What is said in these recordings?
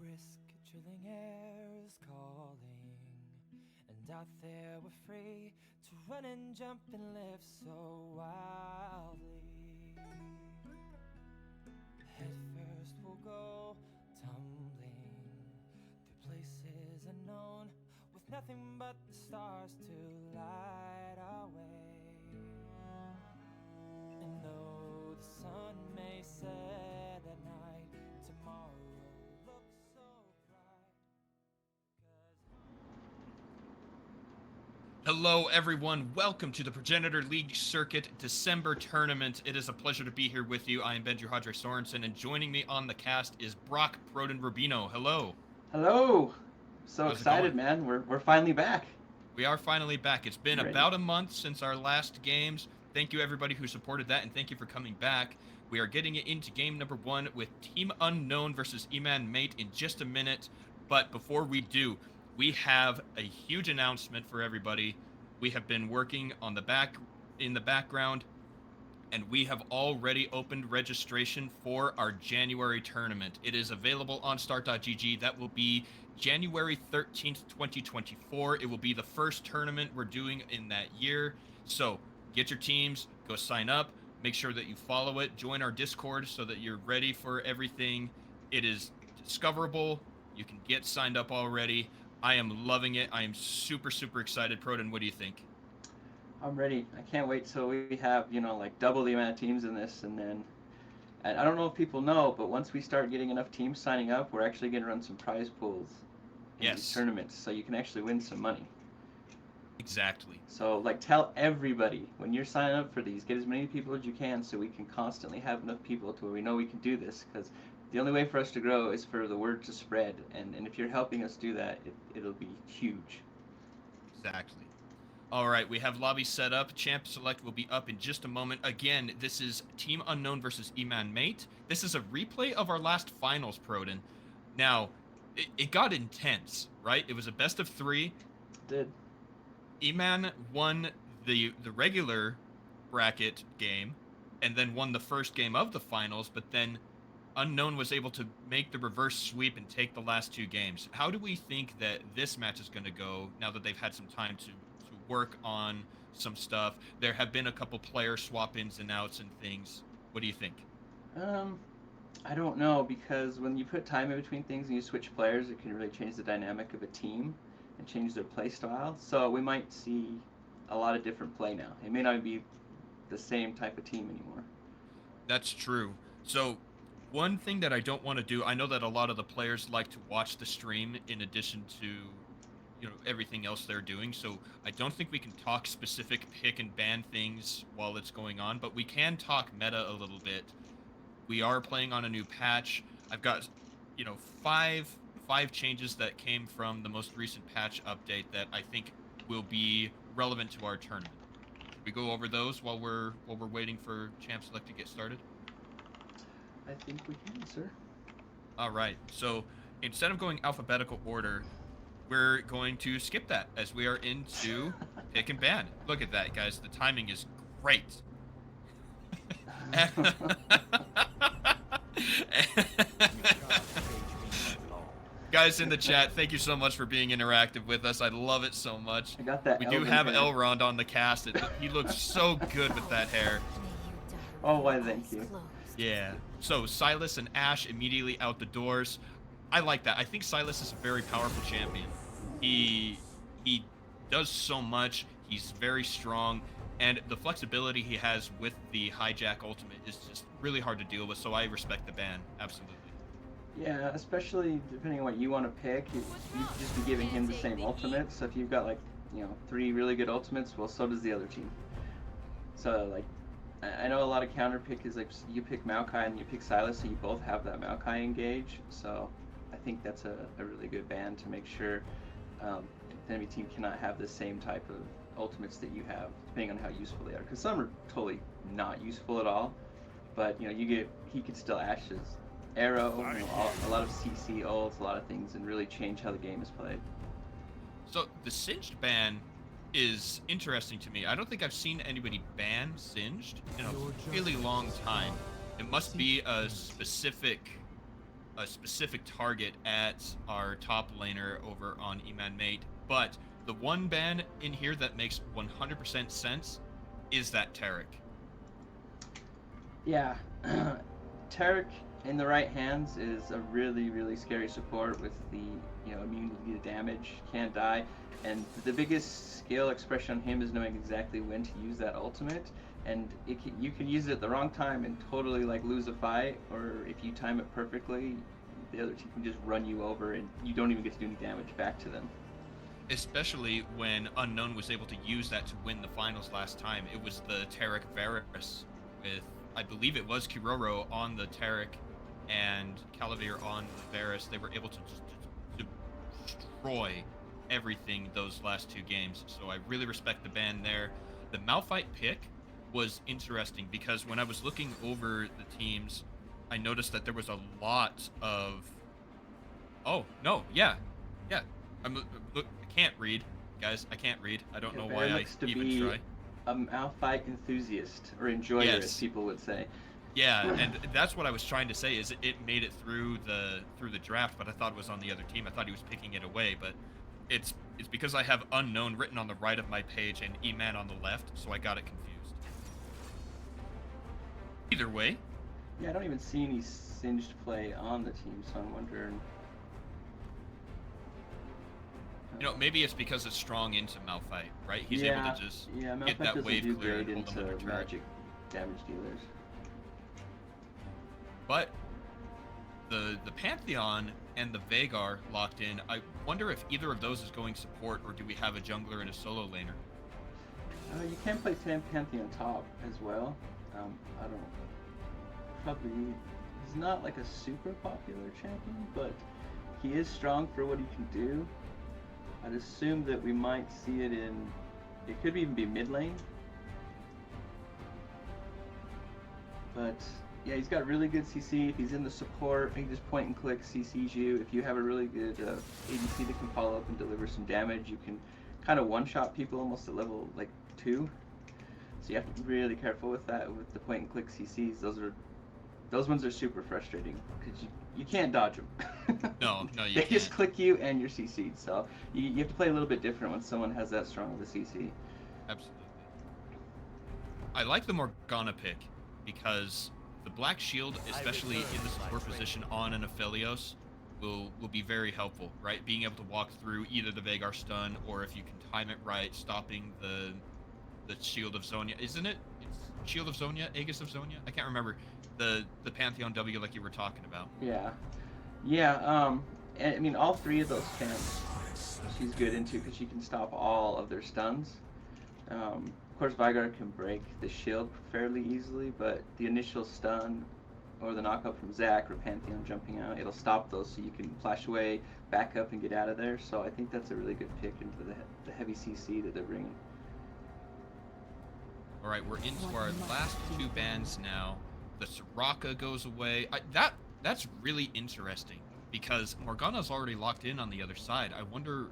Brisk, chilling air is calling, and out there we're free to run and jump and live so wildly. Head first we'll go tumbling through places unknown, with nothing but the stars to light our way. And though the sun may set at night, tomorrow looks so bright. Hello, everyone. Welcome to the Progenitor League Circuit December tournament. It is a pleasure to be here with you. I am Benji Hadre Sorensen, and joining me on the cast is Brock Broden Rubino. Hello. Hello. So How's it excited, going? man. We're finally back. We are finally back. It's been Ready. about a month since our last games. Thank you, everybody who supported that, and thank you for coming back. We are getting into game number 1 with Team Unknown versus Eman Mate in just a minute. But before we do, we have a huge announcement for everybody. We have been working on in the background, and we have already opened registration for our January tournament. It is available on start.gg. That will be January 13th, 2024. It will be the first tournament we're doing in that year. So get your teams, go sign up, make sure that you follow it, join our Discord so that you're ready for everything. It is discoverable. You can get signed up already. I am loving it. I am super, super excited. Proden, what do you think? I'm ready. I can't wait till we have, like double the amount of teams in this, and I don't know if people know, but once we start getting enough teams signing up, we're actually going to run some prize pools in these tournaments, so you can actually win some money. Exactly. So, tell everybody, when you're signing up for these, get as many people as you can so we can constantly have enough people to where we know we can do this, because the only way for us to grow is for the word to spread, and if you're helping us do that, it'll be huge. Exactly. All right, we have lobby set up. Champ Select will be up in just a moment. Again, this is Team Unknown versus Eman Mate. This is a replay of our last finals, Proden. Now, it got intense, right? It was a best of 3. It did. Eman won the regular bracket game and then won the first game of the finals, but then Unknown was able to make the reverse sweep and take the last 2 games. How do we think that this match is going to go now that they've had some time to work on some stuff? There have been a couple player swap ins and outs and things. What do you think? I don't know, because when you put time in between things and you switch players, it can really change the dynamic of a team and change their play style. So we might see a lot of different play now. It may not be the same type of team anymore. That's true. So one thing that I don't want to do, I know that a lot of the players like to watch the stream in addition to everything else they're doing, so I don't think we can talk specific pick and ban things while it's going on, but we can talk meta a little bit. We are playing on a new patch. I've got five changes that came from the most recent patch update that I think will be relevant to our tournament. Should we go over those while we're waiting for Champ Select to get started? I think we can, sir. All right, so instead of going alphabetical order, we're going to skip that as we are into pick and ban. Look at that, guys. The timing is great. Guys in the chat, thank you so much for being interactive with us. I love it so much. I got that. We do have Elrond on the cast. He looks so good with that hair. Oh, why, thank you. Yeah. So Silas and Ashe immediately out the doors. I like that. I think Silas is a very powerful champion. He does so much. He's very strong, and the flexibility he has with the hijack ultimate is just really hard to deal with. So I respect the ban, absolutely. Yeah, especially depending on what you want to pick, you'd just be giving him the same ultimate. So if you've got, like, 3 really good ultimates, well, so does the other team. So, like, I know a lot of counter pick is, like, you pick Maokai and you pick Silas, so you both have that Maokai engage. So I think that's a really good ban to make sure the enemy team cannot have the same type of ultimates that you have, depending on how useful they are. Because some are totally not useful at all, but he could still Ashe's arrow, a lot of CC ults, a lot of things, and really change how the game is played. So the Singed ban is interesting to me. I don't think I've seen anybody ban Singed in a really long time. It must be a specific target at our top laner over on Eman Mate. But the one ban in here that makes 100% sense is that Taric. Yeah, Taric in the right hands is a really, really scary support with the immunity to damage, can't die, and the biggest skill expression on him is knowing exactly when to use that ultimate, and you can use it at the wrong time and totally lose a fight, or if you time it perfectly, the other team can just run you over and you don't even get to do any damage back to them. Especially when Unknown was able to use that to win the finals last time. It was the Taric Varus with, I believe it was Kiroro on the Taric and Calavir on the Varus. They were able to just destroy everything those last 2 games. So I really respect the ban there. The Malphite pick was interesting because when I was looking over the teams, I noticed that there was a lot of... Oh, no, yeah. I can't read, guys. I can't read. I don't know why I even try. A Malphite enthusiast, or enjoyer, yes, as people would say. Yeah, and that's what I was trying to say, is it made it through the draft, but I thought it was on the other team. I thought he was picking it away, but it's because I have Unknown written on the right of my page and E-Man on the left, so I got it confused. Either way. Yeah, I don't even see any Singed play on the team, so I'm wondering... maybe it's because it's strong into Malphite, right? He's able to just get that wave clear and hold them under turret. Magic damage dealers. But the Pantheon and the Veigar locked in. I wonder if either of those is going support, or do we have a jungler and a solo laner? You can play Pantheon top as well. I don't... Probably... He's not a super popular champion, but he is strong for what he can do. I'd assume that we might see it in... It could even be mid lane. But, yeah, he's got really good CC. If he's in the support, he can just point and click, CCs you. If you have a really good ADC that can follow up and deliver some damage, you can kind of one-shot people almost at level, 2. So you have to be really careful with that, with the point and click CCs. Those ones are super frustrating, because you can't dodge them. No, you They can't. just click you and you're CC'd, so you have to play a little bit different when someone has that strong of a CC. Absolutely. I like the Morgana pick, because the Black Shield, especially in the support position on an Aphelios, will be very helpful, right? Being able to walk through either the Veigar stun, or if you can time it right, stopping the Shield of Zonia. Isn't it? It's Shield of Zonia? Aegis of Zonia? I can't remember. The Pantheon W like you were talking about. Yeah, and, I mean, all 3 of those camps she's good into, because she can stop all of their stuns. Of course, Veigar can break the shield fairly easily, but the initial stun or the knockup from Zac or Pantheon jumping out, it'll stop those, so you can flash away, back up, and get out of there. So I think that's a really good pick into the heavy CC that they're bringing. All right, we're into our last 2 bans now. The Soraka goes away. That's really interesting. because Morgana's already locked in on the other side. I wonder,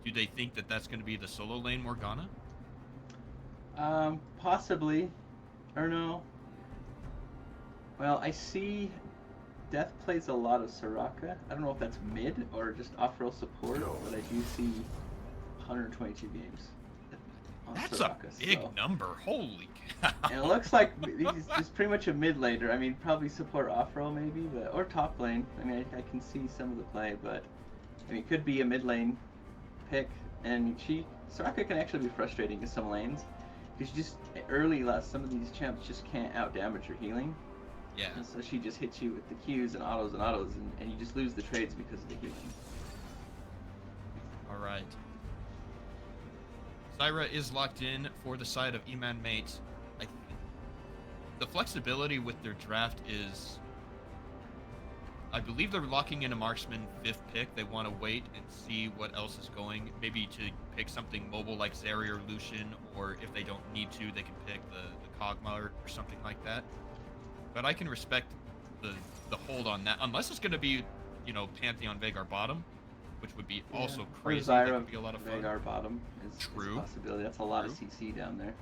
do they think that that's going to be the solo lane Morgana? Possibly. Or no. Well, I see Death plays a lot of Soraka. I don't know if that's mid or just off-roll support, but I do see 122 games on That's Soraka. a big number. Holy cow. And it looks like he's pretty much a mid laner. I mean, probably support off-roll maybe, but or top lane. I mean, I can see some of the play, but I mean, it could be a mid lane pick. And Soraka can actually be frustrating in some lanes because just some of these champs just can't out damage her healing. Yeah. And so she just hits you with the Qs and autos, and you just lose the trades because of the healing. All right. Zyra is locked in for the side of Eman Mate. I think the flexibility with their draft is, I believe they're locking in a marksman 5th pick. They want to wait and see what else is going. Maybe to pick something mobile like Zeri or Lucian, or if they don't need to, they can pick the Kog'Maw or something like that. But I can respect the hold on that, unless it's going to be, Pantheon Veigar bottom, which would be also crazy. That would be a lot of fun. Veigar bottom is a possibility. That's a lot of CC down there.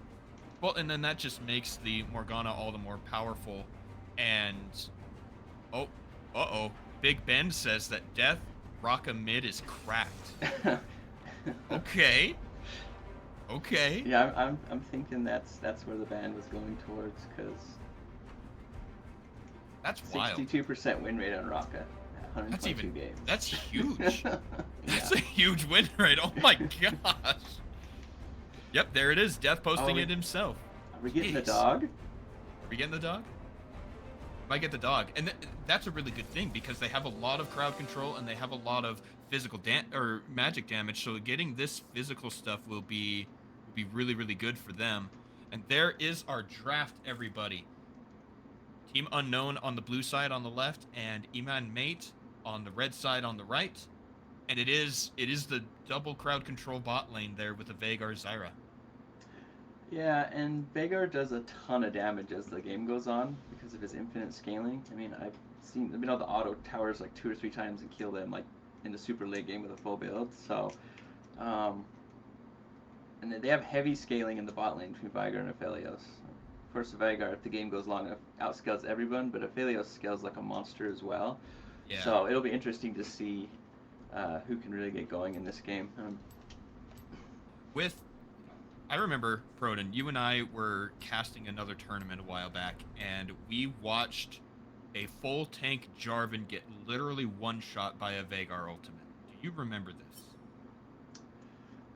Well, and then that just makes the Morgana all the more powerful. And Big Ben says that Death Raka mid is cracked. Okay. Yeah, I'm thinking that's where the band was going towards, because that's wild. 62% win rate on Raka. 122 games. That's huge. That's a huge win rate. Oh my gosh. Yep, there it is. Death posting it himself. Are we getting the dog? Are we getting the dog? Might get the dog, and that's a really good thing because they have a lot of crowd control and they have a lot of physical or magic damage. So getting this physical stuff will be really, really good for them. And there is our draft, everybody. Team Unknown on the blue side on the left, and Eman Mate on the red side on the right. And it is the double crowd control bot lane there with the Veigar Zyra. Yeah, and Veigar does a ton of damage as the game goes on because of his infinite scaling. I mean, I've been able to auto towers like 2 or 3 times and kill them like in the super late game with a full build. So, and then they have heavy scaling in the bot lane between Veigar and Aphelios. Of course, Veigar, if the game goes long enough, outscales everyone, but Aphelios scales like a monster as well. Yeah. So it'll be interesting to see who can really get going in this game. I remember, Proden, you and I were casting another tournament a while back, and we watched a full tank Jarvan get literally one-shot by a Veigar ultimate. Do you remember this?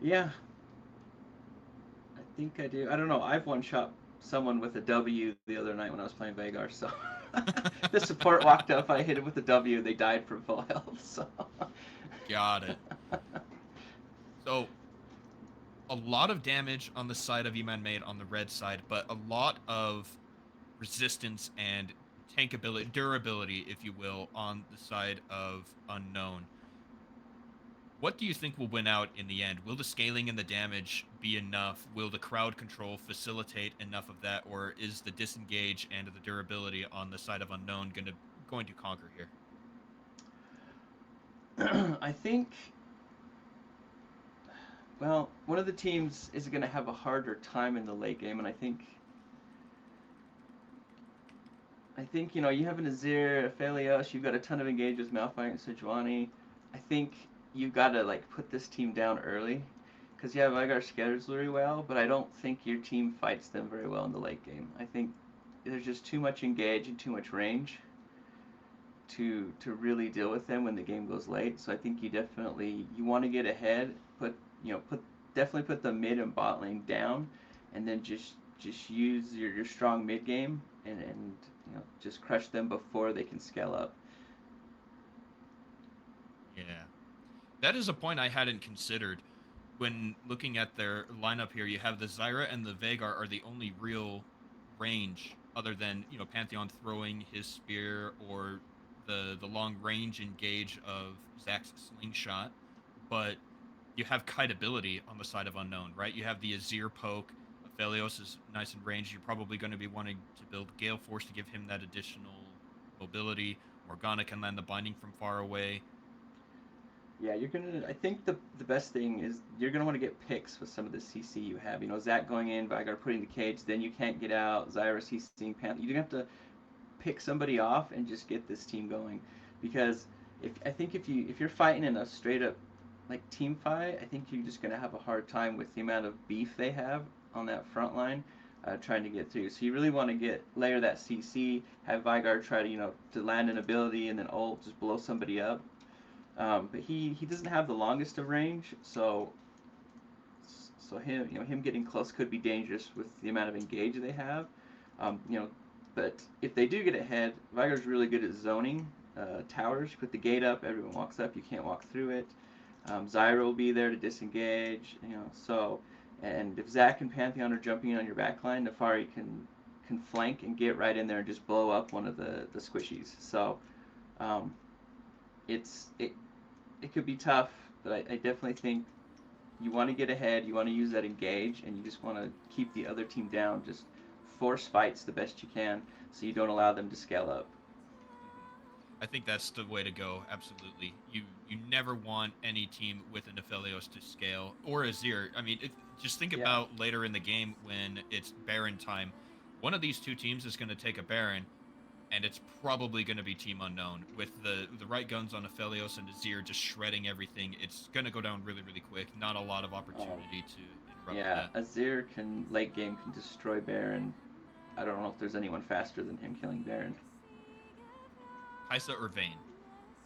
Yeah. I think I do. I don't know. I've one-shot someone with a W the other night when I was playing Veigar, so the support walked up, I hit him with a W, they died from full health, so. Got it. So, a lot of damage on the side of Eman Mate on the red side, but a lot of resistance and tankability, durability, if you will, on the side of Unknown. What do you think will win out in the end? Will the scaling and the damage be enough? Will the crowd control facilitate enough of that, or is the disengage and the durability on the side of Unknown going to conquer here? I think, well, one of the teams is going to have a harder time in the late game, and I think, you have an Azir, Aphelios, you've got a ton of engage with Malphite and Sejuani. I think you got to, put this team down early, because Veigar scatters very well, but I don't think your team fights them very well in the late game. I think there's just too much engage and too much range to really deal with them when the game goes late. So I think you want to get ahead, definitely put the mid and bot lane down, and then just use your strong mid game and just crush them before they can scale up. Yeah. That is a point I hadn't considered. When looking at their lineup here, you have the Zyra and the Veigar are the only real range other than, Pantheon throwing his spear or the long range engage of Zax's slingshot. But you have kiteability on the side of Unknown, right? You have the Azir poke. Aphelios is nice and range. You're probably going to be wanting to build Gale Force to give him that additional mobility. Morgana can land the binding from far away. Yeah, I think the best thing is you're gonna want to get picks with some of the CC you have. You know, Zac going in, Veigar putting the cage, then you can't get out. Zyra CCing Panther. You're gonna have to pick somebody off and just get this team going, because if you're fighting in a straight up like team fight, I think you're just gonna have a hard time with the amount of beef they have on that front line. Trying to get through, so you really want to layer that CC, have Veigar try to land an ability and then ult, just blow somebody up. But he doesn't have the longest of range, so him getting close could be dangerous with the amount of engage they have. But if they do get ahead, Veigar's really good at zoning towers. You put the gate up, everyone walks up, you can't walk through it. Zyra will be there to disengage, and if Zac and Pantheon are jumping in on your backline, Nefari can flank and get right in there and just blow up one of the squishies. So it could be tough, but I definitely think you want to get ahead, you want to use that engage, and you just want to keep the other team down. Just force fights the best you can so you don't allow them to scale up. I think that's the way to go, absolutely. You never want any team with an Aphelios to scale, or Azir. I mean, just think about later in the game when it's Baron time. One of these two teams is going to take a Baron, and it's probably going to be Team Unknown. With the right guns on Aphelios and Azir just shredding everything, it's going to go down really, really quick. Not a lot of opportunity to interrupt that. Azir late game can destroy Baron. I don't know if there's anyone faster than him killing Baron. Kai'Sa or Vayne?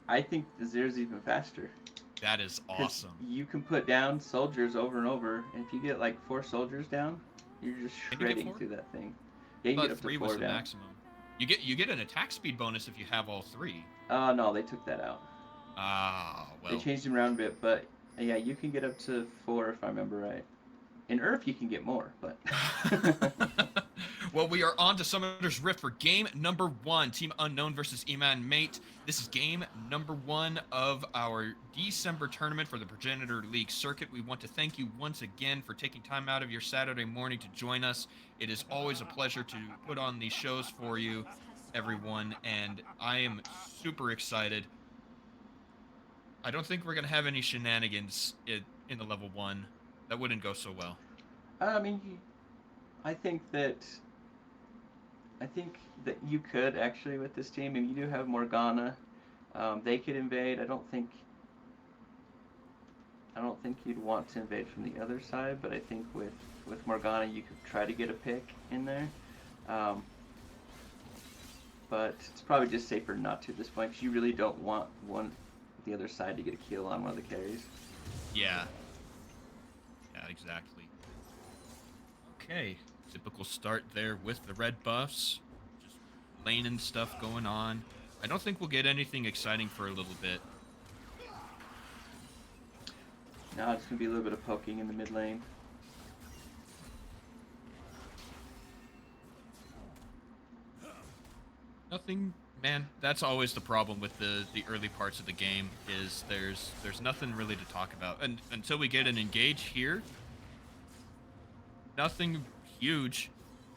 I think Azir's even faster. That is awesome. You can put down soldiers over and over, and if you get like 4 soldiers down, you're just shredding through that thing. Yeah, you can get up to 3 4 was the down. maximum. You get an attack speed bonus if you have all 3. No, they took that out. Well. They changed them around a bit, but yeah, you can get up to 4 if I remember right. In Earth, you can get more, but. Well, we are on to Summoner's Rift for game number 1, Team Unknown versus Eman Mate. This is game number 1 of our December tournament for the Progenitor League circuit. We want to thank you once again for taking time out of your Saturday morning to join us. It is always a pleasure to put on these shows for you, everyone, and I am super excited. I don't think we're going to have any shenanigans in the level 1. That wouldn't go so well. I mean, I think that you could actually with this team. I mean, you do have Morgana. They could invade. I don't think you'd want to invade from the other side, but I think with Morgana you could try to get a pick in there. But it's probably just safer not to at this point, because you really don't want the other side to get a kill on one of the carries. Yeah. Yeah, exactly. Okay. Typical start there with the red buffs. Just laning stuff going on. I don't think we'll get anything exciting for a little bit. No, it's going to be a little bit of poking in the mid lane. Nothing, man. That's always the problem with the early parts of the game, is there's nothing really to talk about. And until we get an engage here, nothing huge,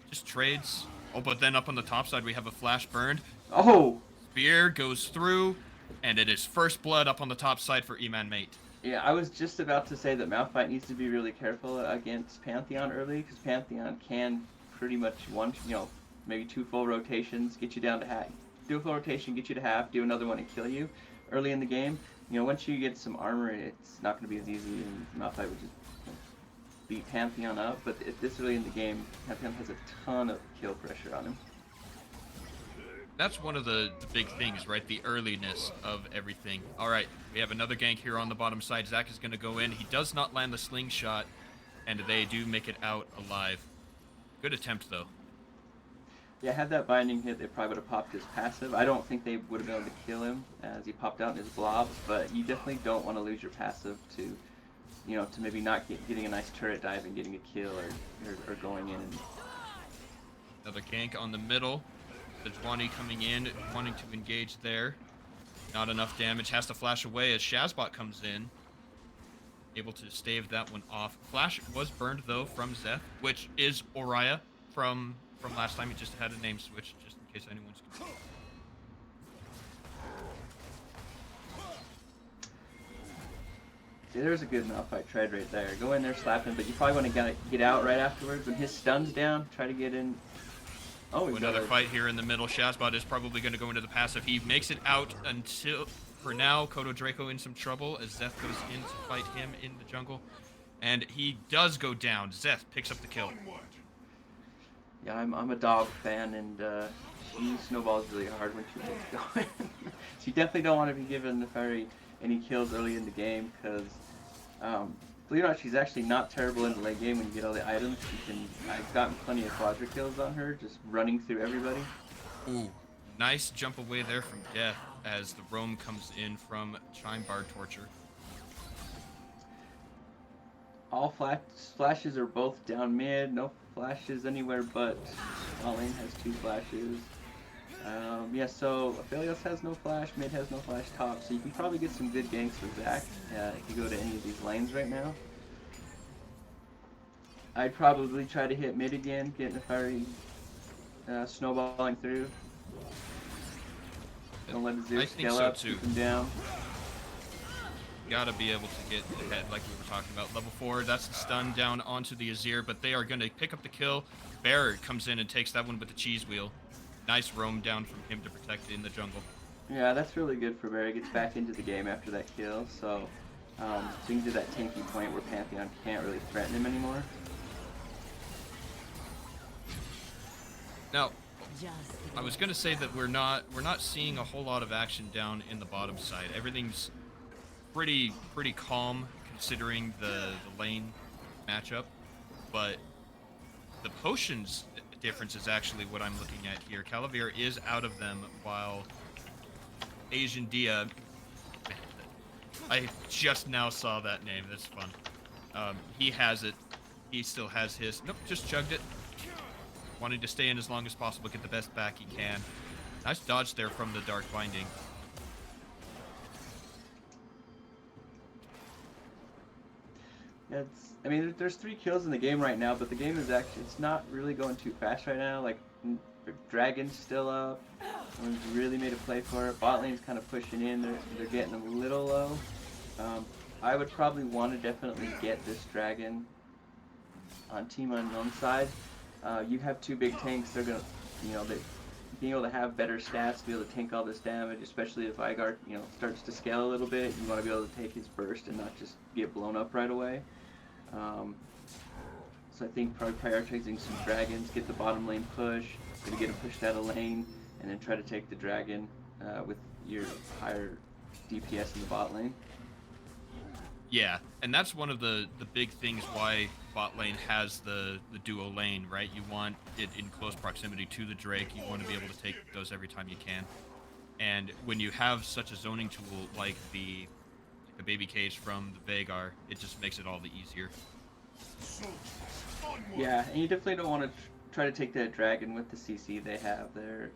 just trades. Oh, but then up on the top side we have a flash burn. Oh! Spear goes through, and it is first blood up on the top side for Eman Mate. Yeah, I was just about to say that Malphite needs to be really careful against Pantheon early, because Pantheon can pretty much maybe 2 full rotations, get you down to half. Do a full rotation, get you to half, do another one and kill you early in the game. Once you get some armor, it's not going to be as easy, and Malphite would just beat Pantheon up. But at this early in the game, Pantheon has a ton of kill pressure on him. That's one of the big things, right? The earliness of everything. All right, we have another gank here on the bottom side. Zac is going to go in. He does not land the slingshot, and they do make it out alive. Good attempt, though. Yeah, had that binding hit, they probably would have popped his passive. I don't think they would have been able to kill him as he popped out in his blobs, but you definitely don't want to lose your passive to maybe not getting a nice turret dive and getting a kill or going in. Another gank on the middle. Sejuani coming in, wanting to engage there. Not enough damage, has to flash away as Shazbot comes in. Able to stave that one off. Flash was burned, though, from Zeth, which is Oriya from last time. He just had a name switch, just in case anyone's confused. See, there's a good malphite trade right there. Go in there, slap him, but you probably want to get out right afterwards. When his stun's down, try to get in. Oh, he's Another fight here in the middle. Shazbot is probably going to go into the passive. He makes it out until, for now, Kodo Draco in some trouble as Zeth goes in to fight him in the jungle. And he does go down. Zeth picks up the kill. Yeah, I'm a dog fan, and she snowballs really hard when she gets going. So you definitely don't want to be giving Neferi any kills early in the game, because believe it or not, she's actually not terrible in the late game when you get all the items. I've gotten plenty of quadra kills on her, just running through everybody. Ooh, nice jump away there from death as the roam comes in from Chime Bar Torture. All flashes are both down mid, no flashes anywhere but bot lane has 2 flashes. Yeah, so Aphelios has no flash, mid has no flash, top, so you can probably get some good ganks with Zac if you go to any of these lanes right now. I'd probably try to hit mid again, get Neferi snowballing through. Don't let the Zeus scale up, keep him down. Gotta be able to get ahead like we were talking about. Level 4, that's the stun down onto the Azir, but they are going to pick up the kill. Bear comes in and takes that one with the cheese wheel. Nice roam down from him to protect in the jungle. Yeah, that's really good for Bear. He gets back into the game after that kill, so you can do that tanky point where Pantheon can't really threaten him anymore. Now, I was going to say that we're not seeing a whole lot of action down in the bottom side. Everything's pretty calm considering the lane matchup, but the potions difference is actually what I'm looking at here. Calavir is out of them while Asian Dia, I just now saw that name, that's fun. He has it, he still has his, nope, just chugged it. Wanting to stay in as long as possible, get the best back he can. Nice dodge there from the Dark Binding. I mean, there's 3 kills in the game right now, but the game is actually, it's not really going too fast right now. Like, Dragon's still up. No one's really made a play for it. Bot lane's kind of pushing in. They're getting a little low. I would probably want to definitely get this Dragon on Team Unknown side. You have 2 big tanks. They're gonna, being able to have better stats, be able to tank all this damage, especially if Igor, starts to scale a little bit. You want to be able to take his burst and not just get blown up right away. So I think probably prioritizing some dragons, get the bottom lane push, gonna get him pushed out of lane, and then try to take the dragon with your higher DPS in the bot lane. Yeah, and that's one of the big things why bot lane has the duo lane, right? You want it in close proximity to the Drake. You want to be able to take those every time you can. And when you have such a zoning tool like the baby cage from the Vhagar, it just makes it all the easier. Yeah, and you definitely don't want to try to take that dragon with the CC they have there.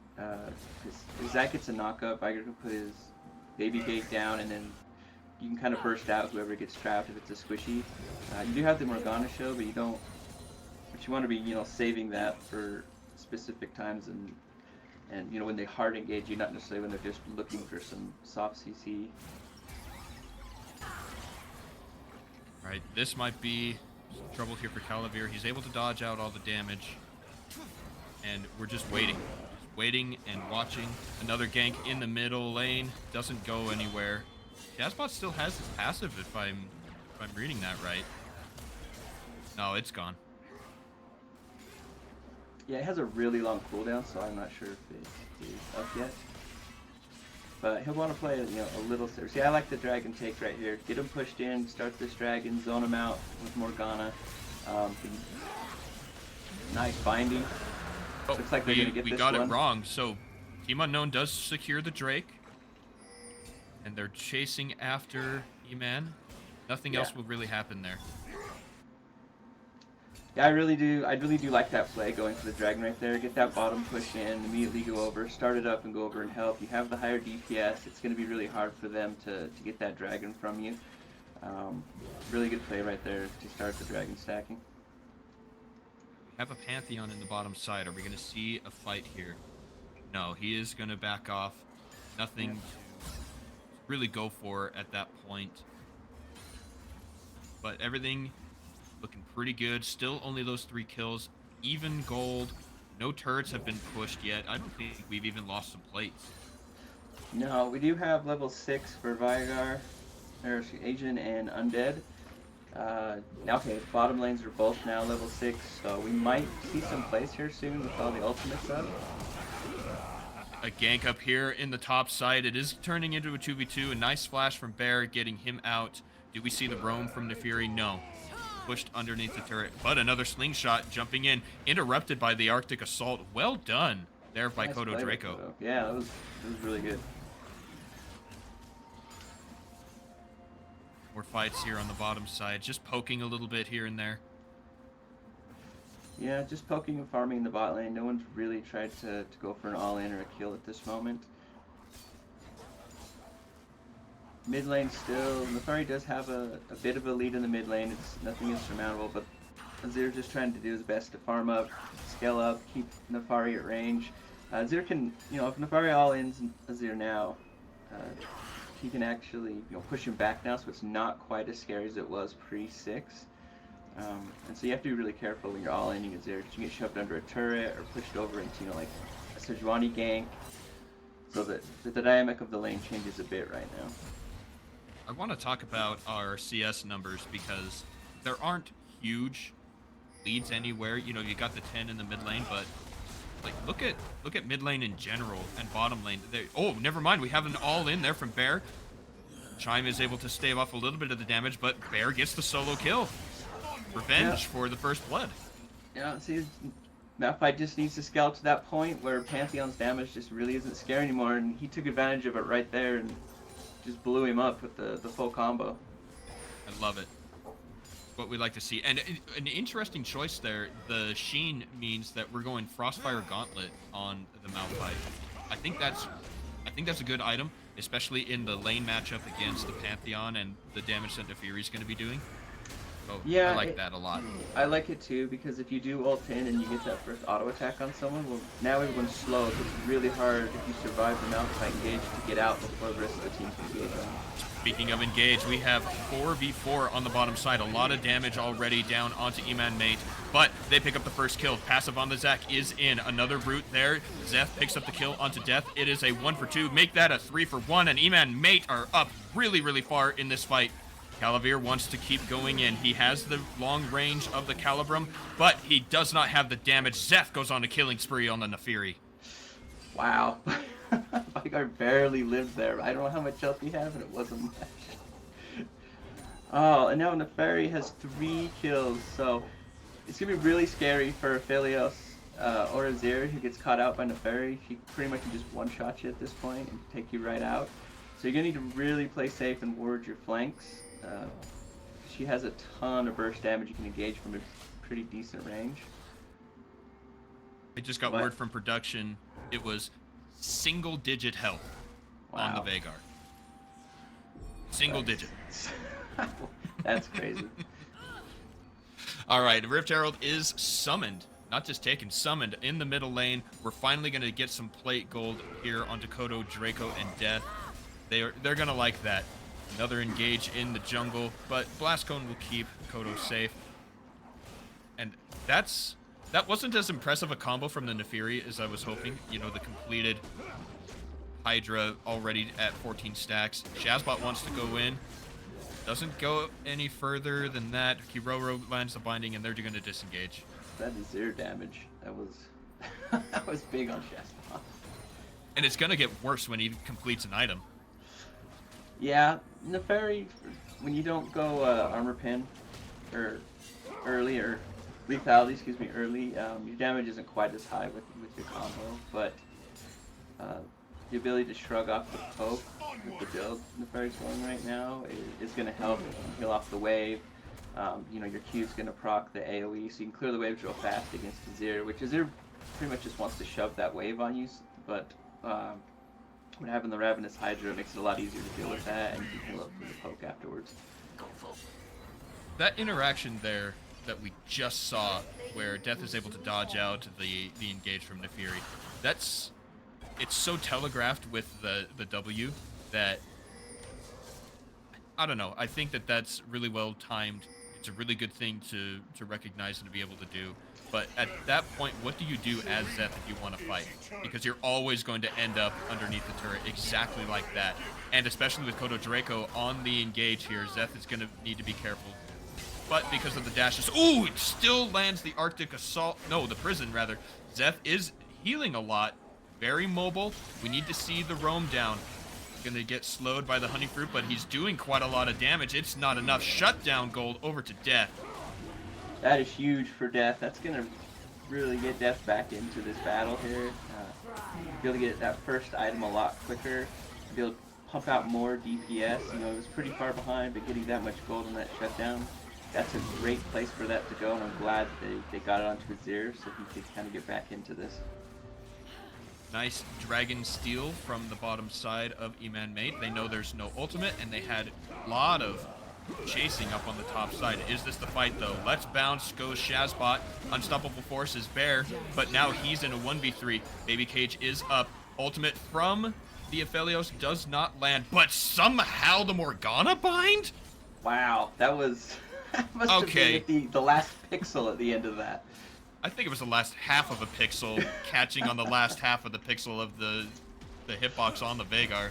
If Zac gets a knockup, Igor can put his baby gate down, and then you can kind of burst out whoever gets trapped if it's a squishy. You do have the Morgana show, but you don't. But you want to be, saving that for specific times and when they hard engage you, not necessarily when they're just looking for some soft CC. Right, this might be some trouble here for Calavir. He's able to dodge out all the damage, and we're just waiting. Just waiting and watching. Another gank in the middle lane. Doesn't go anywhere. Shazbot still has his passive if I'm reading that right. No, it's gone. Yeah, it has a really long cooldown, so I'm not sure if it is up yet. But he'll want to play a little safer. See, I like the dragon take right here. Get him pushed in, start this dragon, zone him out with Morgana. Nice binding. Oh, looks like they're going to get this one. We got it wrong. So Team Unknown does secure the Drake. And they're chasing after E-Man. Nothing else will really happen there. Yeah, I really do like that play, going for the dragon right there. Get that bottom push in, immediately go over, start it up and go over and help. You have the higher DPS. It's going to be really hard for them to get that dragon from you. Really good play right there to start the dragon stacking. We have a Pantheon in the bottom side. Are we going to see a fight here? No, he is going to back off. Nothing to really go for at that point. but everything looking pretty good. Still only those 3 kills. Even gold. No turrets have been pushed yet. I don't think we've even lost some plates. No, we do have level 6 for Vigar, or Agent and Undead. Okay, bottom lanes are both now level 6, so we might see some plays here soon with all the ultimates up. A gank up here in the top side. It is turning into a 2v2. A nice flash from Bear, getting him out. Do we see the roam from Nefiri? No. Pushed underneath the turret, but another slingshot jumping in, interrupted by the Arctic Assault. Well done there by Nice Kodo play, Draco. Kodo. Yeah, it was really good. More fights here on the bottom side, just poking a little bit here and there. Yeah, just poking and farming in the bot lane. No one's really tried to go for an all-in or a kill at this moment. Mid lane still, Nefari does have a bit of a lead in the mid lane. It's nothing insurmountable, but Azir just trying to do his best to farm up, scale up, keep Nefari at range. Azir can, if Nefari all-ins Azir now, he can actually, push him back now, so it's not quite as scary as it was pre-6. And so you have to be really careful when you're all-inning Azir, because you get shoved under a turret or pushed over into, like a Sejuani gank, so that the dynamic of the lane changes a bit right now. I want to talk about our CS numbers because there aren't huge leads anywhere. You got the 10 in the mid lane, but like look at mid lane in general and bottom lane. Oh, never mind. We have an all in there from Bear. Chime is able to stave off a little bit of the damage, but Bear gets the solo kill. Revenge for the first blood. Yeah, see, Malphite just needs to scale to that point where Pantheon's damage just really isn't scary anymore, and he took advantage of it right there and just blew him up with the full combo. I love it. What we like to see. And an interesting choice there. The Sheen means that we're going Frostfire Gauntlet on the Malphite. I think that's a good item, especially in the lane matchup against the Pantheon and the damage that Nefiri's going to be doing. Oh, yeah, I like that a lot. I like it too, because if you do ult in and you get that first auto attack on someone, well, now everyone's slow, so it's really hard if you survive the Malphite engage to get out before the rest of the team can engage on. Speaking of engage, we have 4v4 on the bottom side. A lot of damage already down onto Eman Mate, but they pick up the first kill. Passive on the Zac is in. Another root there. Zeth picks up the kill onto Death. It is a 1-for-2. Make that a 3-for-1, and Eman Mate are up really, really far in this fight. Calavir wants to keep going in. He has the long range of the Calibrum, but he does not have the damage. Zeth goes on a killing spree on the Nefiri. Wow. Vigar barely lived there. I don't know how much health he has, and it wasn't much. Oh, and now Nefari has 3 kills, so it's going to be really scary for Aphelios or Azir, who gets caught out by Nefari. He pretty much can just one-shot you at this point and take you right out. So you're going to need to really play safe and ward your flanks. She has a ton of burst damage you can engage from a pretty decent range. I just got word from production. It was single-digit health on the Veigar. Single-digit. That's crazy. All right, Rift Herald is summoned. Not just taken, summoned in the middle lane. We're finally going to get some plate gold here onto Kodo, Draco, and Death. They're going to like that. Another engage in the jungle, but Blast Cone will keep Kodo safe. And that wasn't as impressive a combo from the Nefiri as I was hoping. The completed Hydra already at 14 stacks. Shazbot wants to go in. Doesn't go any further than that. Kiroro lands the binding, and they're going to disengage. That is 0 damage. That was that was big on Shazbot. And it's going to get worse when he completes an item. Yeah, Nefari, when you don't go armor pin or early, or lethality, early, your damage isn't quite as high with your combo, but the ability to shrug off the poke with the build Nefari's going right now is going to help heal off the wave. Your Q's going to proc the AoE, so you can clear the waves real fast against Azir, which Azir pretty much just wants to shove that wave on you, but when having the Ravenous Hydra makes it a lot easier to deal with that, and you can heal up from the poke afterwards. That interaction there that we just saw, where Death is able to dodge out the engage from Nefiri, it's so telegraphed with the W that I don't know. I think that's really well timed It's a really good thing to recognize and to be able to do. But at that point, what do you do as Zeth if you want to fight? Because you're always going to end up underneath the turret exactly like that. And especially with Kodo Draco on the engage here, Zeth is going to need to be careful. But because of the dashes, ooh, it still lands the Arctic Assault. No, the prison, rather. Zeth is healing a lot. Very mobile. We need to see the roam down. Gonna get slowed by the honey fruit, but he's doing quite a lot of damage. It's not enough. Shutdown gold over to Death. That is huge for Death. That's going to really get Death back into this battle here. Be able to get that first item a lot quicker. Be able to pump out more DPS. You know, it was pretty far behind, but getting that much gold on that shutdown, that's a great place for that to go, and I'm glad they got it onto Azir so he could kind of get back into this. Nice Dragon Steal from the bottom side of Eman Mate. They know there's no ultimate, and they had a lot of chasing up on the top side. Is this the fight, though? Let's bounce goes Shazbot. Unstoppable Force is Bear, but now he's in a 1v3. Baby Cage is up. Ultimate from the Aphelios does not land, but somehow the Morgana bind? Wow, that was... that must have been at the last pixel at the end of that. I think it was the last half of a pixel catching on the last half of the pixel of the hitbox on the Veigar.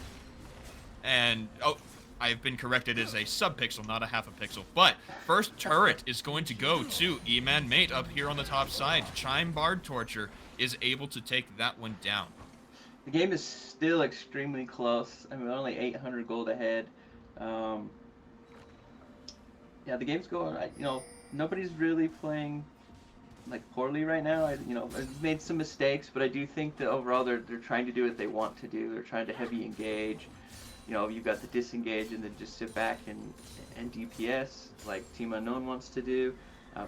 And, oh, I've been corrected as a sub-pixel, not a half a pixel. But first turret is going to go to Eman Mate up here on the top side. Chime Bard Torture is able to take that one down. The game is still extremely close. I mean, only 800 gold ahead. Yeah, the game's going, you know, nobody's really playing like poorly right now. I've made some mistakes, but I do think that overall they're trying to do what they want to do. They're trying to heavy engage. You know, you've got the disengage and then just sit back and DPS like Team Unknown wants to do.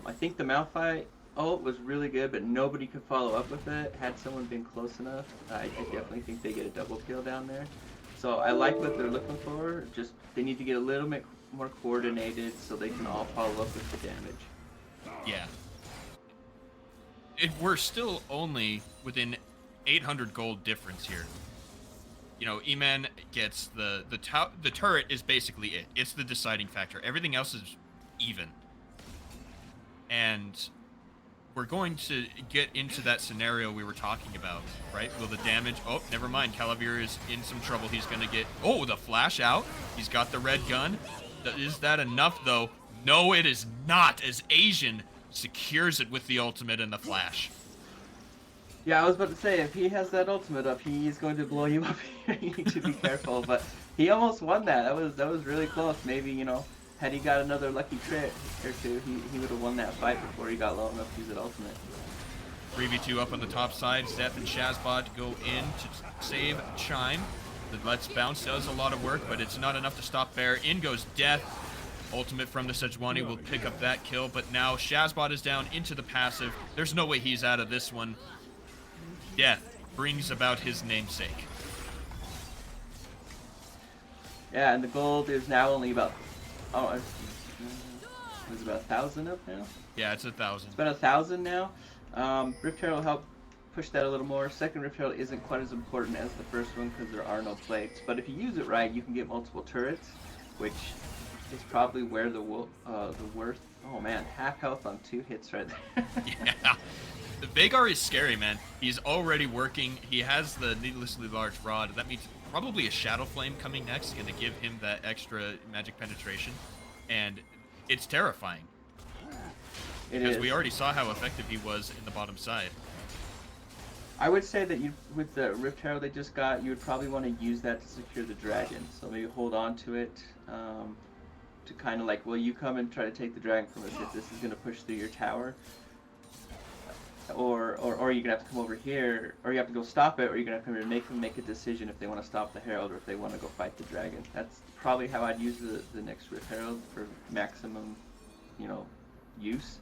I think the Malphite ult was really good, but nobody could follow up with it. Had someone been close enough, I definitely think they get a double kill down there. So I like what they're looking for. Just they need to get a little bit more coordinated so they can all follow up with the damage. Yeah. We're still only within 800 gold difference here. You know, Eman gets the turret is basically it. It's the deciding factor. Everything else is even. And we're going to get into that scenario we were talking about, right? Will the damage... Oh, never mind. Calavir is in some trouble. He's going to get... Oh, the flash out. He's got the red gun. Is that enough, though? No, it is not, as Asian secures it with the ultimate and the flash. Yeah, I was about to say, if he has that ultimate up, he's going to blow you up. You need to be careful, but he almost won that. That was really close. Maybe, you know, had he got another lucky crit or two, he would have won that fight before he got low enough to use that ultimate. 3v2 up on the top side. Zeth and Shazbot go in to save Chime. The Let's Bounce does a lot of work, but it's not enough to stop Bear. In goes Death. Ultimate from the Sejuani will pick up that kill, but now Shazbot is down into the passive. There's no way he's out of this one. Death brings about his namesake. Yeah, and the gold is now only about... Oh, it's about 1,000 up now? Yeah, it's 1,000. It's about 1,000 now. Rift Herald will help push that a little more. Second Rift Herald isn't quite as important as the first one because there are no plates. But if you use it right, you can get multiple turrets, which is probably where the worth... Oh man, half health on 2 hits right there. Yeah. The Veigar is scary, man. He's already working. He has the needlessly large rod. That means probably a Shadow Flame coming next, going to give him that extra magic penetration. And it's terrifying. Because we already saw how effective he was in the bottom side. I would say that with the Rift Herald they just got, you would probably want to use that to secure the dragon. So maybe hold on to it to kind of like, well, you come and try to take the dragon from us if this is going to push through your tower. Or you're going to have to come over here, or you have to go stop it, or you're going to have to come here and make them make a decision if they want to stop the Herald or if they want to go fight the dragon. That's probably how I'd use the next Rift Herald for maximum, you know, use.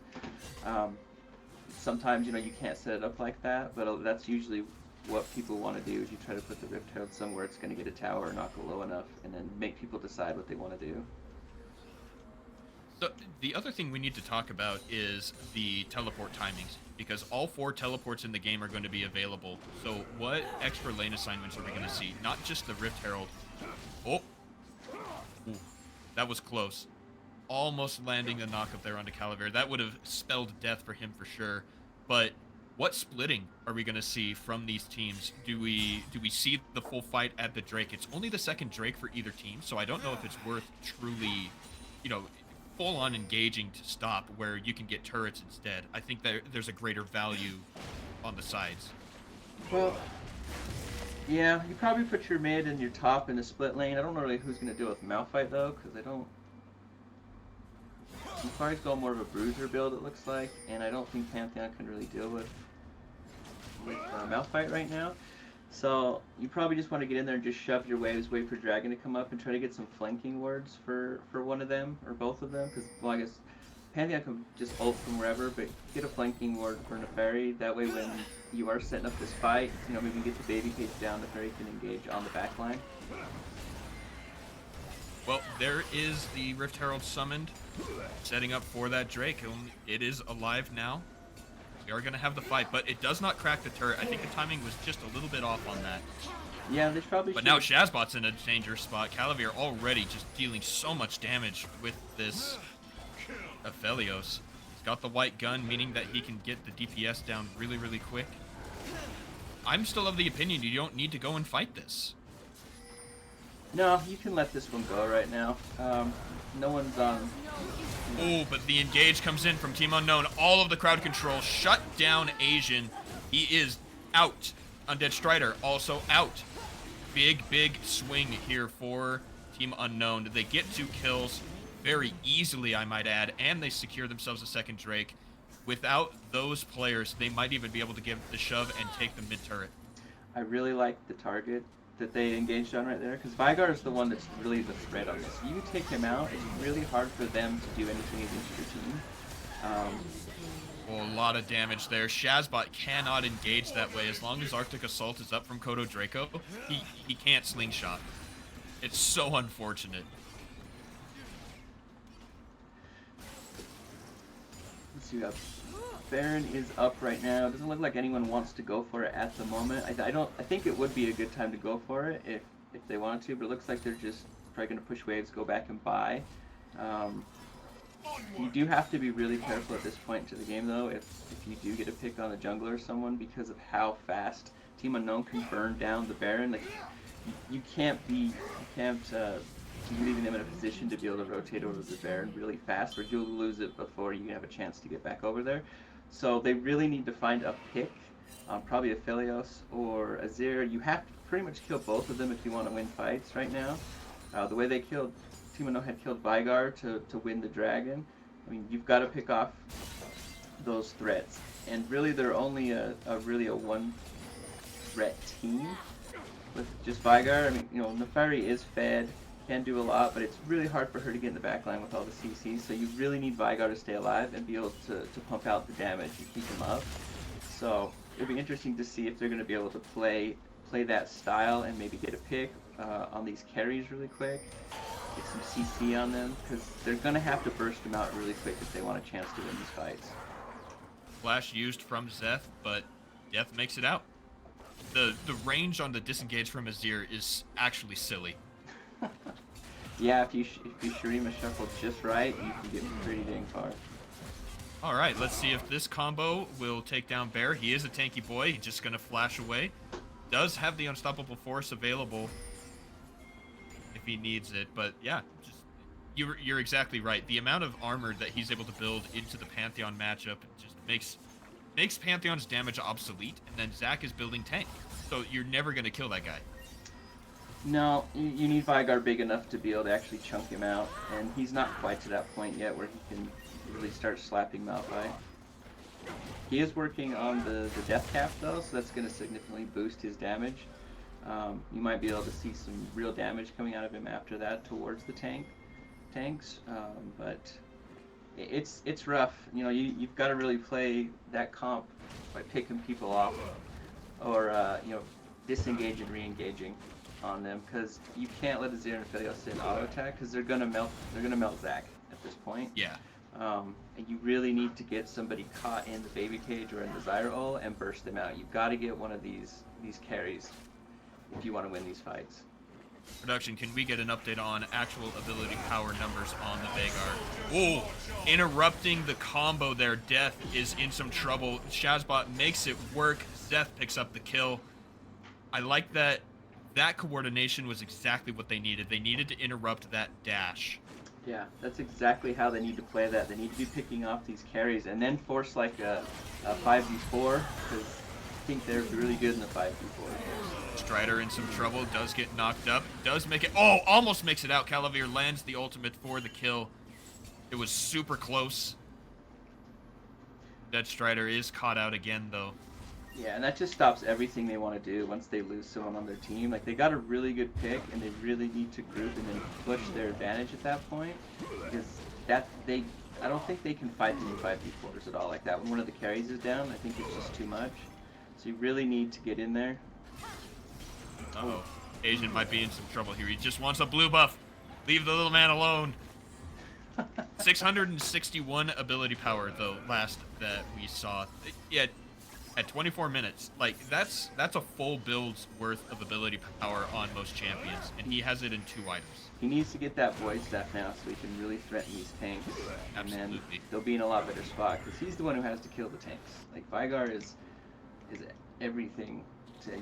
Sometimes, you know, you can't set it up like that, but that's usually what people want to do is you try to put the Rift Herald somewhere it's going to get a tower or not go low enough, and then make people decide what they want to do. So the other thing we need to talk about is the teleport timings, because all 4 teleports in the game are going to be available. So what extra lane assignments are we going to see? Not just the Rift Herald. Oh, ooh, that was close. almost landing the knockup there onto Calavera. That would have spelled death for him for sure. But what splitting are we going to see from these teams? Do we see the full fight at the Drake? It's only the second Drake for either team, so I don't know if it's worth truly, full on engaging to stop where you can get turrets instead. I think there's a greater value on the sides. Well, yeah, you probably put your mid and your top in the split lane. I don't know really who's going to deal with Malphite though, because I don't. Mufari's going more of a bruiser build, it looks like, and I don't think Pantheon can really deal with Malphite right now. So you probably just want to get in there and just shove your waves, wait for Dragon to come up, and try to get some flanking wards for one of them, or both of them, because, well, I guess Pantheon can just ult from wherever, but get a flanking ward for Neferi. That way when you are setting up this fight, maybe get the baby cage down, Neferi can engage on the back line. Well, there is the Rift Herald summoned, setting up for that Drake. It is alive now. We are going to have the fight, but it does not crack the turret. I think the timing was just a little bit off on that. Yeah, they probably But now Shazbot's in a dangerous spot. Calavera already just dealing so much damage with this Aphelios. He's got the white gun, meaning that he can get the DPS down really, really quick. I'm still of the opinion you don't need to go and fight this. No, you can let this one go right now. No one's on. Oh, but the engage comes in from Team Unknown. All of the crowd control shut down Asian. He is out. Undead Strider also out. Big swing here for Team Unknown. They get 2 kills very easily, I might add, and they secure themselves a second Drake. Without those players, they might even be able to give the shove and take the mid turret. I really like the target that they engaged on right there, because Vigar is the one that's really the threat on this. You take him out, it's really hard for them to do anything against your team. A lot of damage there. Shazbot cannot engage that way. As long as Arctic Assault is up from Kodo Draco, he can't slingshot. It's so unfortunate. Let's see, Baron is up right now. It doesn't look like anyone wants to go for it at the moment. I think it would be a good time to go for it if they wanted to, but it looks like they're just probably going to push waves, go back and buy. You do have to be really careful at this point into the game though if you do get a pick on a jungler or someone, because of how fast Team Unknown can burn down the Baron. Like you can't be leaving them in a position to be able to rotate over the Baron really fast, or you'll lose it before you have a chance to get back over there. So they really need to find a pick, probably a Aphelios or Azir. You have to pretty much kill both of them if you want to win fights right now. The way they killed, Team Unknown had killed Vigar to win the Dragon. I mean, you've got to pick off those threats. And really they're only a one threat team with just Vigar. I mean, Neferi is fed, can do a lot, but it's really hard for her to get in the back line with all the CCs, so you really need Vigar to stay alive and be able to pump out the damage and keep him up. So it'll be interesting to see if they're going to be able to play that style and maybe get a pick on these carries really quick, get some CC on them, because they're going to have to burst them out really quick if they want a chance to win these fights. Flash used from Zeth, but Death makes it out. The range on the disengage from Azir is actually silly. Yeah, if you Shurima shuffle just right, you can get pretty dang far. Alright, let's see if this combo will take down Bear. He is a tanky boy, he's just gonna flash away. Does have the Unstoppable Force available if he needs it, but yeah, you're exactly right. The amount of armor that he's able to build into the Pantheon matchup just makes Pantheon's damage obsolete, and then Zac is building tank. So you're never gonna kill that guy. No, you need Vigar big enough to be able to actually chunk him out, and he's not quite to that point yet where he can really start slapping Malphite. He is working on the death cap though, so that's going to significantly boost his damage. You might be able to see some real damage coming out of him after that towards the tanks, but it's rough. You've got to really play that comp by picking people off, or disengage and re-engaging on them, because you can't let Azir and Aphelios sit in auto attack, because they're gonna melt Zac at this point. Yeah. And you really need to get somebody caught in the baby cage or in the Zyra ult and burst them out. You've got to get one of these carries if you want to win these fights. Production, can we get an update on actual ability power numbers on the Veigar? Oh, interrupting the combo there. Death is in some trouble. Shazbot makes it work. Death picks up the kill. I like that. That coordination was exactly what they needed. They needed to interrupt that dash. Yeah, that's exactly how they need to play that. They need to be picking off these carries and then force like a 5v4, because I think they're really good in the 5v4. Strider in some trouble, does get knocked up, does make it, oh, almost makes it out. Calavir lands the ultimate for the kill. It was super close. Dead Strider is caught out again, though. Yeah, and that just stops everything they want to do once they lose someone on their team. Like, they got a really good pick, and they really need to group and then push their advantage at that point, because I don't think they can fight the 5v4s at all like that. When one of the carries is down, I think it's just too much. So you really need to get in there. Uh-oh. Asian might be in some trouble here. He just wants a blue buff. Leave the little man alone. 661 ability power, though, last that we saw. Yeah, at 24 minutes. Like, that's a full build's worth of ability power on most champions, and he has it in 2 items. He needs to get that void staff now so he can really threaten these tanks. Absolutely. And then they'll be in a lot better spot, because he's the one who has to kill the tanks. Like, Veigar is everything to...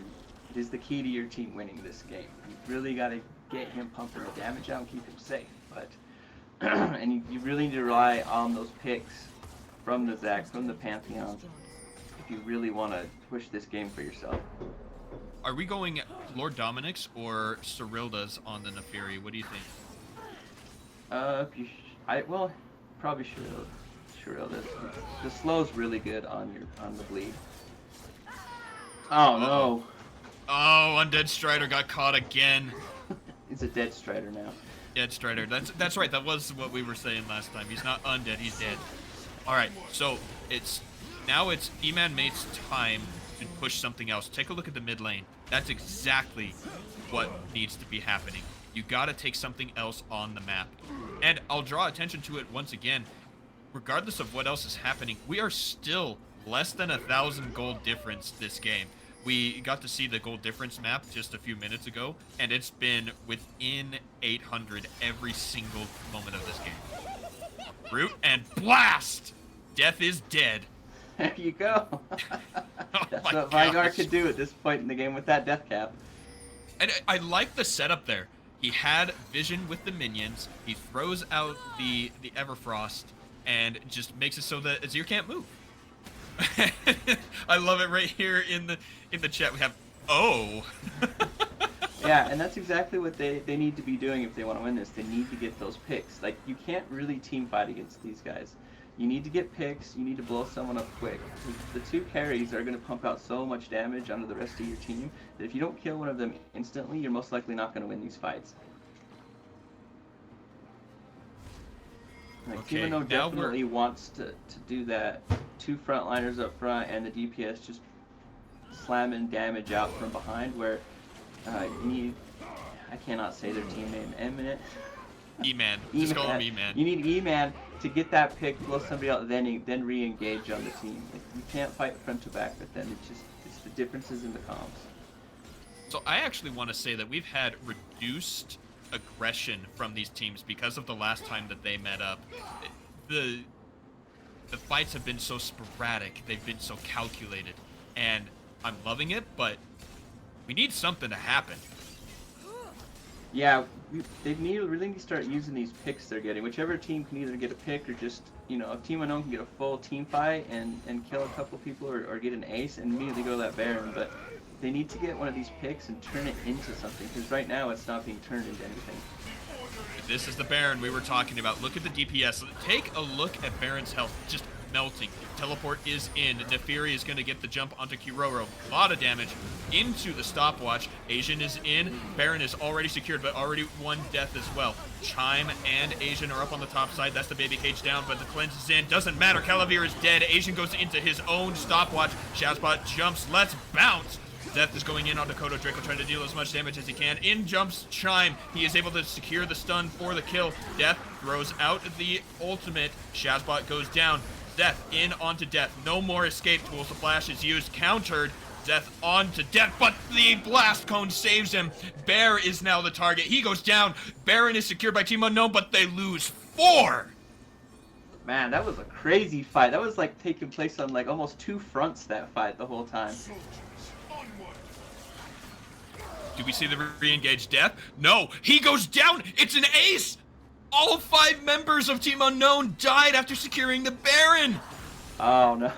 It is the key to your team winning this game. You really got to get him pumping the damage out and keep him safe. But and you really need to rely on those picks from the Zac, from the Pantheon, if you really want to push this game for yourself. Are we going Lord Dominic's or Cyrilda's on the Neferi? What do you think? Well, probably Cyrilda's. The slow's really good on the bleed. Oh no. Oh, Undead Strider got caught again. He's a dead Strider now. Dead Strider. That's right. That was what we were saying last time. He's not undead. He's dead. All right. So it's E-Man Mate's time to push something else. Take a look at the mid lane. That's exactly what needs to be happening. You got to take something else on the map. And I'll draw attention to it once again. Regardless of what else is happening, we are still less than 1,000 gold difference this game. We got to see the gold difference map just a few minutes ago, and it's been within 800 every single moment of this game. Root and blast! Death is dead. There you go. Oh That's my what Veigar gosh. could do at this point in the game with that death cap. And I like the setup there. He had vision with the minions. He throws out the Everfrost and just makes it so that Azir can't move. I love it right here in the chat. We have Yeah, and that's exactly what they need to be doing if they want to win this. They need to get those picks. Like, you can't really team fight against these guys. You need to get picks. You need to blow someone up quick. The 2 carries are going to pump out so much damage onto the rest of your team that if you don't kill one of them instantly, you're most likely not going to win these fights. Like, Okay, Timano now definitely wants to do that. 2 frontliners up front and the DPS just slamming damage out from behind, where you need... I cannot say their team name. Eminent. E-Man. Just call him E-Man. You need E-Man to get that pick, blow somebody out, then re-engage on the team. Like, you can't fight front to back, but then it's the differences in the comms. So I actually want to say that we've had reduced aggression from these teams because of the last time that they met up. The fights have been so sporadic, they've been so calculated, and I'm loving it, but we need something to happen. Yeah, they really need to start using these picks they're getting. Whichever team can either get a pick or just, if Team Unknown can get a full team fight and kill a couple people or get an ace and immediately go to that Baron, but they need to get one of these picks and turn it into something, because right now it's not being turned into anything. This is the Baron we were talking about. Look at the DPS. Take a look at Baron's health. Just melting. Teleport is in. Neferi is going to get the jump onto Kiroro. A lot of damage into the stopwatch. Asian is in. Baron is already secured, but already 1 death as well. Chime and Asian are up on the top side. That's the baby cage down, but the cleanse is in. Doesn't matter. Calavir is dead. Asian goes into his own stopwatch. Shazbot jumps. Let's bounce. Death is going in on Dakota. Draco trying to deal as much damage as he can. In jumps Chime. He is able to secure the stun for the kill. Death throws out the ultimate. Shazbot goes down. Death in onto Death. No more escape tools. The flash is used. Countered. Zeth on to death, but the blast cone saves him. Bear is now the target. He goes down. Baron is secured by Team Unknown, but they lose 4. Man, that was a crazy fight. That was like taking place on like almost 2 fronts, that fight, the whole time. Do we see the re-engaged death? No, he goes down. It's an ace. All 5 members of Team Unknown died after securing the Baron. Oh no.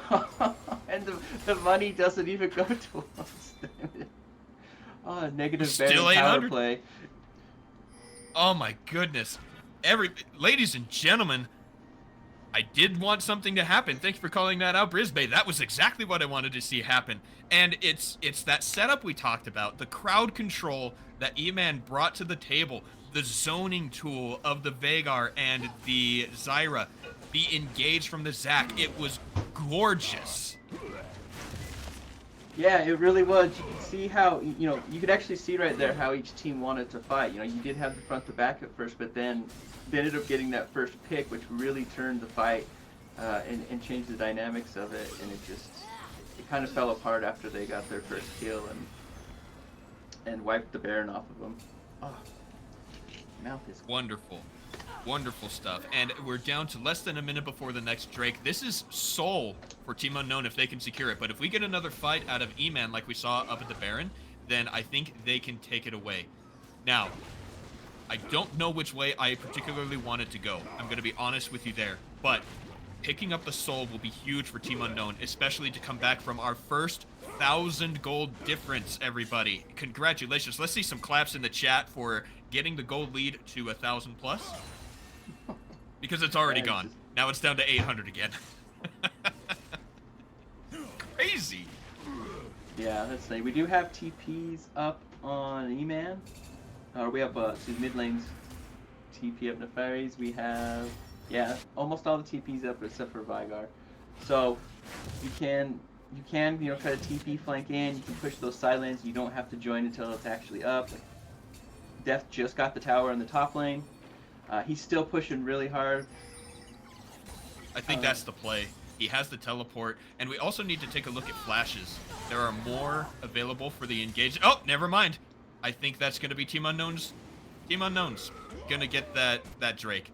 And the money doesn't even go to us. Oh, negative Still Baron power 800. play. Oh my goodness. Ladies and gentlemen, I did want something to happen. Thank you for calling that out, Brisbane. That was exactly what I wanted to see happen. And it's that setup we talked about, the crowd control that E-Man brought to the table, the zoning tool of the Vagar and the Zyra, the engage from the Zac. It was gorgeous. Yeah, it really was. You could see how, you could actually see right there how each team wanted to fight. You did have the front to back at first, but then they ended up getting that first pick, which really turned the fight and changed the dynamics of it. And it kind of fell apart after they got their first kill and wiped the Baron off of them. Oh, mouth is wonderful. Wonderful stuff. And we're down to less than a minute before the next Drake. This is soul for Team Unknown if they can secure it. But if we get another fight out of E-Man like we saw up at the Baron, then I think they can take it away. Now, I don't know which way I particularly want it to go. I'm going to be honest with you there. But picking up the soul will be huge for Team Unknown, especially to come back from our first 1,000 gold difference, everybody. Congratulations. Let's see some claps in the chat for getting the gold lead to 1,000 plus. Because it's already gone. Now it's down to 800 again. Crazy. Yeah, that's nice. We do have TPs up on E-Man. We have mid lanes TP up Nefaris. We have, almost all the TPs up except for Vygar. So you can try to TP flank in. You can push those side lanes. You don't have to join until it's actually up. Death just got the tower in the top lane. He's still pushing really hard. I think that's the play. He has the teleport, and we also need to take a look at flashes. There are more available for the engage. Oh, never mind. I think that's going to be Team Unknown's. Team Unknown's gonna get that Drake.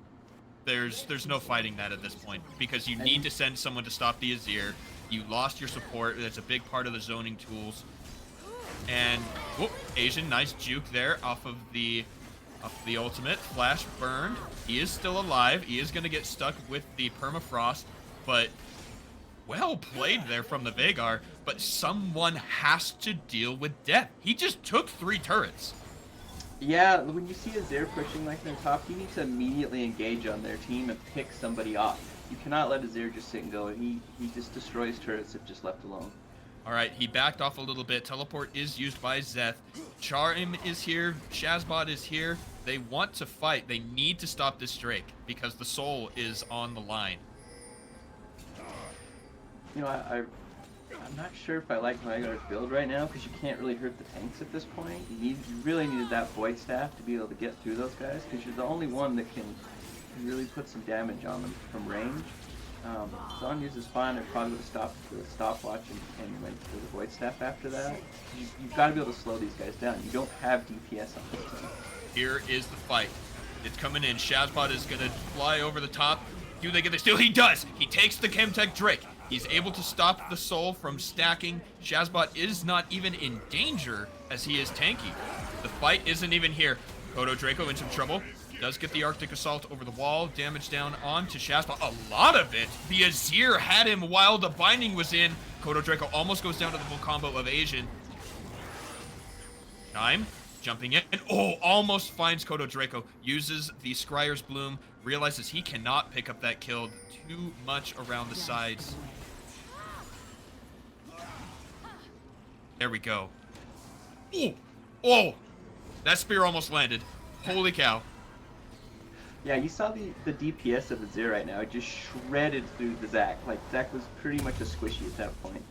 There's no fighting that at this point because you need to send someone to stop the Azir. You lost your support. That's a big part of the zoning tools. And whoop, Asian, nice juke there off of the ultimate. Flash burned. He is still alive. He is going to get stuck with the permafrost, but well played there from the Vagar. But someone has to deal with death. He just took 3 turrets. Yeah, when you see Azir pushing like in the top, you need to immediately engage on their team and pick somebody off. You cannot let Azir just sit and go. He just destroys turrets if just left alone. All right, he backed off a little bit. Teleport is used by Zeth. Charim is here. Shazbot is here. They want to fight. They need to stop this Drake because the soul is on the line. I'm not sure if I like Vygar's build right now because you can't really hurt the tanks at this point. You really needed that Void Staff to be able to get through those guys because you're the only one that can really put some damage on them from range. Zon uses fine. I probably would have stopped with a stopwatch and went for the Void Staff after that. You've got to be able to slow these guys down. You don't have DPS on this team. Here is the fight. It's coming in. Shazbot is going to fly over the top. Do they get the steal? He does! He takes the Chemtech Drake. He's able to stop the soul from stacking. Shazbot is not even in danger as he is tanky. The fight isn't even here. Kodo Draco in some trouble. Does get the Arctic Assault over the wall. Damage down onto Shazbot. A lot of it. The Azir had him while the binding was in. Kodo Draco almost goes down to the full combo of Asian. Time. Jumping in. And almost finds Kodo Draco. Uses the Scryer's Bloom. Realizes he cannot pick up that kill. Too much around the sides. There we go. Oh! That spear almost landed. Holy cow. Yeah, you saw the DPS of Azir right now. It just shredded through the Zac. Like, Zac was pretty much a squishy at that point.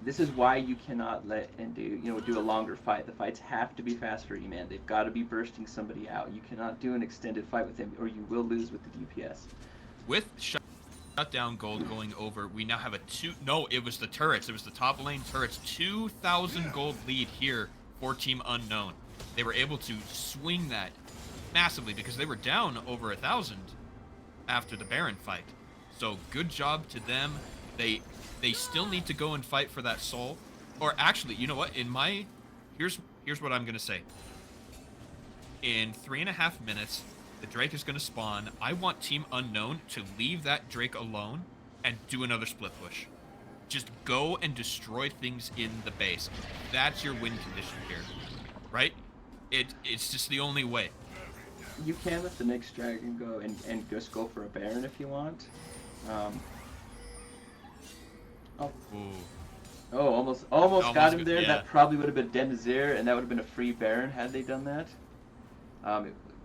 This is why you cannot let and do a longer fight. The fights have to be faster, E-Man. They've got to be bursting somebody out. You cannot do an extended fight with him or you will lose with the DPS. With Shutdown gold going over. We now have it was the turrets. It was the top lane turrets. 2,000 gold lead here for Team Unknown. They were able to swing that massively because they were down over 1,000 after the Baron fight. So good job to them. They still need to go and fight for that soul. Or actually, you know what? Here's what I'm gonna say. In 3.5 minutes, the Drake is gonna spawn. I want Team Unknown to leave that Drake alone and do another split push. Just go and destroy things in the base. That's your win condition here, right? It's just the only way. You can let the next dragon go and just go for a Baron if you want. Almost got him there. Yeah. That probably would have been Denazir, and that would have been a free Baron had they done that.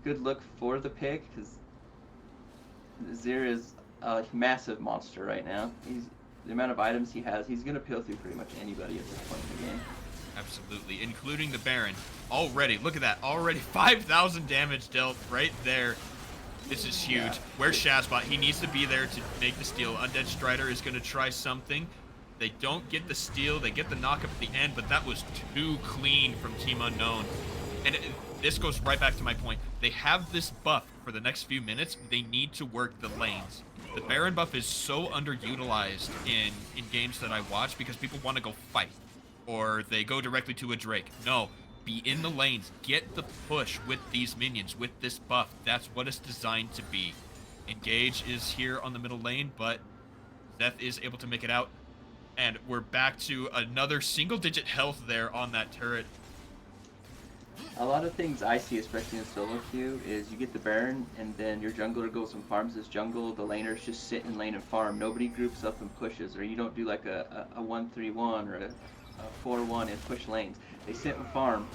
Good look for the pick, because Zir is a massive monster right now. The amount of items he has, he's going to peel through pretty much anybody at this point in the game. Absolutely, including the Baron. Already, look at that. Already 5,000 damage dealt right there. This is huge. Yeah. Where's Shazbot? He needs to be there to make the steal. Undead Strider is going to try something. They don't get the steal. They get the knock-up at the end, but that was too clean from Team Unknown. And this goes right back to my point. They have this buff for the next few minutes. They need to work the lanes. The Baron buff is so underutilized in games that I watch because people want to go fight. Or they go directly to a Drake. No, be in the lanes. Get the push with these minions, with this buff. That's what it's designed to be. Engage is here on the middle lane, but Zeth is able to make it out. And we're back to another single-digit health there on that turret. A lot of things I see, especially in solo queue, is you get the Baron, and then your jungler goes and farms this jungle. The laners just sit in lane and farm. Nobody groups up and pushes, or you don't do like a 1-3-1 or a 4-1 and push lanes. They sit and farm.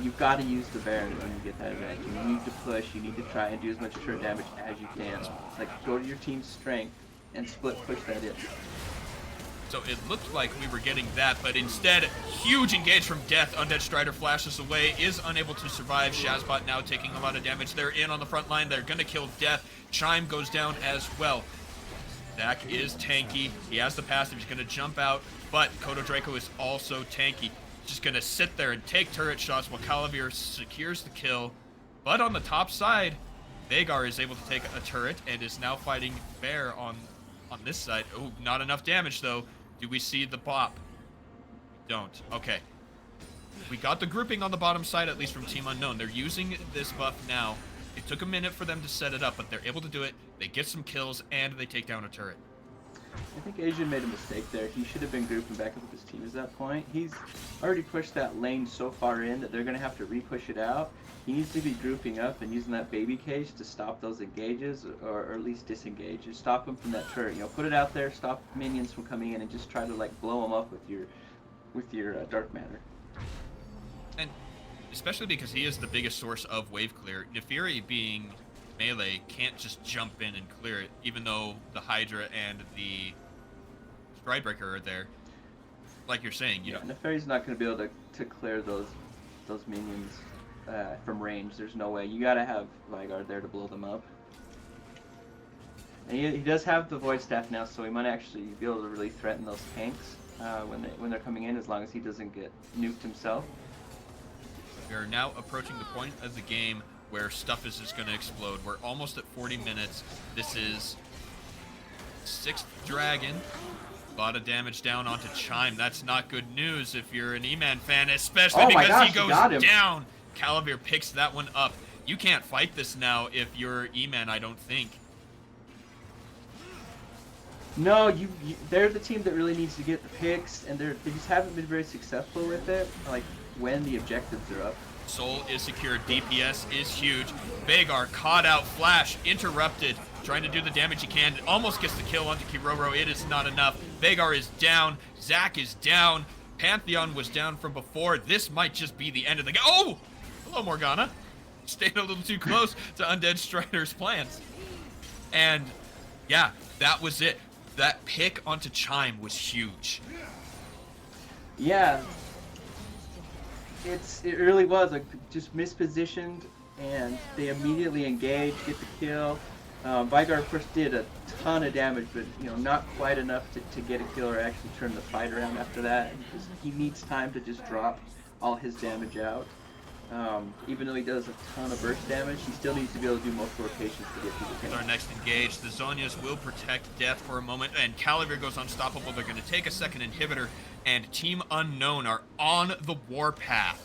You've got to use the Baron when you get that advantage. You need to push. You need to try and do as much turret damage as you can. Like, go to your team's strength and split push that in. So it looked like we were getting that, but instead, huge engage from Death. Undead Strider flashes away, is unable to survive. Shazbot now taking a lot of damage. They're in on the front line. They're going to kill Death. Chime goes down as well. Zach is tanky. He has the passive. He's going to jump out, but Kodo Draco is also tanky. Just going to sit there and take turret shots while Calavir secures the kill. But on the top side, Vagar is able to take a turret and is now fighting Bear on this side. Oh, not enough damage, though. Do we see the bop? We don't. Okay. We got the grouping on the bottom side, at least from Team Unknown. They're using this buff now. It took a minute for them to set it up, but they're able to do it. They get some kills, and they take down a turret. I think Asian made a mistake there. He should have been grouping back up with his team at that point. He's already pushed that lane so far in that they're going to have to re-push it out. He needs to be grouping up and using that baby cage to stop those engages, or at least disengage. Just stop them from that turret. You know, put it out there, stop minions from coming in, and just try to like blow them up with your dark matter. And especially because he is the biggest source of wave clear. Nefiri being melee can't just jump in and clear it, even though the Hydra and the Stridebreaker are there. Like you're saying, you know. Nefari's not going to be able to clear those minions from range. There's no way. You got to have Vagar there to blow them up. And he does have the Void Staff now, so he might actually be able to really threaten those tanks when they're coming in, as long as he doesn't get nuked himself. We are now approaching the point of the game where stuff is just going to explode. We're almost at 40 minutes. This is 6th Dragon. A lot of damage down onto Chime. That's not good news if you're an E-Man fan, especially because he goes down. Calavir picks that one up. You can't fight this now if you're E-Man, I don't think. No, they're the team that really needs to get the picks, and they just haven't been very successful with it, like when the objectives are up. Soul is secured. DPS is huge. Vagar caught out. Flash interrupted. Trying to do the damage he can. Almost gets the kill onto Kiroro. It is not enough. Vagar is down. Zac is down. Pantheon was down from before. This might just be the end of the game. Oh! Hello, Morgana. Stayed a little too close to Undead Strider's plans. And, yeah, that was it. That pick onto Chime was huge. Yeah. It really was, like, just mispositioned, and they immediately engaged, get the kill. Vygar, of course, did a ton of damage, but not quite enough to get a kill or actually turn the fight around after that. He needs time to just drop all his damage out. Even though he does a ton of burst damage, he still needs to be able to do multiple rotations to get through the With tank. our next engage, the Zhonya's will protect Death for a moment, and Caliber goes unstoppable. They're going to take a second inhibitor, and Team Unknown are on the warpath.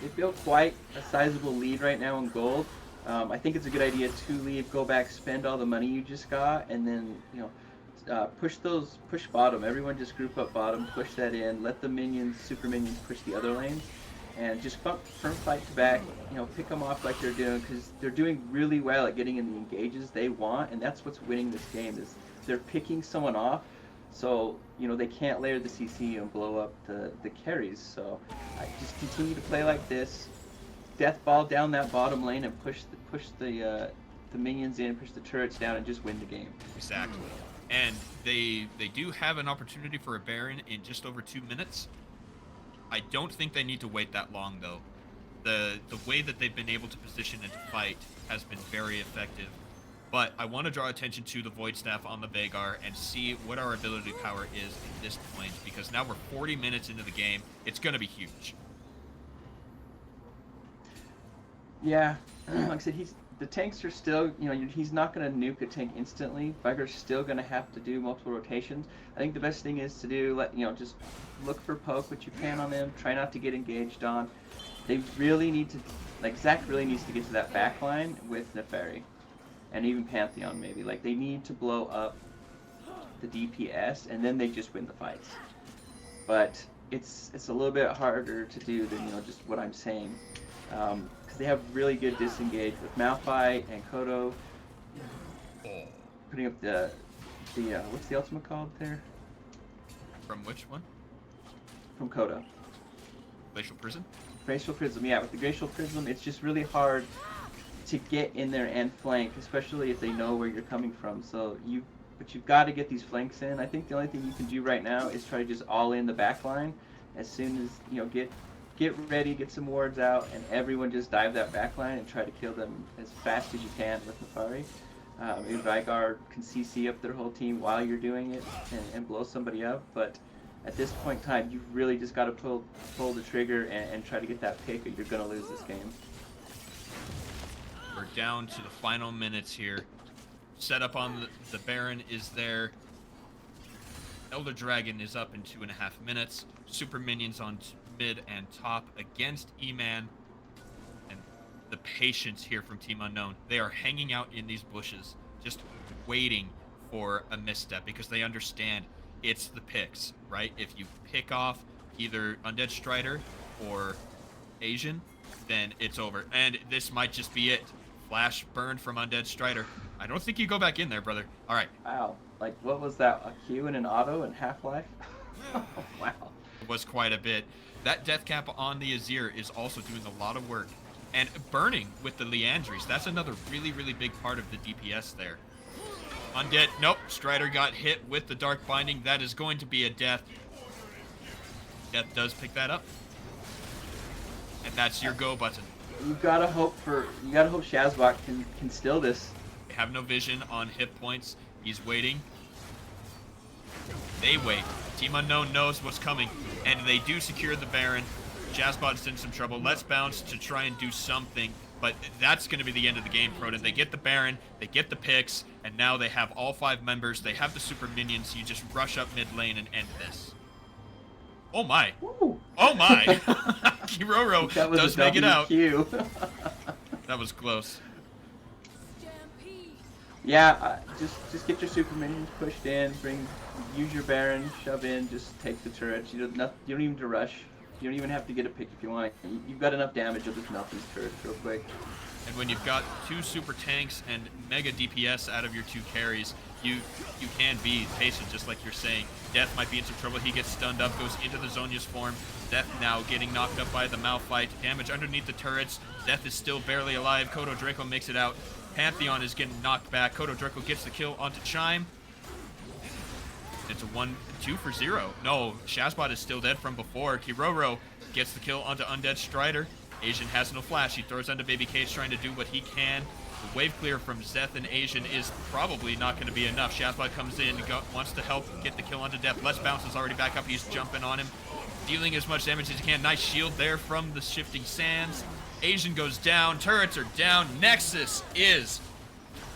They feel quite a sizable lead right now in gold. I think it's a good idea to leave, go back, spend all the money you just got, and then push bottom. Everyone just group up bottom, push that in, let the minions, super minions, push the other lanes, and just firm fight to back. Pick them off like they're doing, because they're doing really well at getting in the engages they want, and that's what's winning this game. Is they're picking someone off, so they can't layer the CC and blow up the carries. So I just continue to play like this. Death ball down that bottom lane and push the minions in, push the turrets down, and just win the game. Exactly. And they do have an opportunity for a Baron in just over 2 minutes. I don't think they need to wait that long, though. The way that they've been able to position and to fight has been very effective. But I want to draw attention to the Void Staff on the Veigar and see what our ability power is at this point, because now we're 40 minutes into the game. It's going to be huge. Yeah, like I said, the tanks are still, he's not going to nuke a tank instantly. Vigar's still going to have to do multiple rotations. I think the best thing is to do, just look for poke what you can on them. Try not to get engaged on. They really need to, Zac really needs to get to that back line with Neferi. And even Pantheon, maybe. They need to blow up the DPS, and then they just win the fights. But it's a little bit harder to do than, just what I'm saying. Because they have really good disengage with Malphite and Kodo. Putting up the what's the ultimate called there? From which one? From Kodo. Glacial Prison? Glacial Prism, yeah. With the Glacial Prism, it's just really hard to get in there and flank, especially if they know where you're coming from. So but you've got to get these flanks in. I think the only thing you can do right now is try to just all in the back line. As soon as get ready, get some wards out, and everyone just dive that back line and try to kill them as fast as you can with Nefari. Maybe Vygar can CC up their whole team while you're doing it and blow somebody up, but at this point in time, you've really just got to pull the trigger and try to get that pick, or you're going to lose this game. We're down to the final minutes here. Setup on the Baron is there. Elder Dragon is up in 2.5 minutes. Super Minions on mid and top against E-Man. And the patience here from Team Unknown. They are hanging out in these bushes, just waiting for a misstep, because they understand it's the picks, right? If you pick off either Undead Strider or Asian, then it's over. And this might just be it. Flash burn from Undead Strider. I don't think you go back in there, brother. All right. Wow. What was that? A Q and an auto in Half-Life? Oh, wow. It was quite a bit. That death cap on the Azir is also doing a lot of work. And burning with the Leandries, that's another really, really big part of the DPS there. Undead, nope, Strider got hit with the Dark Binding. That is going to be a death. Death does pick that up. And that's your go button. You gotta hope Shazbot can steal this. They have no vision on hit points. He's waiting. They wait. Team Unknown knows what's coming, and they do secure the Baron. Shazbot's in some trouble. Let's bounce to try and do something, but that's going to be the end of the game, Proton. They get the Baron, they get the picks, and now they have all 5 members. They have the super minions. You just rush up mid lane and end this. Oh my. Woo. Oh my. Kiroro does make it out. That was close. Yeah, just get your super minions pushed in, use your Baron, shove in, just take the turrets. You don't even need to rush. You don't even have to get a pick if you want. You've got enough damage, you'll just melt these turrets real quick. And when you've got 2 super tanks and mega DPS out of your 2 carries, you can be patient, just like you're saying. Death might be in some trouble. He gets stunned up, goes into the Zhonya's form. Death now getting knocked up by the Malphite. Damage underneath the turrets. Death is still barely alive. Kodo Draco makes it out. Pantheon is getting knocked back. Kodo Draco gets the kill onto Chime. It's a 1-2 for 0. No, Shazbot is still dead from before. Kiroro gets the kill onto Undead Strider. Asian has no flash. He throws onto Baby Cage, trying to do what he can. The wave clear from Zeth and Asian is probably not going to be enough. Shazbot comes in, wants to help get the kill onto Death. Let's Bounce is already back up. He's jumping on him, dealing as much damage as he can. Nice shield there from the shifting sands. Asian goes down. Turrets are down. Nexus is,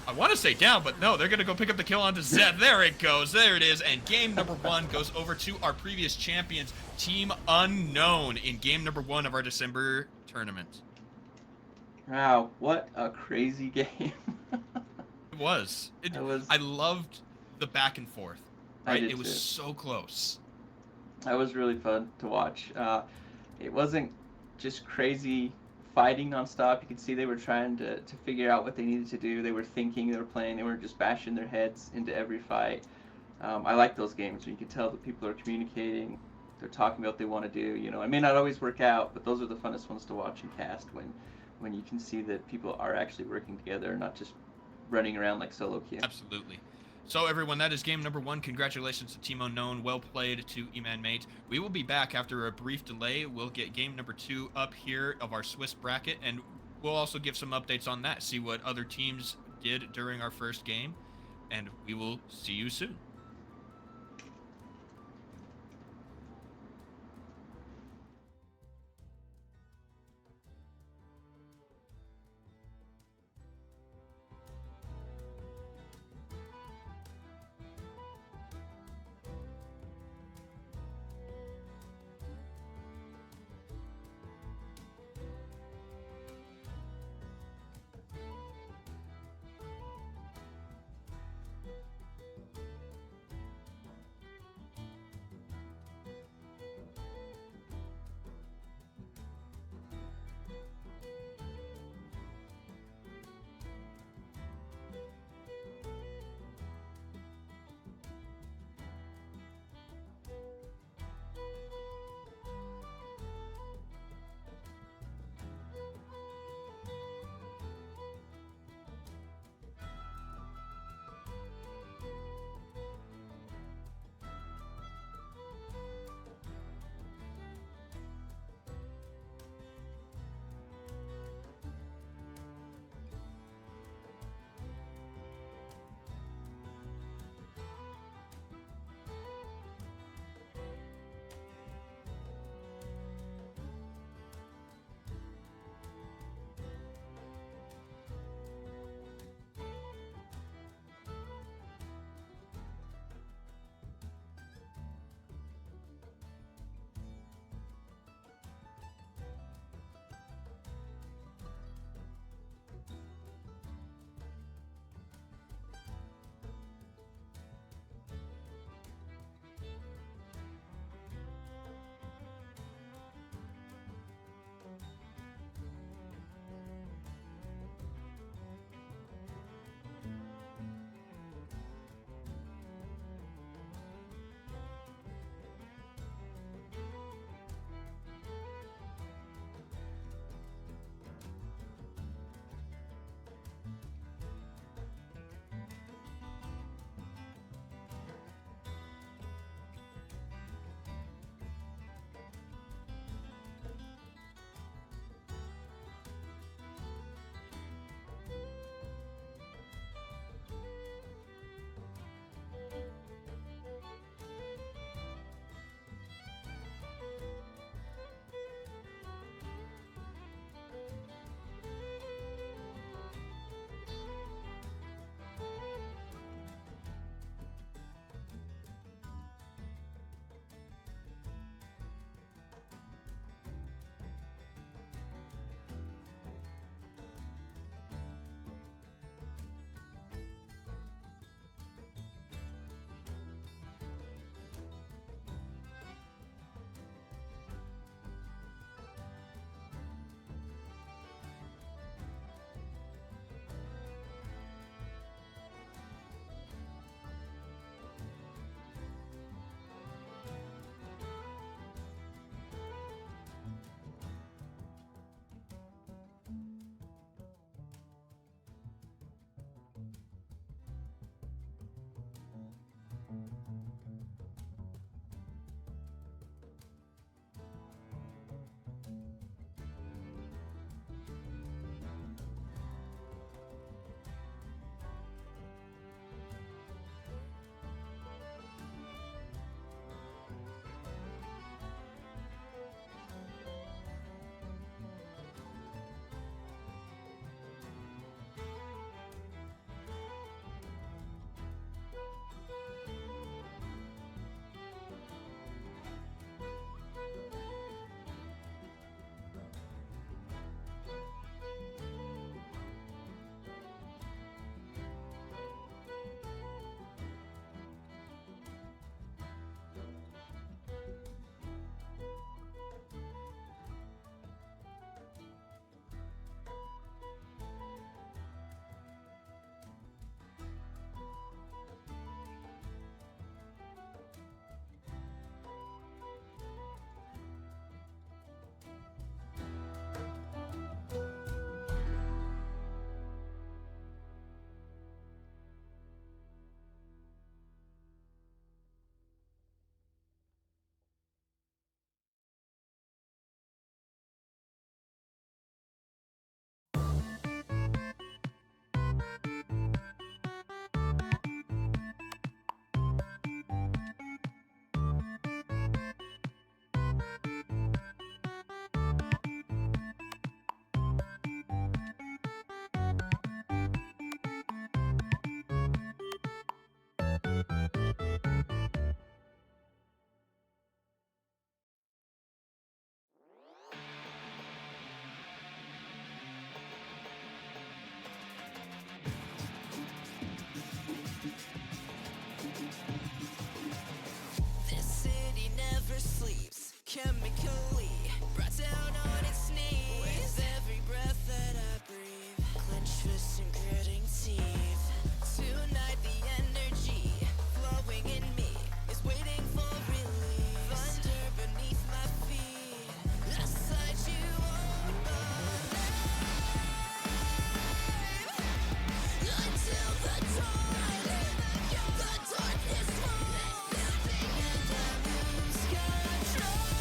I want to say down, but no, they're going to go pick up the kill onto Zeth. There it goes. There it is. And game number 1 goes over to our previous champions, Team Unknown, in game number 1 of our December tournament. Wow, what a crazy game. It was. I loved the back and forth. Right? It was so close. That was really fun to watch. It wasn't just crazy fighting nonstop. You could see they were trying to figure out what they needed to do. They were thinking, they were playing, they weren't just bashing their heads into every fight. I like those games where you can tell that people are communicating, they're talking about what they want to do. You know, it may not always work out, but those are the funnest ones to watch and cast when you can see that people are actually working together, not just running around like solo queue. Absolutely. So everyone, that is game number 1. Congratulations to Team Unknown. Well played to Eman Mate. We will be back after a brief delay. We'll get game number 2 up here of our Swiss bracket, and we'll also give some updates on that, see what other teams did during our first game, and we will see you soon. This city never sleeps, chemically brought down on its knees. With every breath that I breathe, clenched fists and gritting teeth. Tonight the energy flowing in me is waiting for release. Thunder beneath my feet, a sight you won't believe. Until the dawn, the darkness falls, and I lose control.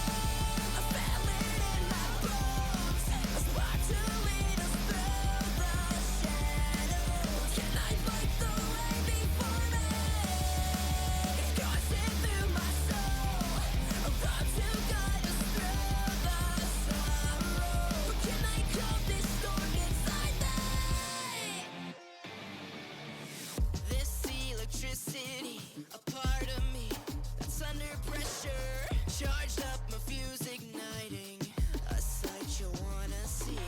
I feel it in my bones, a spark to lead us through the shadows. Can I fight the way before me? Coursing through my soul, a road to guide us through the sorrow. Can I calm this storm inside me? This electricity, a part of me that's under pressure. Charged up, my fuse igniting, a sight you wanna see.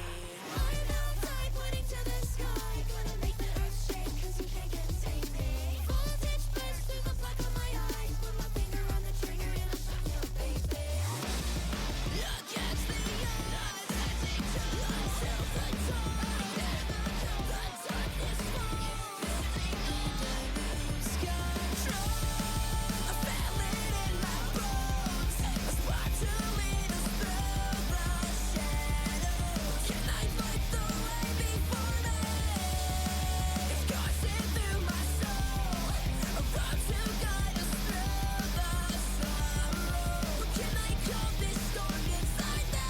I'm outside, pointing to the sky, gonna make the earth shake, 'cause you can't contain me. Voltage bursts through the black of my eyes, put my finger on the trigger and I'll shock you, baby. Against the odds, until the dawn, the darkness falls, and I lose control. I feel it in my bones, a spark to lead us through the shadows. Can I fight the way before me? Coursing through my soul, a road to guide us through the sorrow. Can I calm this storm inside me?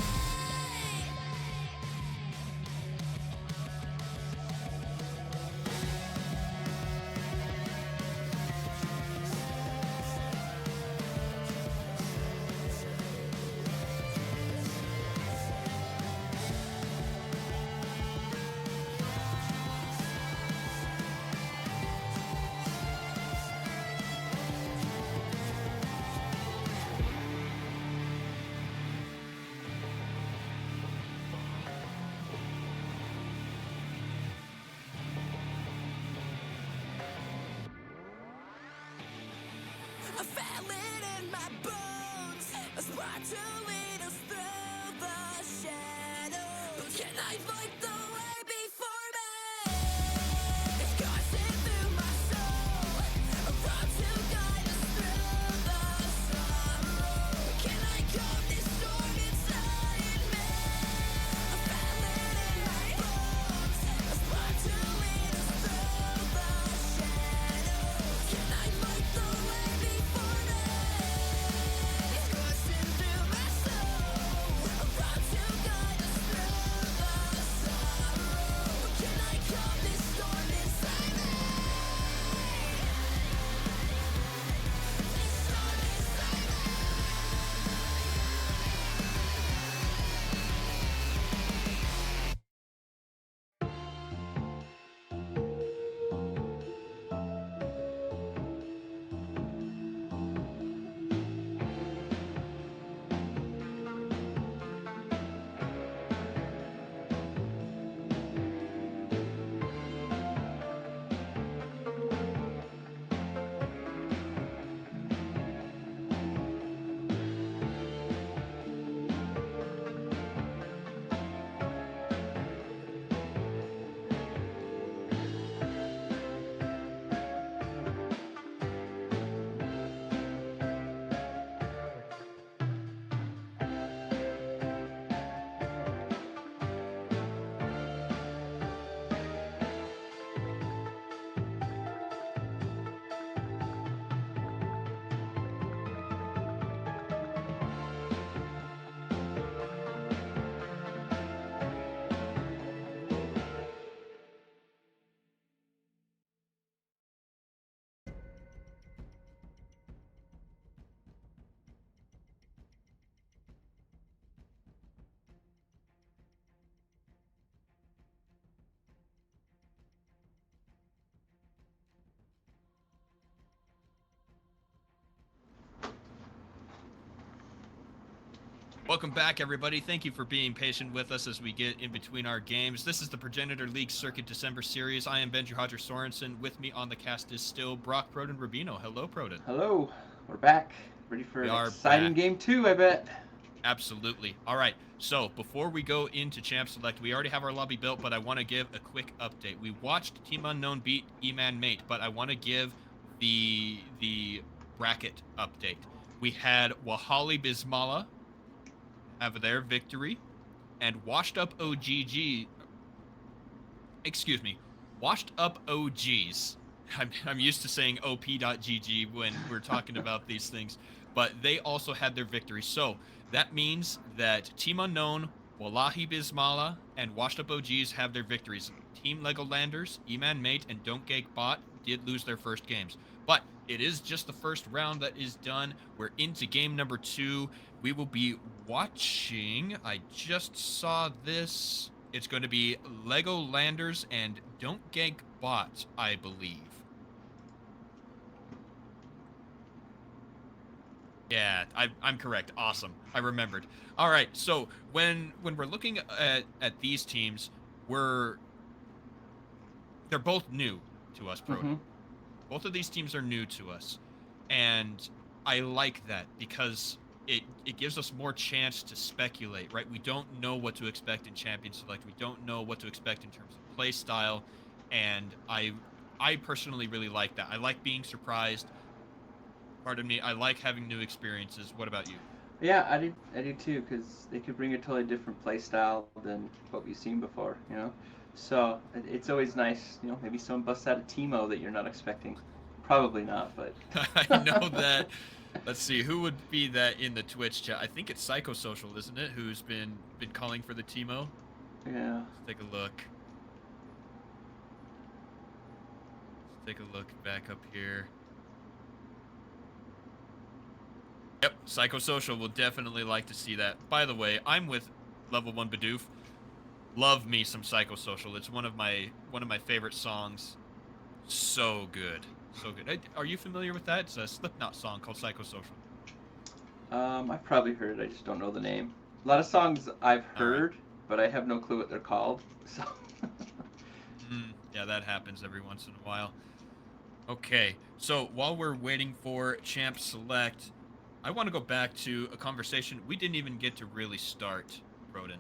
I feel it in my bones, a spark to lead us through the shadows. Can I fight the way before me? Coursing through my soul, a road to guide us through the sorrow. Can I calm this storm inside me? I feel it in my bones, a spark to lead us through the shadows. Can I fight the way before me? Coursing through my soul, a road to guide us through the sorrow. Welcome back, everybody. Thank you for being patient with us as we get in between our games. This is the Progenitor League Circuit December Series. I am Benji Hodger Sorensen. With me on the cast is still Brock Proden Rubino. Hello, Proden. Hello, we're back. Ready for We an are exciting back. game 2, I bet. Absolutely. All right. So before we go into Champ Select, we already have our lobby built, but I want to give a quick update. We watched Team Unknown beat E-Man Mate, but I want to give the bracket update. We had Wahali Bismillah have their victory, and Washed Up OGG. Excuse me, Washed Up OGs. I'm used to saying op.gg when we're talking about these things, but they also had their victory. So that means that Team Unknown, Wallahi Bismillah, and Washed Up OGs have their victories. Team Legolanders, E-Man Mate, and Don't Gake Bot did lose their first games. But it is just the first round that is done. We're into game number 2. We will be watching, I just saw this, it's going to be Legolanders and Don't Gake Bot, I believe. Yeah, I'm correct. Awesome. I remembered. All right, so when we're looking at these teams, they're both new to us, Pro. Both of these teams are new to us, and I like that because it gives us more chance to speculate, right? We don't know what to expect in Champion Select. We don't know what to expect in terms of play style, and I personally really like that. I like being surprised. Pardon me. I like having new experiences. What about you? Yeah, I do too, because they could bring a totally different play style than what we've seen before, you know? So it's always nice, you know, maybe someone busts out a Teemo that you're not expecting. Probably not, but... I know that. Let's see, who would be that in the Twitch chat? I think it's Psychosocial, isn't it? Who's been calling for the Teemo? Yeah. Let's take a look. Let's take a look back up here. Yep, Psychosocial will definitely like to see that. By the way, I'm with Level 1 Bidoof. Love me some Psychosocial. It's one of my favorite songs. So good. So good. Are you familiar with that? It's a Slipknot song called Psychosocial. I've probably heard it, I just don't know the name. A lot of songs I've heard, but I have no clue what they're called, so... Yeah, that happens every once in a while. Okay, so while we're waiting for Champ Select, I want to go back to a conversation we didn't even get to really start, Broden.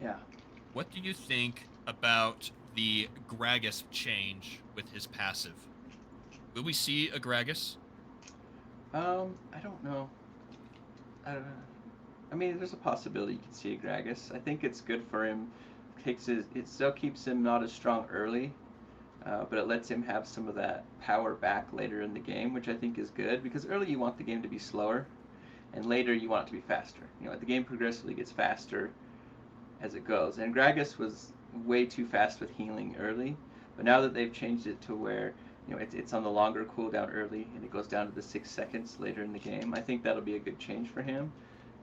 Yeah. What do you think about the Gragas change with his passive? Will we see a Gragas? I don't know. I mean, there's a possibility you can see a Gragas. I think it's good for him. It still keeps him not as strong early, but it lets him have some of that power back later in the game, which I think is good, because early you want the game to be slower, and later you want it to be faster. You know, the game progressively gets faster as it goes. And Gragas was way too fast with healing early, but now that they've changed it to where, you know, it's on the longer cooldown early, and it goes down to the 6 seconds later in the game, I think that'll be a good change for him,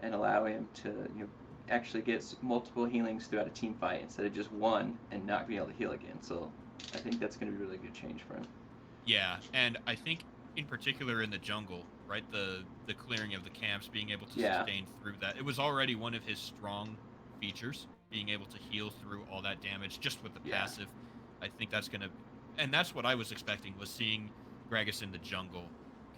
and allow him to, you know, actually get multiple healings throughout a team fight instead of just one and not being able to heal again. So I think that's going to be a really good change for him. Yeah, and I think in particular in the jungle, right, the clearing of the camps, being able to sustain through that. It was already one of his strong features, being able to heal through all that damage just with the passive. I think that's going to... And that's what I was expecting, was seeing Gragas in the jungle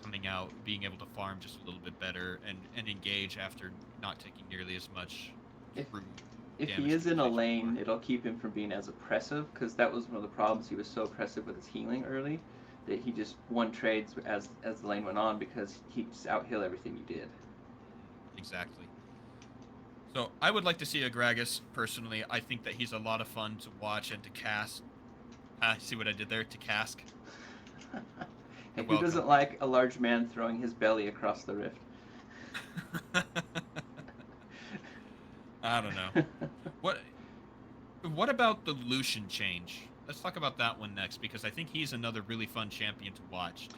coming out, being able to farm just a little bit better and engage after not taking nearly as much through If he is in a lane, it'll keep him from being as oppressive, because that was one of the problems. He was so oppressive with his healing early that he just won trades as the lane went on, because he just out-heal everything you did. Exactly. So I would like to see a Gragas, personally. I think that he's a lot of fun to watch and to cast. See what I did there? To cask. And who doesn't like a large man throwing his belly across the rift? I don't know. What about the Lucian change? Let's talk about that one next, because I think he's another really fun champion to watch.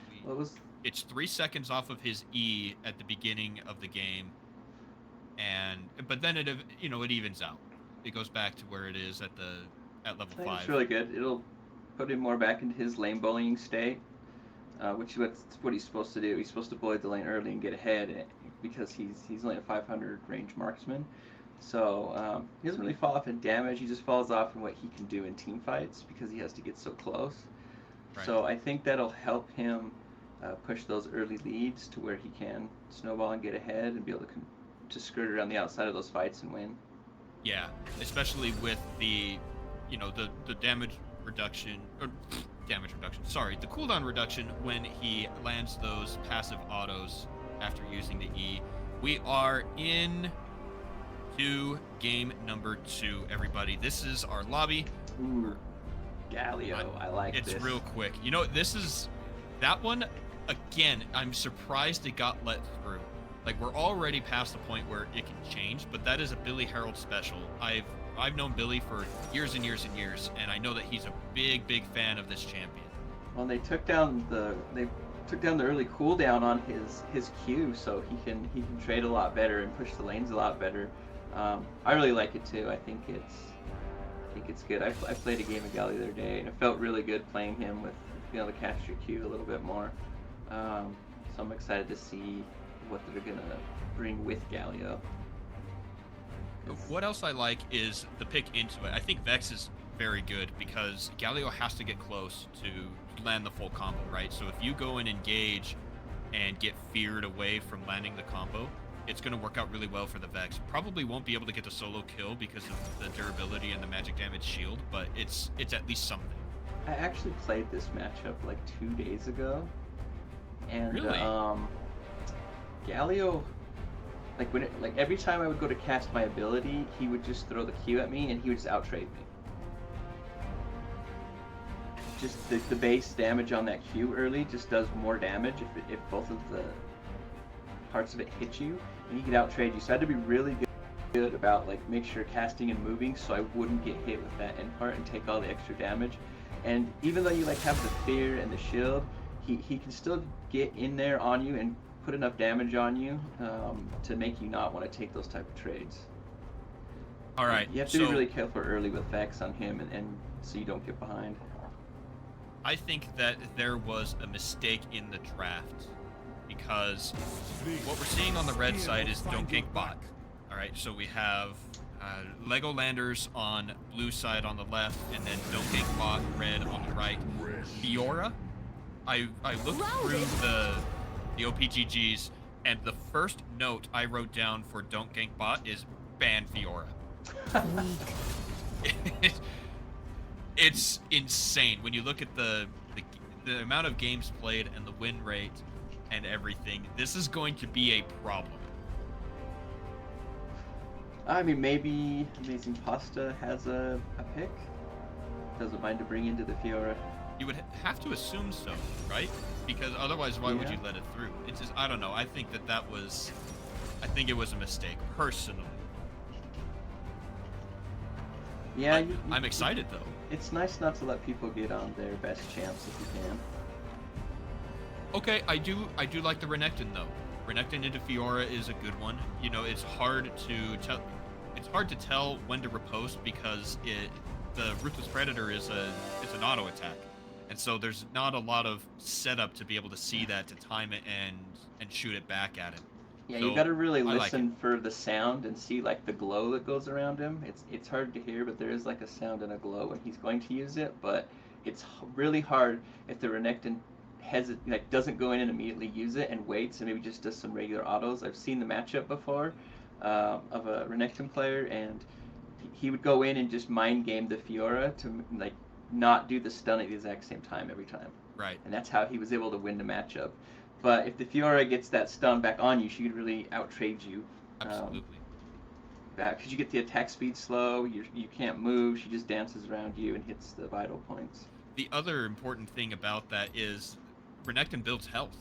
It's 3 seconds off of his E at the beginning of the game, but then it evens out. It goes back to where it is at level 5. It's really good. It'll put him more back into his lane bullying state, which is what he's supposed to do. He's supposed to bully the lane early and get ahead, because he's only a 500 range marksman. So he doesn't really fall off in damage. He just falls off in what he can do in team fights because he has to get so close. Right. So I think that'll help him push those early leads to where he can snowball and get ahead and be able to skirt around the outside of those fights and win. Yeah, especially with the, the damage reduction, sorry, the cooldown reduction when he lands those passive autos after using the E. We are in to game number 2, everybody. This is our lobby. Ooh, Galio, I like it's this. It's real quick. That one, again, I'm surprised it got let through. Like, we're already past the point where it can change, but that is a Billy Harold special. I've known Billy for years and years and years, and I know that he's a big fan of this champion. Well, they took down the early cooldown on his Q, so he can trade a lot better and push the lanes a lot better. I really like it too. I think it's good. I played a game of Galio the other day, and it felt really good playing him with being able to cast your Q a little bit more. So I'm excited to see what they're gonna bring with Galio. What else I like is the pick into it. I think Vex is very good because Galio has to get close to land the full combo, right? So if you go and engage and get feared away from landing the combo, it's going to work out really well for the Vex. Probably won't be able to get the solo kill because of the durability and the magic damage shield, but it's at least something. I actually played this matchup like 2 days ago, and really? Galio, like every time I would go to cast my ability, he would just throw the Q at me and he would just outtrade me. Just the base damage on that Q early just does more damage if both of the parts of it hit you, and he could outtrade you. So I had to be really good about make sure casting and moving so I wouldn't get hit with that end part and take all the extra damage. And even though you have the fear and the shield, he can still get in there on you and put enough damage on you to make you not want to take those type of trades. All right. You have to be really careful early with Vex on him and so you don't get behind. I think that there was a mistake in the draft because what we're seeing on the red side is don't gank bot. All right, so we have Lego Landers on blue side on the left, and then don't gank bot red on the right. Fiora, I looked through the OPGGs, and the first note I wrote down for don't gank bot is ban Fiora. It's insane when you look at the amount of games played and the win rate and everything. This is going to be a problem. I mean, maybe Amazing Pasta has a pick. Doesn't mind to bring into the Fiora. You would have to assume so, right? Because otherwise, why would you let it through? It's just, I don't know. I think it was a mistake, personally. Yeah, I'm excited though. It's nice not to let people get on their best champs if you can. Okay, I do like the Renekton though. Renekton into Fiora is a good one. It's hard to tell. It's hard to tell when to riposte because the Ruthless Predator is an auto attack, and so there's not a lot of setup to be able to see that, to time it and shoot it back at him. Yeah, so you gotta really listen for the sound and see the glow that goes around him. It's hard to hear, but there is a sound and a glow when he's going to use it. But it's really hard if the Renekton doesn't go in and immediately use it and waits and maybe just does some regular autos. I've seen the matchup before of a Renekton player, and he would go in and just mind game the Fiora to not do the stun at the exact same time every time. Right. And that's how he was able to win the matchup. But if the Fiora gets that stun back on you, she could really out-trade you. Absolutely. Because you get the attack speed slow, you can't move, she just dances around you and hits the vital points. The other important thing about that is Renekton builds health,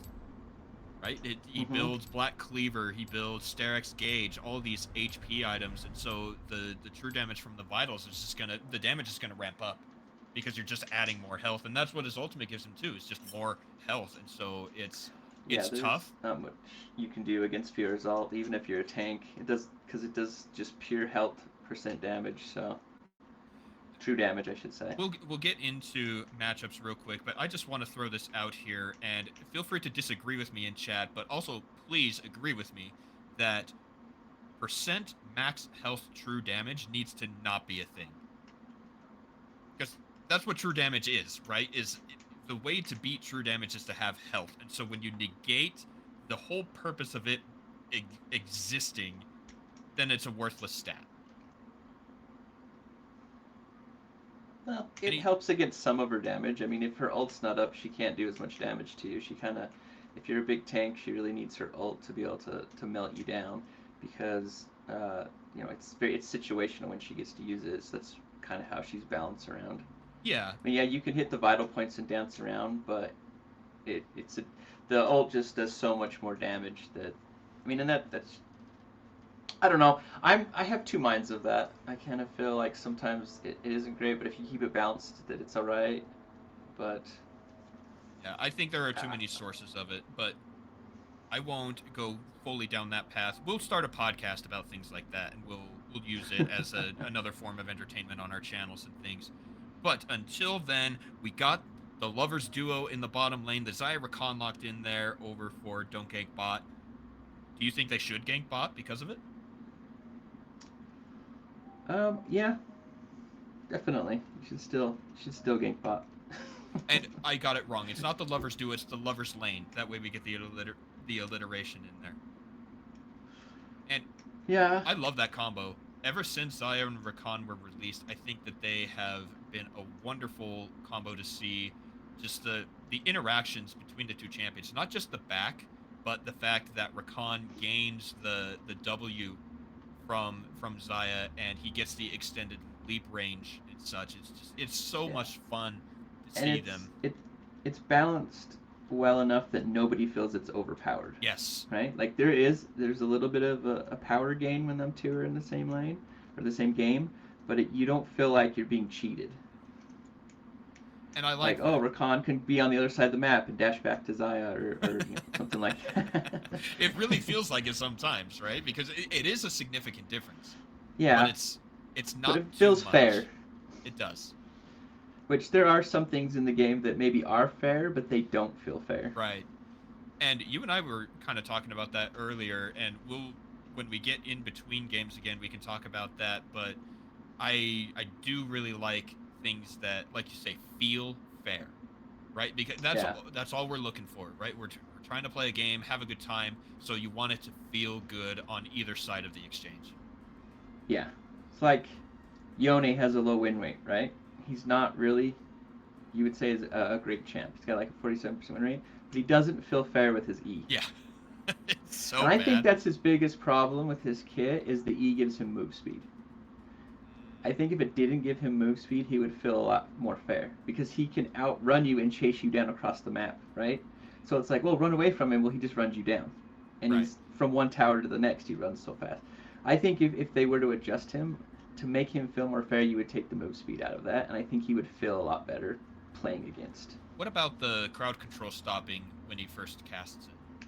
right? He builds Black Cleaver, he builds Sterak's Gauge, all these HP items, and so the true damage from the vitals is the damage is gonna ramp up because you're just adding more health, and that's what his ultimate gives him too, is just more health, and so it's tough. Not much you can do against Fiora's ult, even if you're a tank. It does just pure health % damage. So True damage, I should say. We'll get into matchups real quick, but I just want to throw this out here, and feel free to disagree with me in chat, but also please agree with me that percent max health true damage needs to not be a thing. Because that's what true damage is, right? The way to beat true damage is to have health. And so when you negate the whole purpose of it existing, then it's a worthless stat. Well, it helps against some of her damage. I mean, if her ult's not up, she can't do as much damage to you. She kind of, if you're a big tank, she really needs her ult to be able to melt you down, because it's situational when she gets to use it. So that's kind of how she's balanced around. Yeah. I mean, yeah, you can hit the vital points and dance around, but the ult just does so much more damage that, I mean, and that's, I don't know. I have two minds of that. I kind of feel like sometimes it isn't great, but if you keep it balanced, that it's all right. But yeah, I think there are too many sources of it, but I won't go fully down that path. We'll start a podcast about things like that, and we'll use it as another form of entertainment on our channels and things. But until then, we got the lovers duo in the bottom lane. The Xayah Rakan locked in there over for don't gank bot. Do you think they should gank bot because of it? Yeah, definitely. You should still gank bot. And I got it wrong. It's not the lovers duo, it's the lovers lane. That way we get the alliteration in there. And yeah, I love that combo. Ever since Xayah and Rakan were released, I think that they have been a wonderful combo to see. Just the interactions between the two champions, not just the back, but the fact that Rakan gains the W from Xayah, and he gets the extended leap range and such. It's so much fun to see them. It's balanced well enough that nobody feels it's overpowered. Yes. Right? Like there's a little bit of a power gain when them two are in the same lane or the same game, but you don't feel like you're being cheated. And I like oh, Rakan can be on the other side of the map and dash back to Xayah or something like that. It really feels like it sometimes, right? Because it is a significant difference. Yeah. But it's not. But it feels too much. fair. It does. Which there are some things in the game that maybe are fair, but they don't feel fair. Right. And you and I were kind of talking about that earlier, and when we get in between games again, we can talk about that. But I do really like things that, like you say, feel fair, right? Because that's all we're looking for, right? We're trying to play a game, have a good time, so you want it to feel good on either side of the exchange. Yeah. It's like Yone has a low win rate, right? He's not really, you would say, is a great champ. He's got like a 47% win rate, but he doesn't feel fair with his E. Yeah. It's so And I bad. think that's his biggest problem with his kit, is the E gives him move speed. I think if it didn't give him move speed, he would feel a lot more fair, because he can outrun you and chase you down across the map, right? So it's like, well, run away from him. Well, he just runs you down. And Right. He's from one tower to the next, he runs so fast. I think if they were to adjust him, to make him feel more fair, you would take the move speed out of that, and I think he would feel a lot better playing against. What about the crowd control stopping when he first casts it?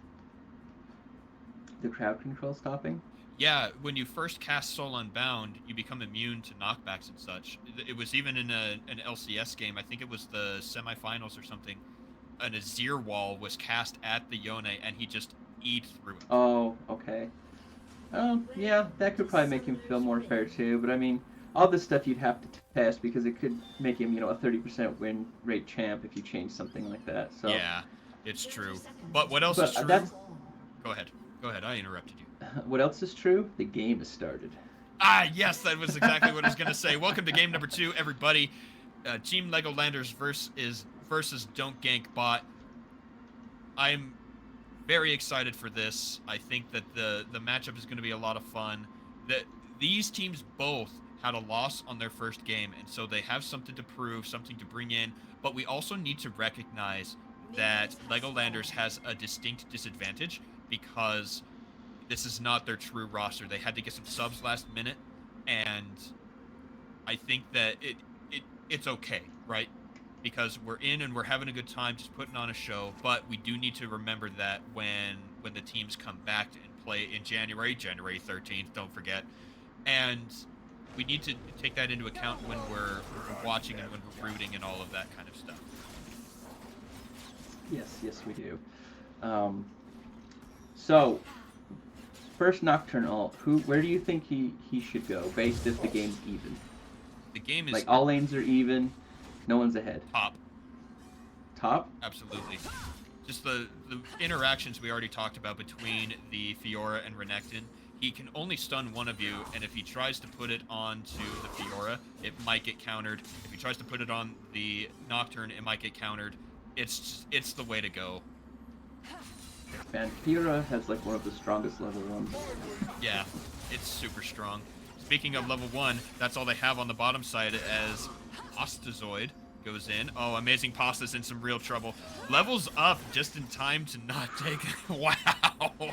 The crowd control stopping? Yeah, when you first cast Soul Unbound, you become immune to knockbacks and such. It was even in an LCS game. I think it was the semifinals or something. An Azir wall was cast at the Yone, and he just eat through it. Oh, okay. Yeah, that could probably make him feel more fair too, but I mean, all this stuff you'd have to test, because it could make him, a 30% win rate champ if you change something like that. So Yeah, it's true. But what else is true? Go ahead. I interrupted you. What else is true? The game has started. Ah, yes, that was exactly what I was going to say. Welcome to game number 2, everybody. Team Legolanders versus Don't Gank Bot. I'm very excited for this. I think that the matchup is going to be a lot of fun. That these teams both had a loss on their first game, and so they have something to prove, something to bring in. But we also need to recognize that Legolanders has a distinct disadvantage, because this is not their true roster. They had to get some subs last minute, and I think that it's okay, right? Because we're in and we're having a good time, just putting on a show. But we do need to remember that when the teams come back and play in January 13th, don't forget, and we need to take that into account when we're watching and when we're rooting and all of that kind of stuff. Yes, we do. So, first Nocturne ult, where do you think he should go, based if the game's even? The game is... Like, all lanes are even, no one's ahead. Top. Top? Absolutely. Just the interactions we already talked about between the Fiora and Renekton. He can only stun one of you, and if he tries to put it onto the Fiora, it might get countered. If he tries to put it on the Nocturne, it might get countered. It's the way to go. Man, Fiora has like one of the strongest level 1s. Yeah, it's super strong. Speaking of level 1, that's all they have on the bottom side as Ostazoid goes in. Oh, Amazing Pasta's in some real trouble. Levels up just in time to not take... Wow!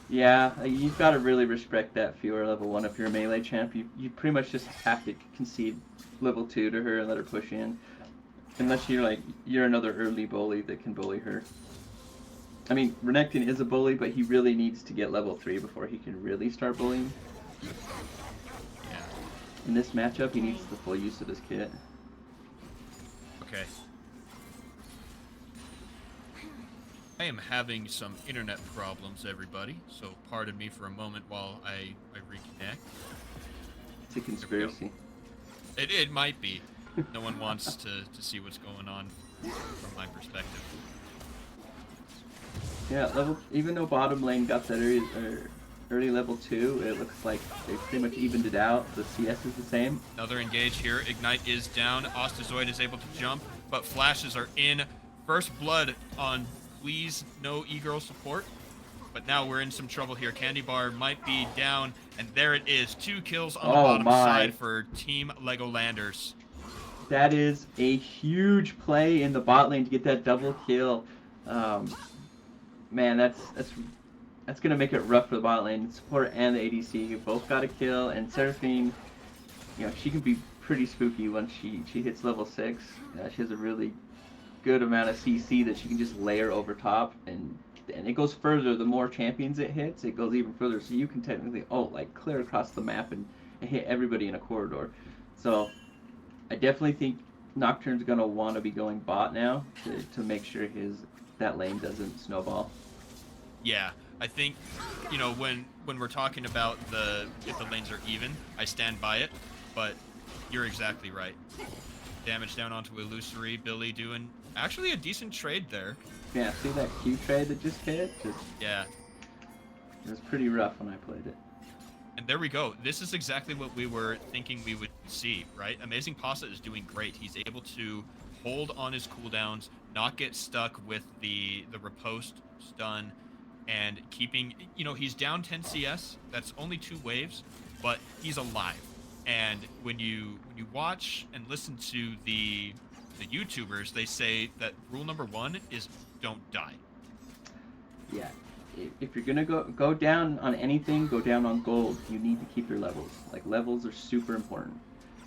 Yeah, you've got to really respect that Fiora level 1 if you're a melee champ. You pretty much just have to concede level 2 to her and let her push in. Unless you're another early bully that can bully her. I mean, Renekton is a bully, but he really needs to get level 3 before he can really start bullying. Yeah. In this matchup, he needs the full use of his kit. Okay. I am having some internet problems, everybody, so pardon me for a moment while I reconnect. It's a conspiracy. It might be. No one wants to see what's going on from my perspective. Yeah, even though bottom lane got that early level 2, it looks like they pretty much evened it out. The CS is the same. Another engage here. Ignite is down. Ostazoid is able to jump, but flashes are in. First blood on Please no e-girl support. But now we're in some trouble here. Candy Bar might be down, and there it is. 2 kills on the bottom side for Team Legolanders. That is a huge play in the bot lane to get that double kill. Man, that's gonna make it rough for the bot lane. The support and the ADC both got a kill, and Seraphine, she can be pretty spooky once she hits level 6. She has a really good amount of CC that she can just layer over top, and it goes further. The more champions it hits, it goes even further. So you can technically clear across the map and hit everybody in a corridor. So I definitely think Nocturne's gonna want to be going bot now to make sure that lane doesn't snowball. Yeah, I think when we're talking about if the lanes are even, I stand by it, but you're exactly right. Damage down onto Illusory. Billy doing actually a decent trade there. Yeah, see that Q trade that just hit? Yeah. It was pretty rough when I played it. And there we go. This is exactly what we were thinking we would see, right? Amazing Pasta is doing great. He's able to hold on his cooldowns, not get stuck with the riposte stun, and keeping, he's down 10 CS. That's only 2 waves, but he's alive. And when you watch and listen to the YouTubers, they say that rule number 1 is don't die. Yeah. If you're gonna go down on anything, go down on gold. You need to keep your levels. Like, levels are super important.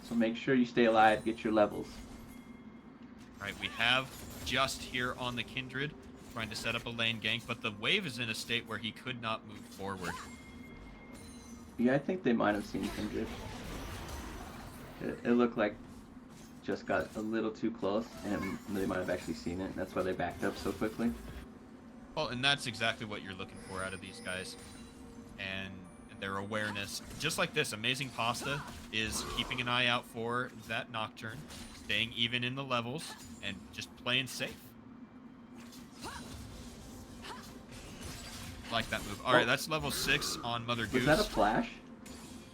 So make sure you stay alive, get your levels. Right, we have Just here on the Kindred trying to set up a lane gank, but the wave is in a state where he could not move forward. Yeah, I think they might have seen Kindred. It looked like Just got a little too close, and they might have actually seen it, and that's why they backed up so quickly. Well, and that's exactly what you're looking for out of these guys. And their awareness. Just like this, Amazing Pasta is keeping an eye out for that Nocturne, staying even in the levels, and just playing safe. Like that move. Alright, that's level 6 on Mother Goose. Was that a flash?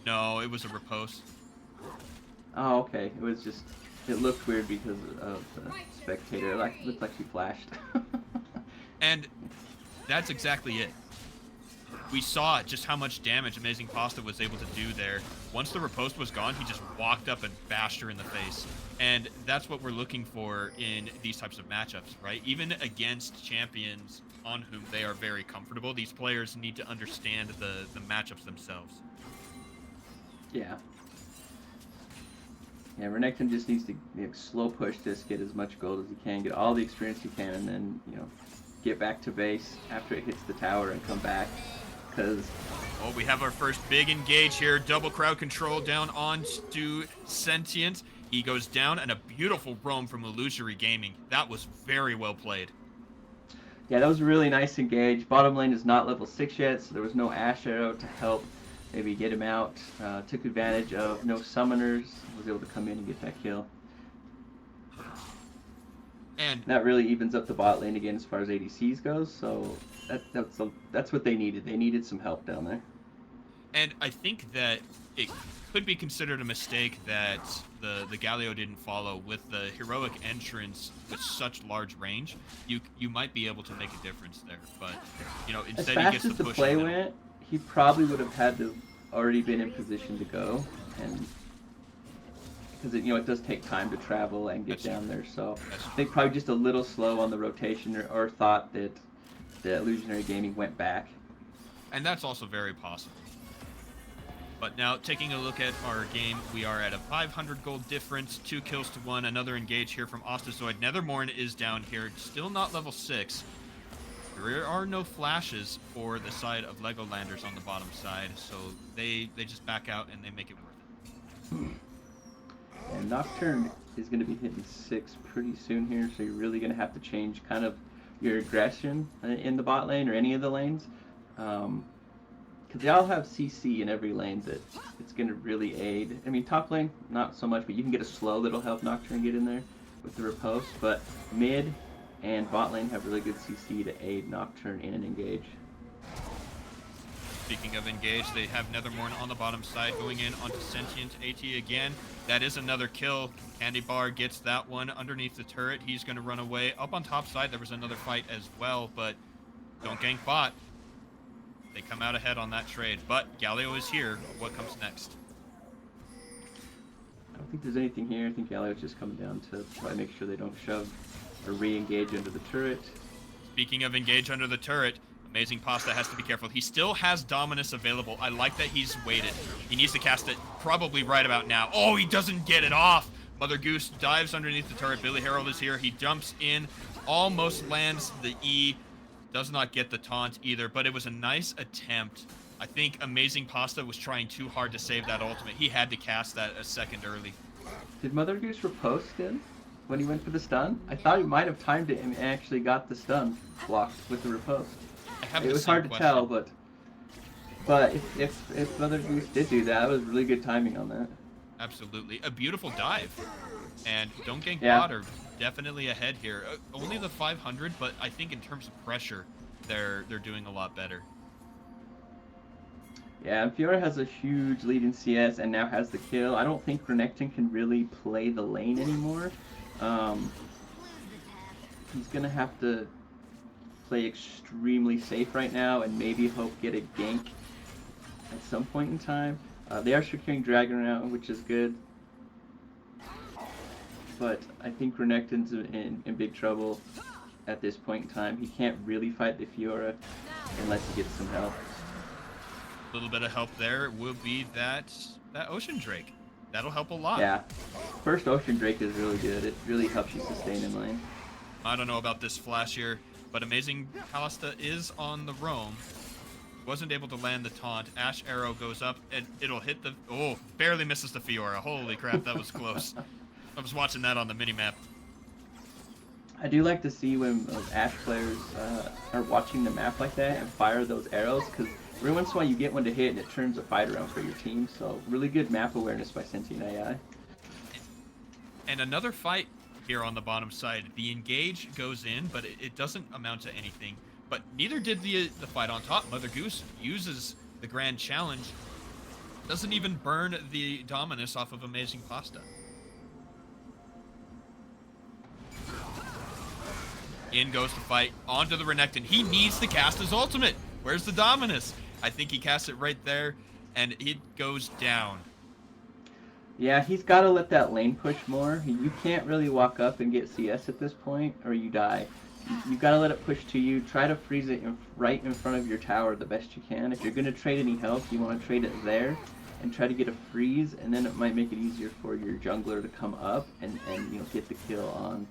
No, it was a riposte. Oh, okay. It was just... It looked weird because of the spectator. It looked like she flashed. And that's exactly it. We saw just how much damage Amazing Pasta was able to do there. Once the riposte was gone, he just walked up and bashed her in the face. And that's what we're looking for in these types of matchups, right? Even against champions on whom they are very comfortable, these players need to understand the matchups themselves. Yeah. Yeah, Renekton just needs to slow push this, get as much gold as he can, get all the experience he can, and then, get back to base after it hits the tower and come back. because... Oh, we have our first big engage here. Double crowd control down onto Sentient. He goes down, and a beautiful roam from Illusory Gaming. That was very well played. Yeah, that was a really nice engage. Bottom lane is not level 6 yet, so there was no Ash Arrow to help maybe get him out. Took advantage of no summoners. Was able to come in and get that kill. And that really evens up the bot lane again as far as ADCs goes, so that's what they needed. They needed some help down there. And I think that it could be considered a mistake that the Galio didn't follow. With the heroic entrance with such large range, you might be able to make a difference there. But instead as he gets fast as the the push. play went, he probably would have had to already been in position to go, and because it does take time to travel and get down there. So I think probably just a little slow on the rotation, or thought that the Illusionary Gaming went back. And that's also very possible. But now, taking a look at our game, we are at a 500 gold difference, 2 kills to 1. Another engage here from Ostazoid. Nethermorn is down here, still not level 6. There are no flashes for the side of Legolanders on the bottom side, so they just back out and they make it worth it. And Nocturne is going to be hitting 6 pretty soon here, so you're really going to have to change kind of your aggression in the bot lane or any of the lanes. Because they all have CC in every lane that it's going to really aid. I mean, top lane, not so much, but you can get a slow that'll help Nocturne get in there with the riposte. But mid and bot lane have really good CC to aid Nocturne in an engage. Speaking of engage, they have Nethermorn on the bottom side going in onto Sentient AT again. That is another kill. Candy Bar gets that one underneath the turret. He's going to run away. Up on top side, there was another fight as well, but don't gank bot. They come out ahead on that trade, but Galio is here. What comes next? I don't think there's anything here. I think Galio's just coming down to try to make sure they don't shove or re-engage under the turret. Speaking of engage under the turret, Amazing Pasta has to be careful. He still has Dominus available. I like that he's waited. He needs to cast it probably right about now. Oh, he doesn't get it off. Mother Goose dives underneath the turret. Billy Herald is here. He jumps in, almost lands the E. Does not get the taunt either, but it was a nice attempt. I think Amazing Pasta was trying too hard to save that ultimate. He had to cast that a second early. Did Mother Goose riposte in when he went for the stun? I thought he might have timed it and actually got the stun blocked with the riposte. It was hard to tell, but if Mother Goose did do that, it was really good timing on that. Absolutely. A beautiful dive. And don't gank Yeah. bot are definitely ahead here. Only the 500, but I think in terms of pressure, they're doing a lot better. Yeah, and Fiora has a huge lead in CS and now has the kill. I don't think Renekton can really play the lane anymore. He's going to have to play extremely safe right now and maybe hope get a gank at some point in time. They are securing Dragon around, which is good. But I think Renekton's in big trouble at this point in time. He can't really fight the Fiora unless he gets some help. A little bit of help there will be that Ocean Drake. That'll help a lot. Yeah. First Ocean Drake is really good. It really helps you sustain in lane. I don't know about this flash here, but Amazing Pasta is on the roam. Wasn't able to land the taunt. Ash Arrow goes up, and it'll hit the... Oh, barely misses the Fiora. Holy crap, that was close. I was watching that on the minimap. I do like to see when Ash players are watching the map like that and fire those arrows, because every once in a while you get one to hit and it turns a fight around for your team. So really good map awareness by Sentient AI. And another fight here on the bottom side. The engage goes in, but it doesn't amount to anything. But neither did the fight on top. Mother Goose uses the Grand Challenge. Doesn't even burn the Dominus off of Amazing Pasta. In goes the fight, onto the Renekton. He needs to cast his ultimate. Where's the Dominus? I think he casts it right there, and it goes down. Yeah, he's got to let that lane push more. You can't really walk up and get CS at this point, or you die. You've got to let it push to you. Try to freeze it right in front of your tower the best you can. If you're going to trade any health, you want to trade it there, and try to get a freeze, and then it might make it easier for your jungler to come up and get the kill on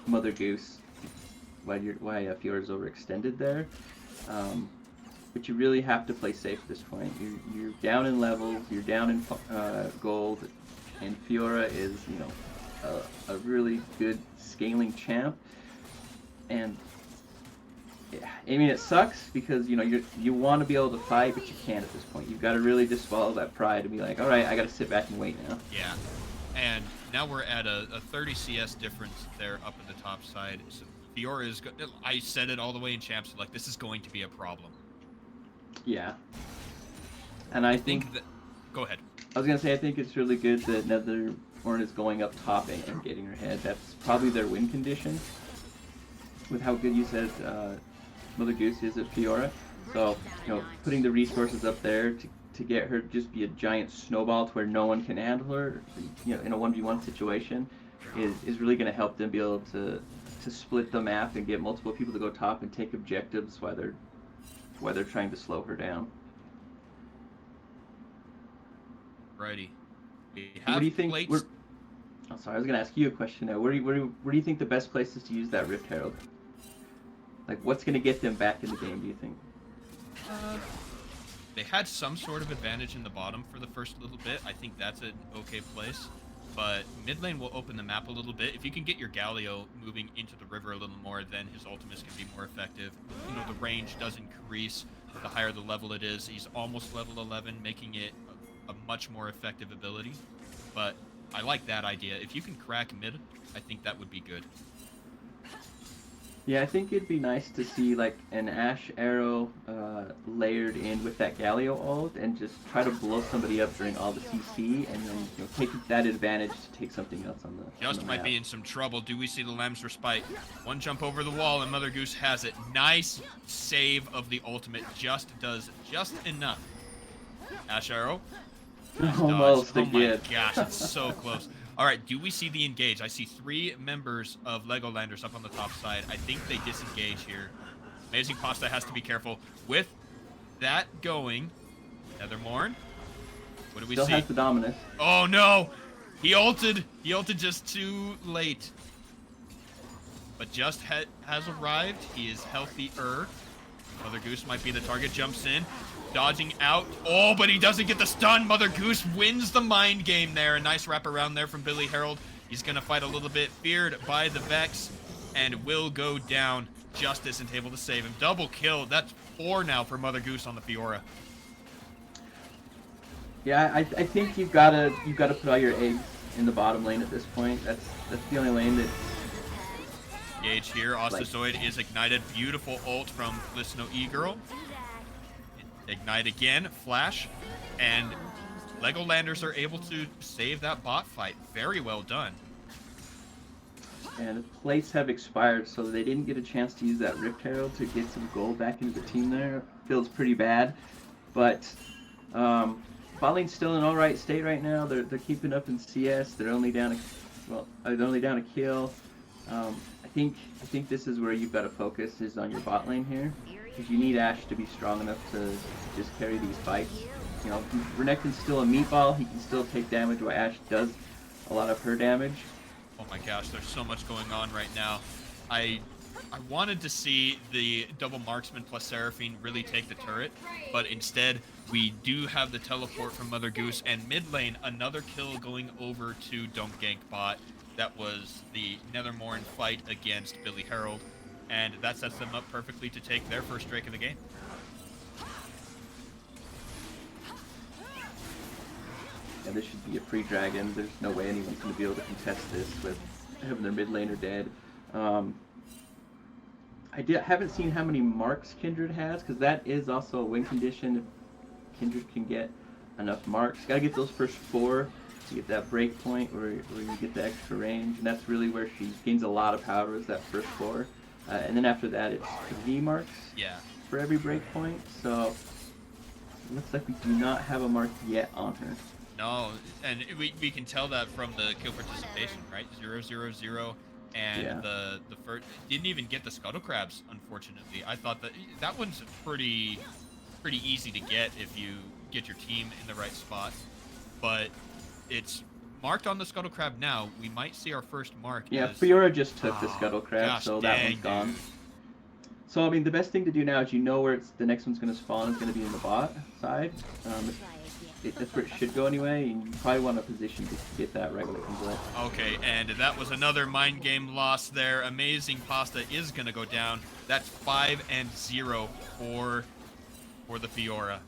Mother Goose while Fiora's overextended there. but you really have to play safe at this point. You're down in levels, you're down in gold, and Fiora is, you know, a really good scaling champ. And I mean, it sucks because, you know, you want to be able to fight, but you can't at this point. You've got to really just swallow that pride and be like, all right, I got to sit back and wait now. Yeah, and now we're at a 30 CS difference there up in the top side. So Fiora is, I said it all the way in champs, like, this is going to be a problem. Yeah. And I think that, go ahead. I was going to say, I think it's really good that Netherborn is going up top and getting her head. That's probably their win condition with how good you said Mother Goose is at Fiora. So, you know, putting the resources up there to get her to just be a giant snowball to where no one can handle her, you know, in a 1v1 situation is really going to help them be able to split the map and get multiple people to go top and take objectives while they're trying to slow her down. Righty. What do you think? Oh, sorry, I was going to ask you a question now. Where do you think the best place is to use that Rift Herald? Like, what's going to get them back in the game, do you think? They had some sort of advantage in the bottom for the first little bit. I think that's an okay place. But mid lane will open the map a little bit. If you can get your Galio moving into the river a little more, then his ultimates can be more effective. You know, the range does increase the higher the level it is. He's almost level 11, making it a much more effective ability. But I like that idea. If you can crack mid, I think that would be good. Yeah, I think it'd be nice to see like an Ashe arrow layered in with that Galio ult and just try to blow somebody up during all the CC and then, you know, take that advantage to take something else on the Just might be in some trouble. Do we see the Lamb's Respite? One jump over the wall and Mother Goose has it. Nice save of the ultimate. Just does just enough. Ashe arrow. Nice almost dodge. Oh again. my gosh, it's so close. All right, do we see the engage? I see 3 members of Legolanders up on the top side. I think they disengage here. Amazing Pasta has to be careful. With that going, Netherborn, what do we Still see? has the Dominus. Oh no! He ulted! He ulted just too late. But just has arrived. He is healthier. Mother Goose might be the target, jumps in. Dodging out. Oh, but he doesn't get the stun. Mother Goose wins the mind game there. A nice wrap around there from Billy Herald. He's going to fight a little bit. Feared by the Vex. And will go down. Just isn't able to save him. Double kill. That's 4 now for Mother Goose on the Fiora. Yeah, I think you've got to put all your eggs in the bottom lane at this point. That's the only lane that... Engage here. Ostazoid is ignited. Beautiful ult from Lysno E-Girl. Ignite again, flash, and Legolanders are able to save that bot fight. Very well done. And the plates have expired, so they didn't get a chance to use that Rift Herald to get some gold back into the team there. Feels pretty bad, but bot lane's still in all right state right now. They're keeping up in CS. They're only down a kill. I think this is where you've got to focus is on your bot lane here. Because you need Ashe to be strong enough to just carry these fights. You know, Renekton's still a meatball. He can still take damage while Ashe does a lot of her damage. Oh my gosh, there's so much going on right now. I wanted to see the double marksman plus Seraphine really take the turret, but instead we do have the teleport from Mother Goose, and mid lane, another kill going over to Don't Gank Bot. That was the Netherborn fight against Billy Herald. And that sets them up perfectly to take their first Drake of the game. Yeah, this should be a free dragon. There's no way anyone's going to be able to contest this with having their mid laner dead. Haven't seen how many marks Kindred has, because that is also a win condition if Kindred can get enough marks. Got to get those first 4 to get that break point where you get the extra range, and that's really where she gains a lot of power is that first 4. And then after that, it's 3 marks for every breakpoint. So it looks like we do not have a mark yet on her. No, and we can tell that from the kill participation, right? 0-0-0, and the first didn't even get the scuttle crabs. Unfortunately, I thought that one's pretty easy to get if you get your team in the right spot, but it's marked on the scuttle crab now. We might see our first mark. Yeah, Fiora just took the scuttle crab, so that one's gone. So I mean, the best thing to do now is where the next one's going to spawn is going to be in the bot side. That's where it should go anyway, and you probably want a position to get that right when it comes up. Okay, and that was another mind game loss there. Amazing Pasta is going to go down. That's 5-0 for the Fiora.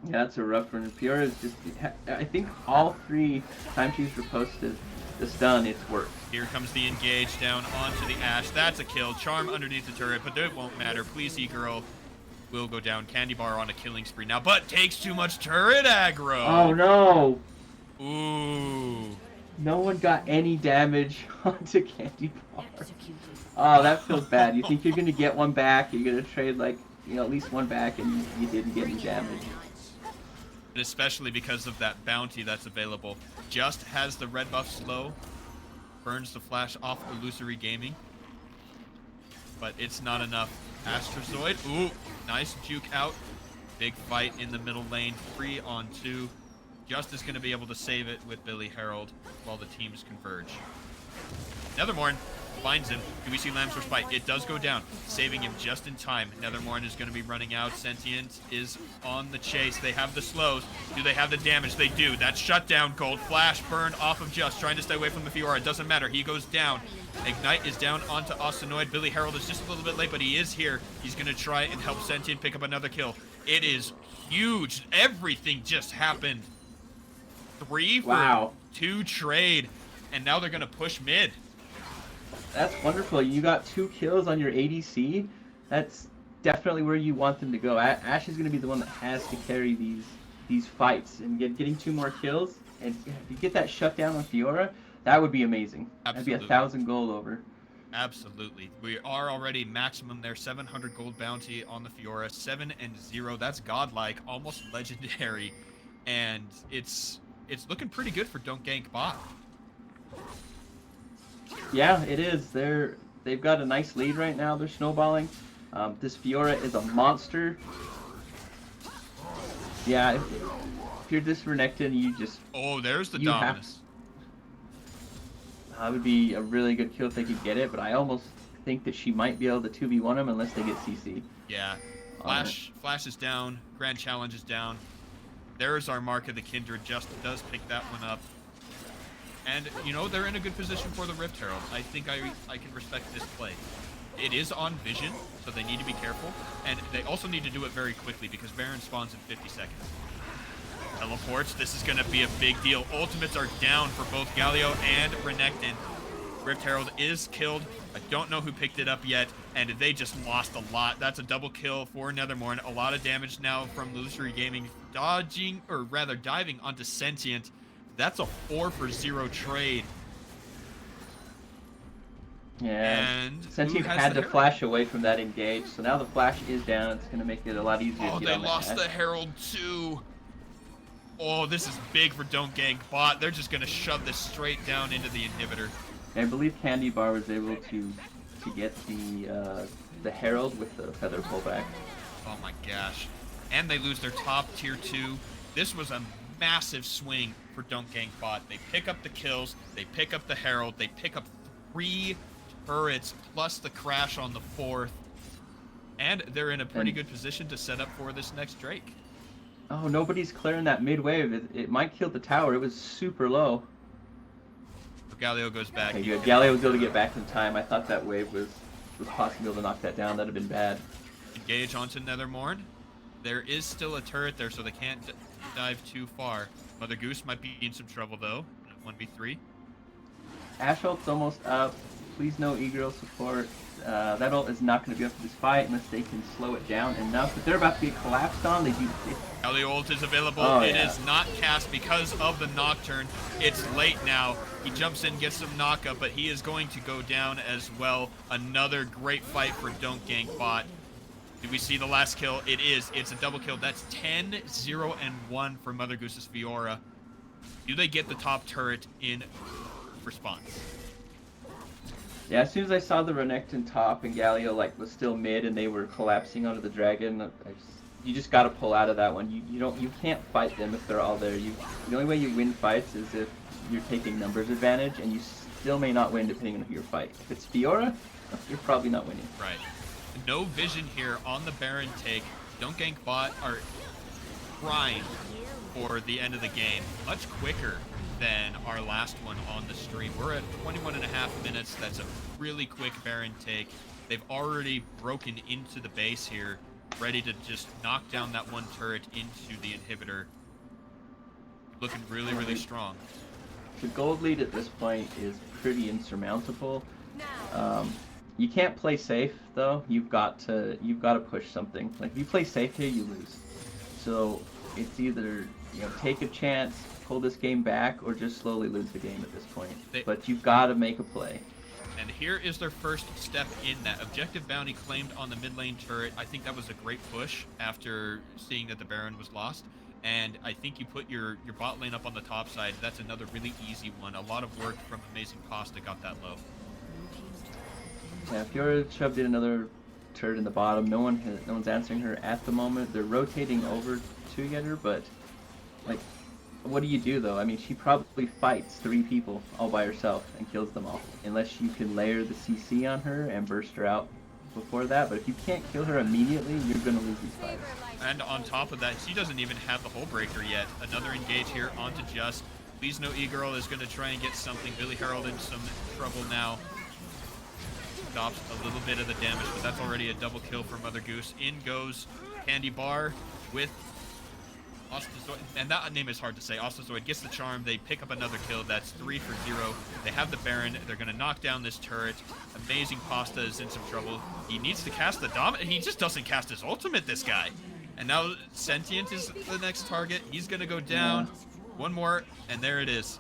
Yeah, that's a rough one. Fiora is just, I think all 3 times she's riposted the stun, it's worked. Here comes the engage down onto the Ashe. That's a kill. Charm underneath the turret, but it won't matter. Please, E-Girl will go down. Candy Bar on a killing spree now, but takes too much turret aggro. Oh, no. Ooh. No one got any damage onto Candy Bar. Oh, that feels bad. You think you're going to get one back, you're going to trade, like, at least one back, and you didn't get any damage. And especially because of that bounty that's available. Just has the red buff slow. Burns the flash off Illusory Gaming. But it's not enough. Astrozoid. Ooh, nice juke out. Big fight in the middle lane. 3-on-2. Just is going to be able to save it with Billy Herald while the teams converge. Nethermorn finds him. Do we see Lambsworth's bite? It does go down, saving him just in time. Nethermorn is going to be running out. Sentient is on the chase. They have the slows. Do they have the damage? They do. That shutdown gold. Flash burn off of Just, trying to stay away from the Fiora. It doesn't matter. He goes down. Ignite is down onto Ostenoid. Billy Herald is just a little bit late, but he is here. He's going to try and help Sentient pick up another kill. It is huge. Everything just happened. 3 for 2 trade, and now they're going to push mid. That's wonderful. You got 2 kills on your ADC. That's definitely where you want them to go. Ashe is going to be the one that has to carry these fights, and getting 2 more kills. And if you get that shutdown on Fiora, that would be amazing. Absolutely. That'd be 1,000 gold over. Absolutely. We are already maximum there. 700 gold bounty on the Fiora. 7-0. That's godlike, almost legendary, and it's looking pretty good for Don't Gank Bot. Yeah, it is. They've got a nice lead right now. They're snowballing. This Fiora is a monster. Yeah, if you're this Renekton, you just... Oh, there's the Dominus. That would be a really good kill if they could get it, but I almost think that she might be able to 2v1 him unless they get CC. Yeah. Flash is down. Grand Challenge is down. There's our Mark of the Kindred. Just does pick that one up. And, they're in a good position for the Rift Herald. I think I can respect this play. It is on vision, so they need to be careful. And they also need to do it very quickly because Baron spawns in 50 seconds. Teleports. This is going to be a big deal. Ultimates are down for both Galio and Renekton. Rift Herald is killed. I don't know who picked it up yet, and they just lost a lot. That's a double kill for Nethermorn. A lot of damage now from Illusory Gaming. Diving onto Sentient. That's a 4-for-0 trade. Yeah, and Sentient had to flash away from that engage, so now the flash is down. It's going to make it a lot easier to get on the they lost the Herald too. Oh, this is big for Don't Gank Bot. They're just going to shove this straight down into the inhibitor. I believe Candy Bar was able to get the Herald with the feather pullback. Oh my gosh. And they lose their top tier 2. This was a massive swing for Don't Gank Bot. They pick up the kills, they pick up the Herald, they pick up 3 turrets plus the crash on the 4th. And they're in a pretty good position to set up for this next Drake. Oh, nobody's clearing that mid wave. It might kill the tower. It was super low. Galio goes back. Okay, good. Galio was able to get back in time. I thought that wave was possible to knock that down. That'd have been bad. Engage onto Nethermorn. There is still a turret there, so they can't dive too far. Mother Goose might be in some trouble, though. 1v3. Ashe ult's almost up. Please no E-Girl support. That ult is not going to be up for this fight unless they can slow it down enough. But they're about to get collapsed on. Galio ult is available. Oh, it is not cast because of the Nocturne. It's late now. He jumps in, gets some knockup, but he is going to go down as well. Another great fight for Don't Gank Bot. Did we see the last kill? It is. It's a double kill. That's 10-0-1 for Mother Goose's Fiora. Do they get the top turret in response? Yeah, as soon as I saw the Renekton top and Galio was still mid and they were collapsing onto the dragon, you just got to pull out of that one. You can't fight them if they're all there. The only way you win fights is if you're taking numbers advantage, and still may not win depending on who you're fighting. If it's Fiora, you're probably not winning. Right. No vision here on the Baron take. Don't Gank Bot are primed for the end of the game much quicker than our last one on the stream. We're at 21 and a half minutes. That's a really quick Baron take. They've already broken into the base here, ready to just knock down that one turret into the inhibitor. Looking really, really strong. The gold lead at this point is pretty insurmountable. You can't play safe though. You've got to push something. Like if you play safe here, you lose. So it's either take a chance, pull this game back, or just slowly lose the game at this point. But you've got to make a play. And here is their first step in that. Objective bounty claimed on the mid lane turret. I think that was a great push after seeing that the Baron was lost. And I think you put your bot lane up on the top side. That's another really easy one. A lot of work from Amazing Pasta got that low. Yeah, Fiora shoved in another turret in the bottom. No one's answering her at the moment. They're rotating over to get her, but like, what do you do though? I mean, she probably fights 3 people all by herself and kills them all, unless you can layer the CC on her and burst her out before that. But if you can't kill her immediately, you're gonna lose these fights. And on top of that, she doesn't even have the hull breaker yet. Another engage here onto Just. Please no E-Girl is going to try and get something. Billy Harold in some trouble now. Stops a little bit of the damage, but that's already a double kill for Mother Goose. In goes Candy Bar with Ostazoid, and that name is hard to say. Ostazoid gets the charm. They pick up another kill. That's 3 for 0. They have the Baron. They're going to knock down this turret. Amazing Pasta is in some trouble. He needs to cast the Dom. He just doesn't cast his ultimate, this guy. And now Sentient is the next target. He's going to go down. One more, and there it is.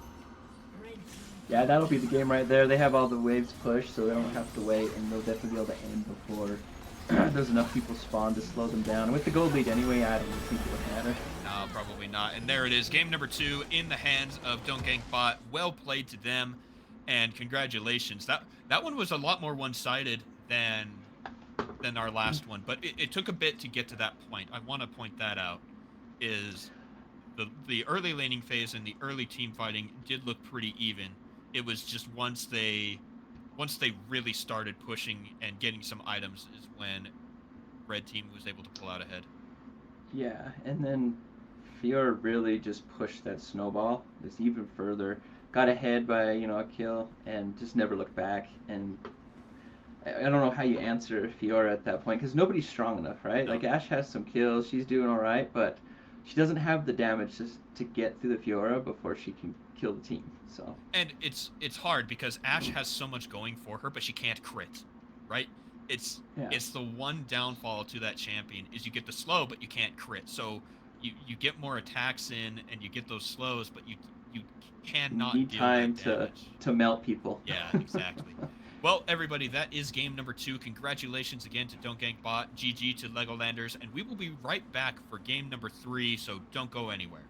Yeah, that'll be the game right there. They have all the waves pushed, so they don't have to wait, and they'll definitely be able to end before there's enough people spawn to slow them down. And with the gold lead anyway, I don't think it would matter. No, probably not. And there it is. Game number 2 in the hands of Don't Gank Bot. Well played to them, and congratulations. That one was a lot more one-sided than our last one, but it took a bit to get to that point. I want to point that out. Is the early laning phase and the early team fighting did look pretty even. It was just once they really started pushing and getting some items is when red team was able to pull out ahead. Yeah, and then Fiora really just pushed that snowball just even further. Got ahead by a kill and just never looked back. And I don't know how you answer Fiora at that point because nobody's strong enough, right? No. Like Ashe has some kills, she's doing all right, but she doesn't have the damage just to get through the Fiora before she can kill the team. So. And it's hard because Ashe has so much going for her, but she can't crit, right? It's the one downfall to that champion is you get the slow, but you can't crit. So you get more attacks in and you get those slows, but you cannot need deal time that damage. to melt people. Yeah, exactly. Well, everybody, that is game number 2. Congratulations again to Don't Gank Bot, GG to Legolanders, and we will be right back for game number 3, so don't go anywhere.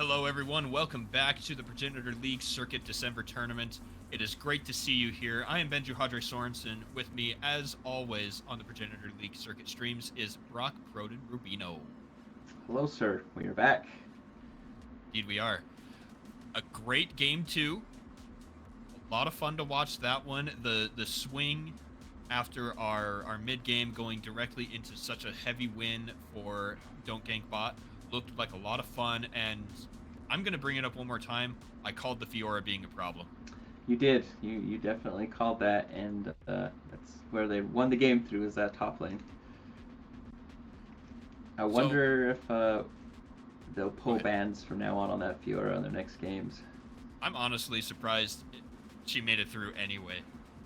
Hello, everyone. Welcome back to the Progenitor League Circuit December Tournament. It is great to see you here. I am Benju Hadre Sorensen. With me, as always, on the Progenitor League Circuit streams is Brock Proden Rubino. Hello, sir. We are back. Indeed, we are. A great game, too. A lot of fun to watch that one. The swing after our mid-game going directly into such a heavy win for Don't Gank Bot looked like a lot of fun, and I'm going to bring it up one more time. I called the Fiora being a problem. You did. You definitely called that, and that's where they won the game through, is that top lane. I wonder if they'll pull bans from now on that Fiora in their next games. I'm honestly surprised she made it through anyway.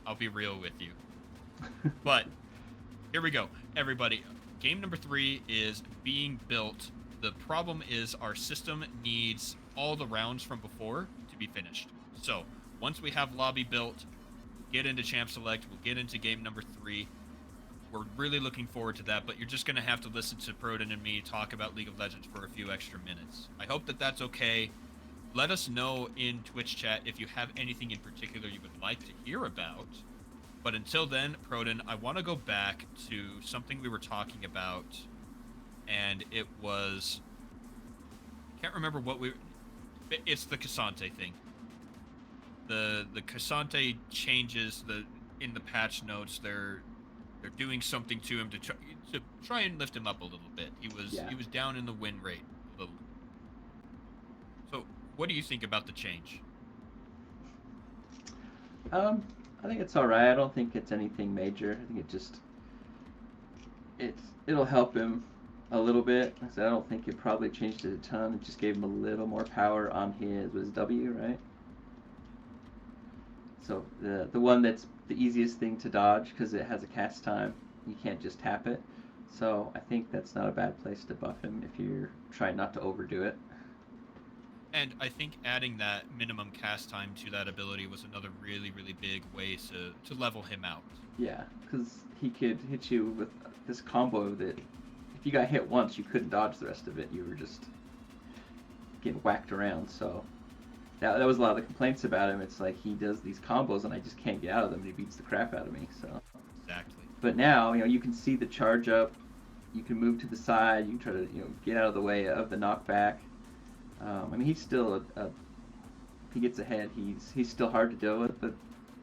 I'll be real with you. But here we go, everybody. Game number 3 is being built. The problem is our system needs all the rounds from before to be finished. So once we have lobby built, we'll get into Champ Select, we'll get into game number 3. We're really looking forward to that, but you're just going to have to listen to Proden and me talk about League of Legends for a few extra minutes. I hope that that's okay. Let us know in Twitch chat if you have anything in particular you would like to hear about. But until then, Proden, I want to go back to something we were talking about, and it was... I can't remember what we... It's the Cassante thing. The Cassante changes in the patch notes. They're doing something to him to try and lift him up a little bit. He was down in the win rate a little. So, what do you think about the change? I think it's alright. I don't think it's anything major. I think it'll help him a little bit. I don't think it probably changed it a ton. It just gave him a little more power on his W, right? So the one that's the easiest thing to dodge because it has a cast time. You can't just tap it. So I think that's not a bad place to buff him if you're trying not to overdo it. And I think adding that minimum cast time to that ability was another really, really big way to level him out. Yeah, because he could hit you with this combo that if you got hit once, you couldn't dodge the rest of it. You were just getting whacked around. So that was a lot of the complaints about him. It's like he does these combos and I just can't get out of them, and he beats the crap out of me. So exactly. But now, you can see the charge up. You can move to the side. You can try to get out of the way of the knockback. He's still if he gets ahead, he's still hard to deal with, but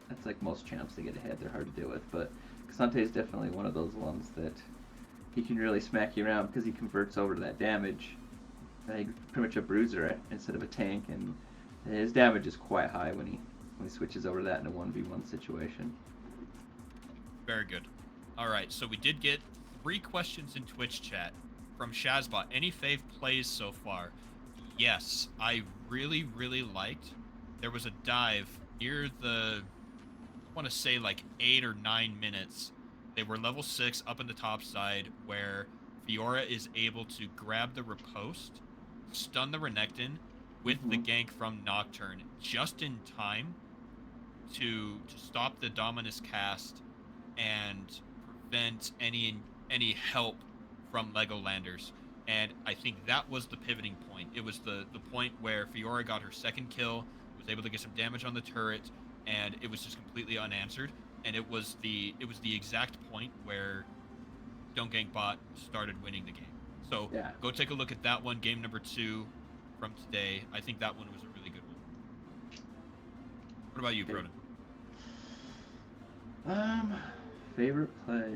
that's like most champs. They get ahead, they're hard to deal with. But Cassante is definitely one of those ones that he can really smack you around because he converts over to that damage. He's pretty much a bruiser instead of a tank, and his damage is quite high when he switches over to that in a 1v1 situation. Very good. All right, so we did get 3 questions in Twitch chat from Shazbot. Any fave plays so far? Yes, I really, really liked. There was a dive near I want to say like 8 or 9 minutes. They were level 6 up in the top side where Fiora is able to grab the riposte, stun the Renekton with the gank from Nocturne just in time to stop the Dominus cast and prevent any help from Legolanders. And I think that was the pivoting point. It was the point where Fiora got her second kill, was able to get some damage on the turret, and it was just completely unanswered. And it was the exact point where Don't Gank Bot started winning the game. So go take a look at that one, game number 2 from today. I think that one was a really good one. What about you, Proden? Favorite play.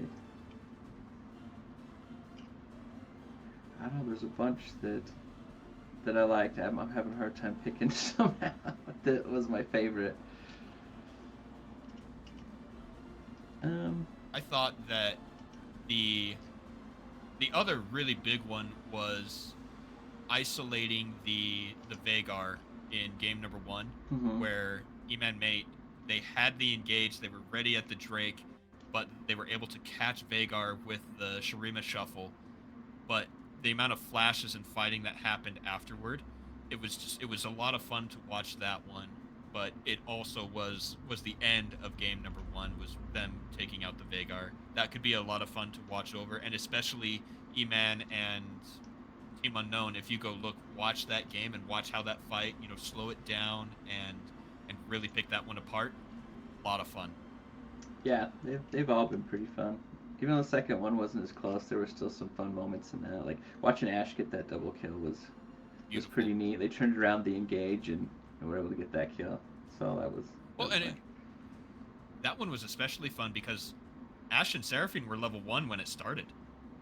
I don't know, there's a bunch that I liked. I'm having a hard time picking some out that was my favorite. I thought that the other really big one was isolating the Veigar in game number 1, where Eman Mate, they had the engage, they were ready at the Drake, but they were able to catch Veigar with the Shurima Shuffle. But the amount of flashes and fighting that happened afterward, it was a lot of fun to watch that one. But it also was the end of game number 1, was them taking out the Veigar. That could be a lot of fun to watch over, and especially Eman and Team Unknown, if you go watch that game and watch how that fight, slow it down and really pick that one apart, a lot of fun. Yeah, they've all been pretty fun. Even though the second one wasn't as close, there were still some fun moments in that. Like watching Ash get that double kill was pretty neat. They turned around the engage and were able to get that kill. So that was that one was especially fun because Ash and Seraphine were level 1 when it started.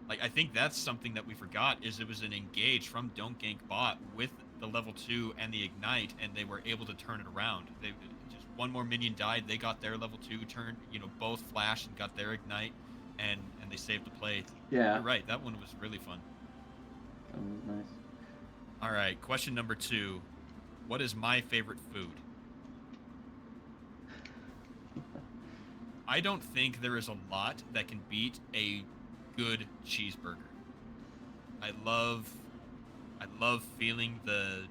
Like, I think that's something that we forgot, is it was an engage from Don't Gank Bot with the level 2 and the Ignite, and they were able to turn it around. They just one more minion died, they got their level 2 turn, both flashed and got their Ignite, and they saved the play. Yeah. You're right, that one was really fun. That was nice. All right, question number 2. What is my favorite food? I don't think there is a lot that can beat a good cheeseburger. I love feeling the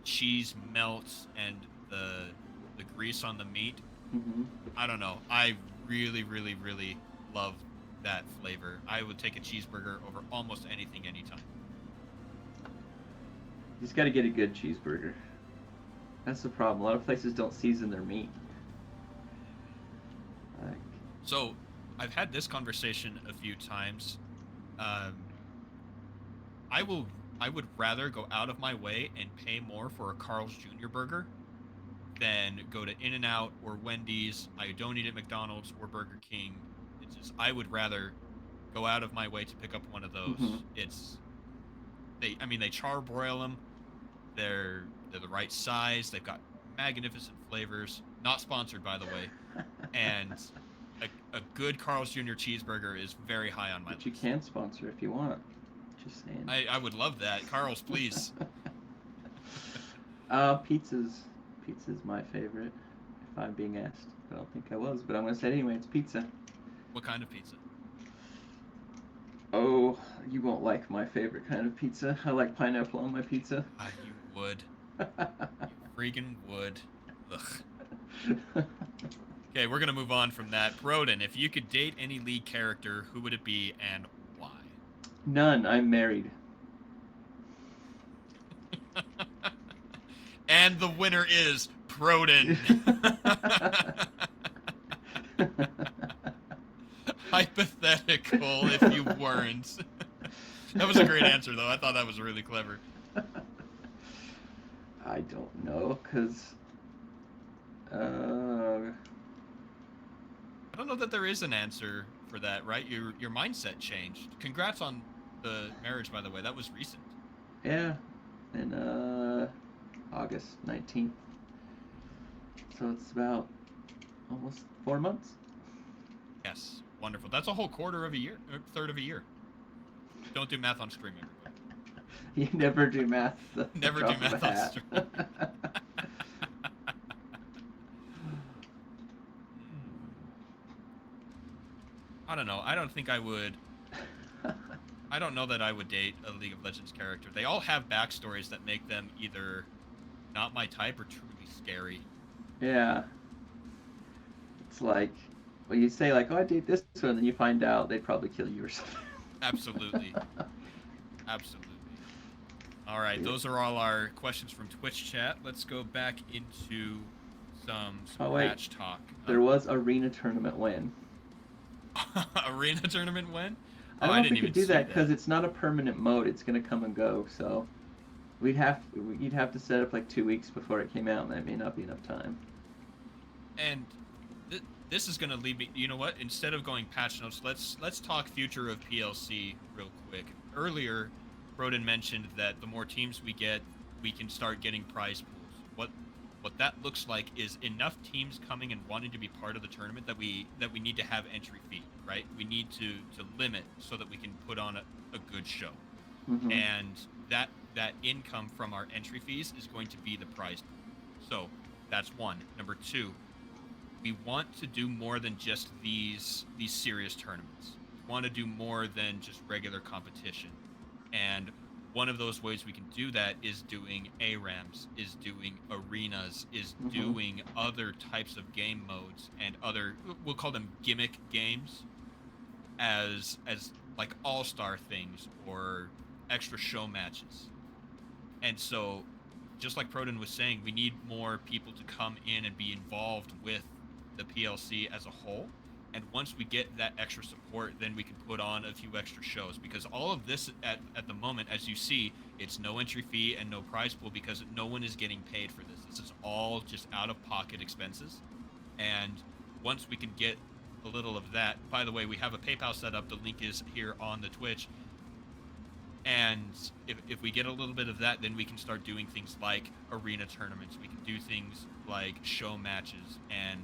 cheese melt and the grease on the meat. Mm-hmm. I don't know. I really, really, really love that flavor. I would take a cheeseburger over almost anything, anytime. You just got to get a good cheeseburger. That's the problem. A lot of places don't season their meat. So, I've had this conversation a few times. I would rather go out of my way and pay more for a Carl's Jr. burger than go to In-N-Out or Wendy's. I don't eat at McDonald's or Burger King. It's just, I would rather go out of my way to pick up one of those. Mm-hmm. They charbroil them. They're the right size. They've got magnificent flavors. Not sponsored, by the way. And a good Carl's Jr. cheeseburger is very high on my list. You can sponsor if you want. Just saying. I would love that. Carl's, please. Pizza's my favorite, if I'm being asked. I don't think I was, but I'm going to say it anyway. It's pizza. What kind of pizza? Oh, you won't like my favorite kind of pizza. I like pineapple on my pizza. You would. You freaking would. Ugh. Okay, we're going to move on from that. Broden, if you could date any lead character, who would it be and why? None. I'm married. And the winner is Broden. Hypothetical if you weren't. That was a great answer, though. I thought that was really clever. I don't know, because... I don't know that there is an answer for that, right? Your mindset changed. Congrats on the marriage, by the way. That was recent. Yeah, in August 19th. So it's about almost 4 months. Yes, wonderful. That's a whole quarter of a year, or third of a year. Don't do math on stream, everybody. You never do math. Never do math on stream. I don't know. I don't think I would. I don't know that I would date a League of Legends character. They all have backstories that make them either not my type or truly scary. Yeah. It's like, well, you say like, oh, I date this one, and then you find out they'd probably kill you or something. Absolutely. Absolutely. All right, those are all our questions from Twitch chat. Let's go back into some match talk. There was arena tournament win. Arena tournament win? I don't know if we could do that because it's not a permanent mode. It's going to come and go. So you'd have to set up like 2 weeks before it came out, and that may not be enough time. And this is going to lead me. You know what? Instead of going patch notes, let's talk future of PLC real quick. Earlier, Broden mentioned that the more teams we get, we can start getting prize pools. What that looks like is enough teams coming and wanting to be part of the tournament that we need to have entry fee, right? We need to limit so that we can put on a good show. Mm-hmm. And that income from our entry fees is going to be the prize pool. So that's one. Number two, we want to do more than just these serious tournaments. We want to do more than just regular competition. And one of those ways we can do that is doing ARAMs, is doing arenas, is doing other types of game modes and other, we'll call them gimmick games, as like all-star things or extra show matches. And so, just like Proden was saying, we need more people to come in and be involved with the PLC as a whole. And once we get that extra support, then we can put on a few extra shows. Because all of this at the moment, as you see, it's no entry fee and no prize pool because no one is getting paid for this. This is all just out-of-pocket expenses. And once we can get a little of that, by the way, we have a PayPal set up. The link is here on the Twitch. And if we get a little bit of that, then we can start doing things like arena tournaments. We can do things like show matches, and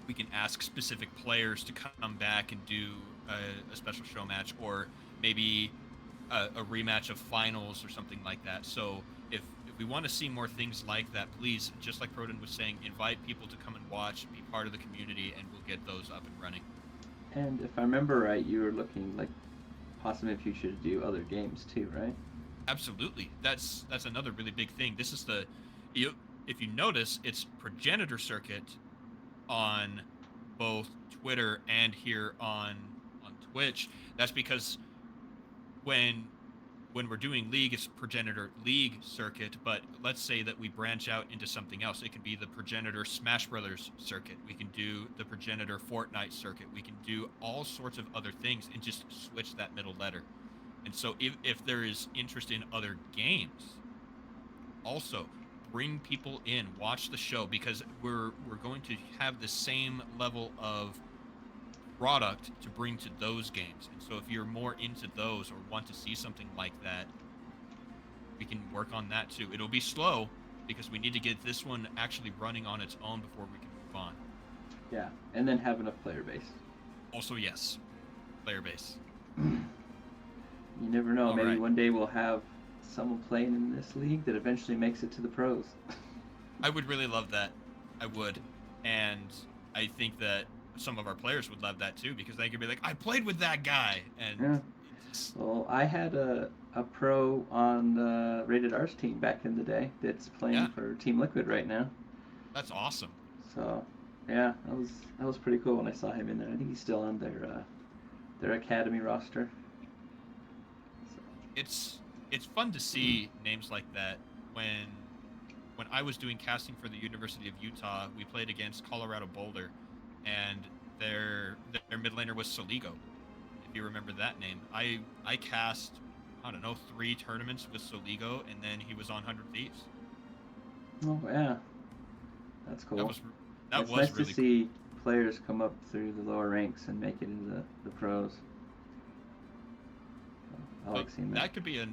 we can ask specific players to come back and do a special show match, or maybe a rematch of finals or something like that. So if we want to see more things like that, please, just like Proden was saying, invite people to come and watch, be part of the community, and we'll get those up and running. And if I remember right, you were looking like possibly if you should do other games too, right? Absolutely. That's another really big thing. This is if you notice, it's Progenitor Circuit on both Twitter and here on Twitch. That's because when we're doing League, it's Progenitor League Circuit, but let's say that we branch out into something else. It can be the Progenitor Smash Brothers Circuit. We can do the Progenitor Fortnite Circuit. We can do all sorts of other things and just switch that middle letter. And so if there is interest in other games, also bring people in, watch the show, because we're going to have the same level of product to bring to those games. And so if you're more into those or want to see something like that, we can work on that too. It'll be slow because we need to get this one actually running on its own before we can move on. Yeah, and then have enough player base. Also, yes, player base. You never know. All Maybe right. one day we'll have someone playing in this league that eventually makes it to the pros. I would really love that. I would. And I think that some of our players would love that too, because they could be like, I played with that guy. And Yeah. Well, I had a pro on Rated R's team back in the day that's playing for Team Liquid right now. That's awesome. So, yeah, that was pretty cool when I saw him in there. I think he's still on their academy roster. So. It's fun to see names like that. When I was doing casting for the University of Utah, we played against Colorado Boulder, and their mid laner was Soligo, if you remember that name. I cast, I don't know, 3 tournaments with Soligo, and then he was on 100 Thieves. Oh yeah, that's cool. That was it's really nice to see players come up through the lower ranks and make it into the pros. I like seeing that. That could be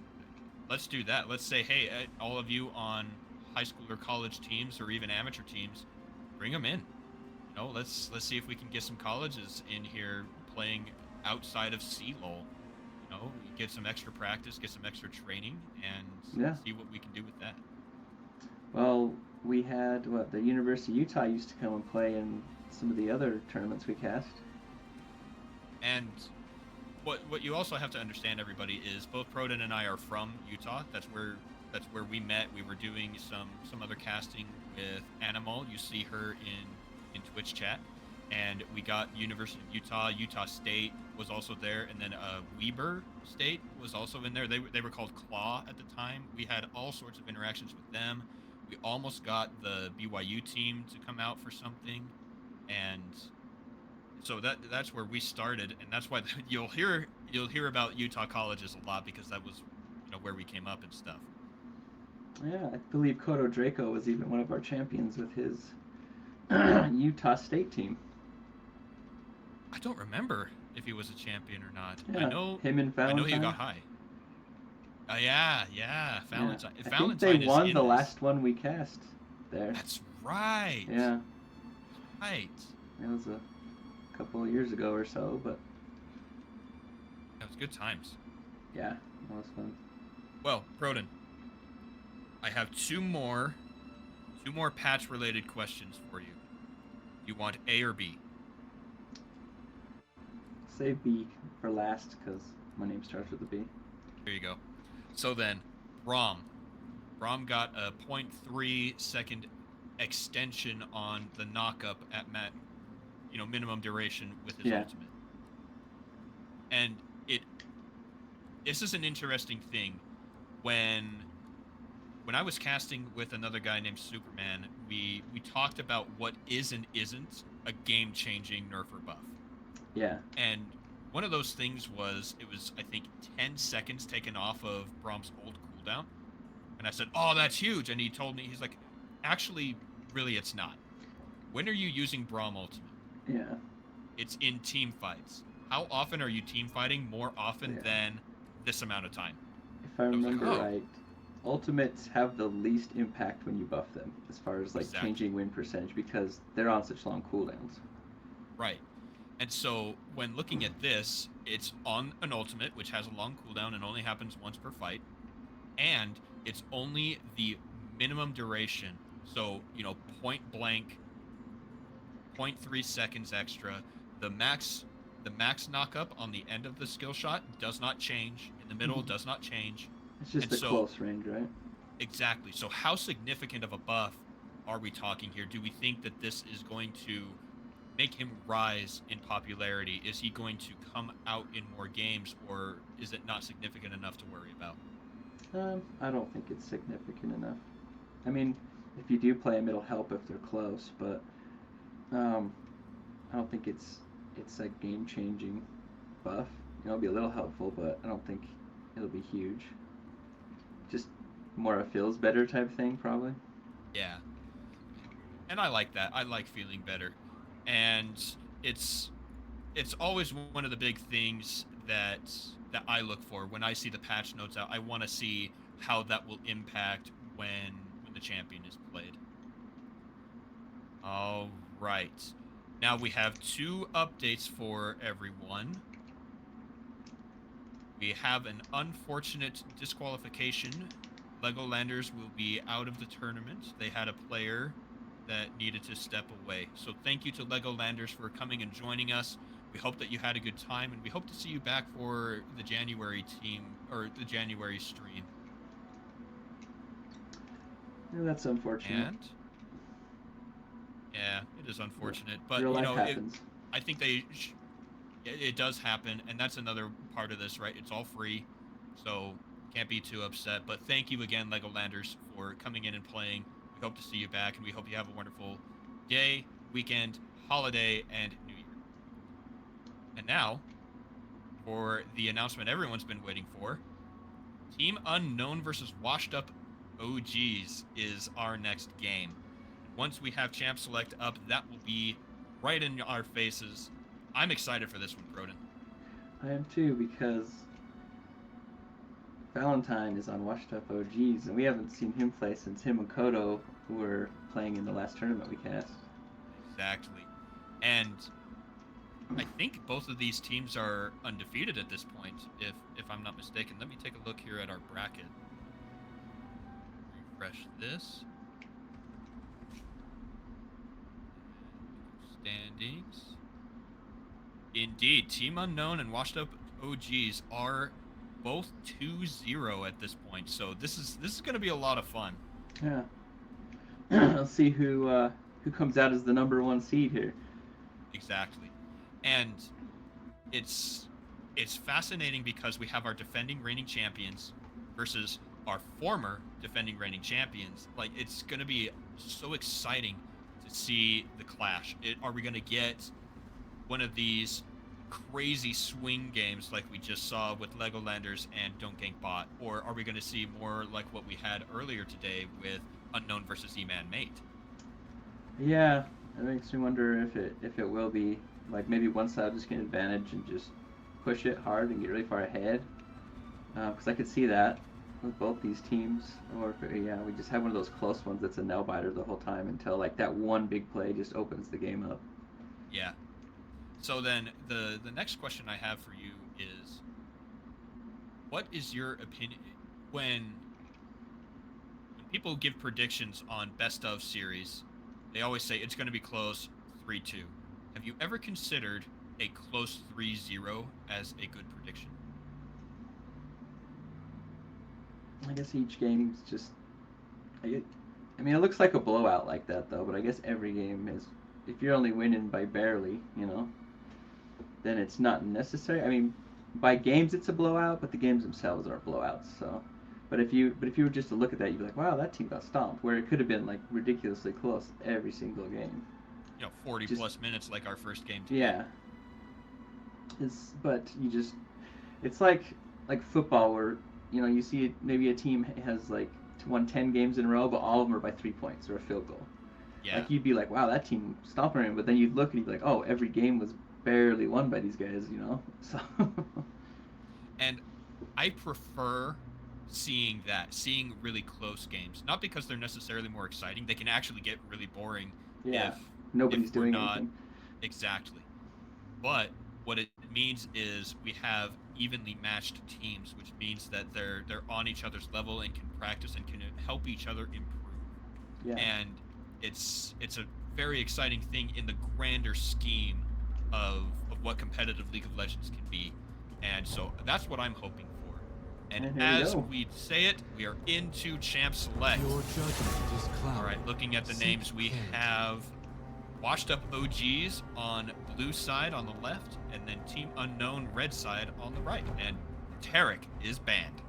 let's do that. Let's say, hey, all of you on high school or college teams or even amateur teams, bring them in. You know, let's see if we can get some colleges in here playing outside of CLOL. You know, get some extra practice, get some extra training, and see what we can do with that. Well, we had the University of Utah used to come and play in some of the other tournaments we cast. And what you also have to understand, everybody, is both Proden and I are from Utah. That's where we met. We were doing some other casting with Animal. You see her in Twitch chat. And we got University of Utah State was also there, and then Weber State was also in there. They were called Claw at the time. We had all sorts of interactions with them. We almost got the BYU team to come out for something, and so that's where we started, and that's why you'll hear about Utah colleges a lot, because that was where we came up and stuff. Yeah, I believe Kodo Draco was even one of our champions with his Utah State team. I don't remember if he was a champion or not. Yeah, I know him and Valentine. I know he got high. Yeah, Valentine. Yeah. Valentine I think they won is the last one we cast there. That's right. Yeah. Right. It was a couple of years ago or so, but that was good times. Yeah, that was fun. Well, Proden, I have two more patch-related questions for you. You want A or B? Save B for last, because my name starts with a B. There you go. So then, Braum. Braum got a 0.3 second extension on the knock-up at minimum duration with his ultimate. And this is an interesting thing. When I was casting with another guy named Superman, we talked about what is and isn't a game-changing nerf or buff. Yeah. And one of those things was, it was, I think, 10 seconds taken off of Brom's old cooldown. And I said, oh, that's huge. And he told me, he's like, actually, really, it's not. When are you using Brom Ultimate? Yeah. It's in team fights. How often are you team fighting? More often than this amount of time. If I remember right, ultimates have the least impact when you buff them, as far as like changing win percentage, because they're on such long cooldowns. Right. And so when looking at this, it's on an ultimate, which has a long cooldown and only happens once per fight. And it's only the minimum duration. So, you know, point blank, 0.3 seconds extra. The max knockup on the end of the skill shot does not change. In the middle, does not change. It's just a close range, right? Exactly. So how significant of a buff are we talking here? Do we think that this is going to make him rise in popularity? Is he going to come out in more games, or is it not significant enough to worry about? I don't think it's significant enough. I mean, if you do play him, it'll help if they're close, but I don't think it's a game-changing buff. You know, it'll be a little helpful, but I don't think it'll be huge. Just more a feels better type thing, probably. Yeah. And I like that. I like feeling better. And it's always one of the big things that I look for when I see the patch notes out. I want to see how that will impact when the champion is played. All right. Now we have 2 updates for everyone. We have an unfortunate disqualification. Legolanders will be out of the tournament. They had a player that needed to step away. So thank you to Legolanders for coming and joining us. We hope that you had a good time, and we hope to see you back for the January team, or the January stream. Yeah, that's unfortunate. And yeah, it is unfortunate, but real life happens. I think it does happen, and that's another part of this, right? It's all free, so can't be too upset. But thank you again, Legolanders, for coming in and playing. We hope to see you back, and we hope you have a wonderful day, weekend, holiday, and New Year. And now, for the announcement everyone's been waiting for, Team Unknown versus Washed Up OGs is our next game. Once we have Champ Select up, that will be right in our faces. I'm excited for this one, Broden. I am too, because Valentine is on Washed Up OGs, and we haven't seen him play since him and Kodo were playing in the last tournament we cast. Exactly. And I think both of these teams are undefeated at this point, if I'm not mistaken. Let me take a look here at our bracket. Refresh this. Standings. Indeed, Team Unknown and Washed Up OGs are both 2-0 at this point. So this is going to be a lot of fun. Yeah. Let's see who comes out as the #1 seed here. Exactly. And it's fascinating because we have our defending reigning champions versus our former defending reigning champions. Like, it's going to be so exciting to see the clash. Are we going to get one of these crazy swing games like we just saw with Legolanders and Don't Gank Bot? Or are we going to see more like what we had earlier today with Unknown versus E-Man Mate? Yeah, it makes me wonder if it will be like maybe one side will just get an advantage and just push it hard and get really far ahead. Because I could see that with both these teams. Or if we just have one of those close ones that's a nail biter the whole time until like that one big play just opens the game up. Yeah. So then the next question I have for you is, what is your opinion when people give predictions on best of series? They always say it's going to be close, 3-2. Have you ever considered a close 3-0 as a good prediction? I guess each game's just... I mean, it looks like a blowout like that, though, but I guess every game is... If you're only winning by barely, then it's not necessary. I mean, by games it's a blowout, but the games themselves aren't blowouts. So, but if you were just to look at that, you'd be like, wow, that team got stomped. Where it could have been like ridiculously close every single game. 40 Just, plus minutes like our first game today. Yeah. It's like football where you see maybe a team has like won 10 games in a row, but all of them are by 3 points or a field goal. Yeah. Like you'd be like, wow, that team stomped him, but then you'd look and you'd be like, oh, every game was barely won by these guys, So. And I prefer seeing really close games, not because they're necessarily more exciting. They can actually get really boring. Yeah. If Nobody's we're doing not, anything. Exactly. But what it means is we have evenly matched teams, which means that they're on each other's level and can practice and can help each other improve. Yeah. And it's a very exciting thing in the grander scheme of what competitive League of Legends can be. And so that's what I'm hoping for. And as we say it, we are into Champ Select. Your judgment is clouded. All right, looking at the names, we have Washed Up OGs on blue side on the left, and then Team Unknown red side on the right. And Tarek is banned.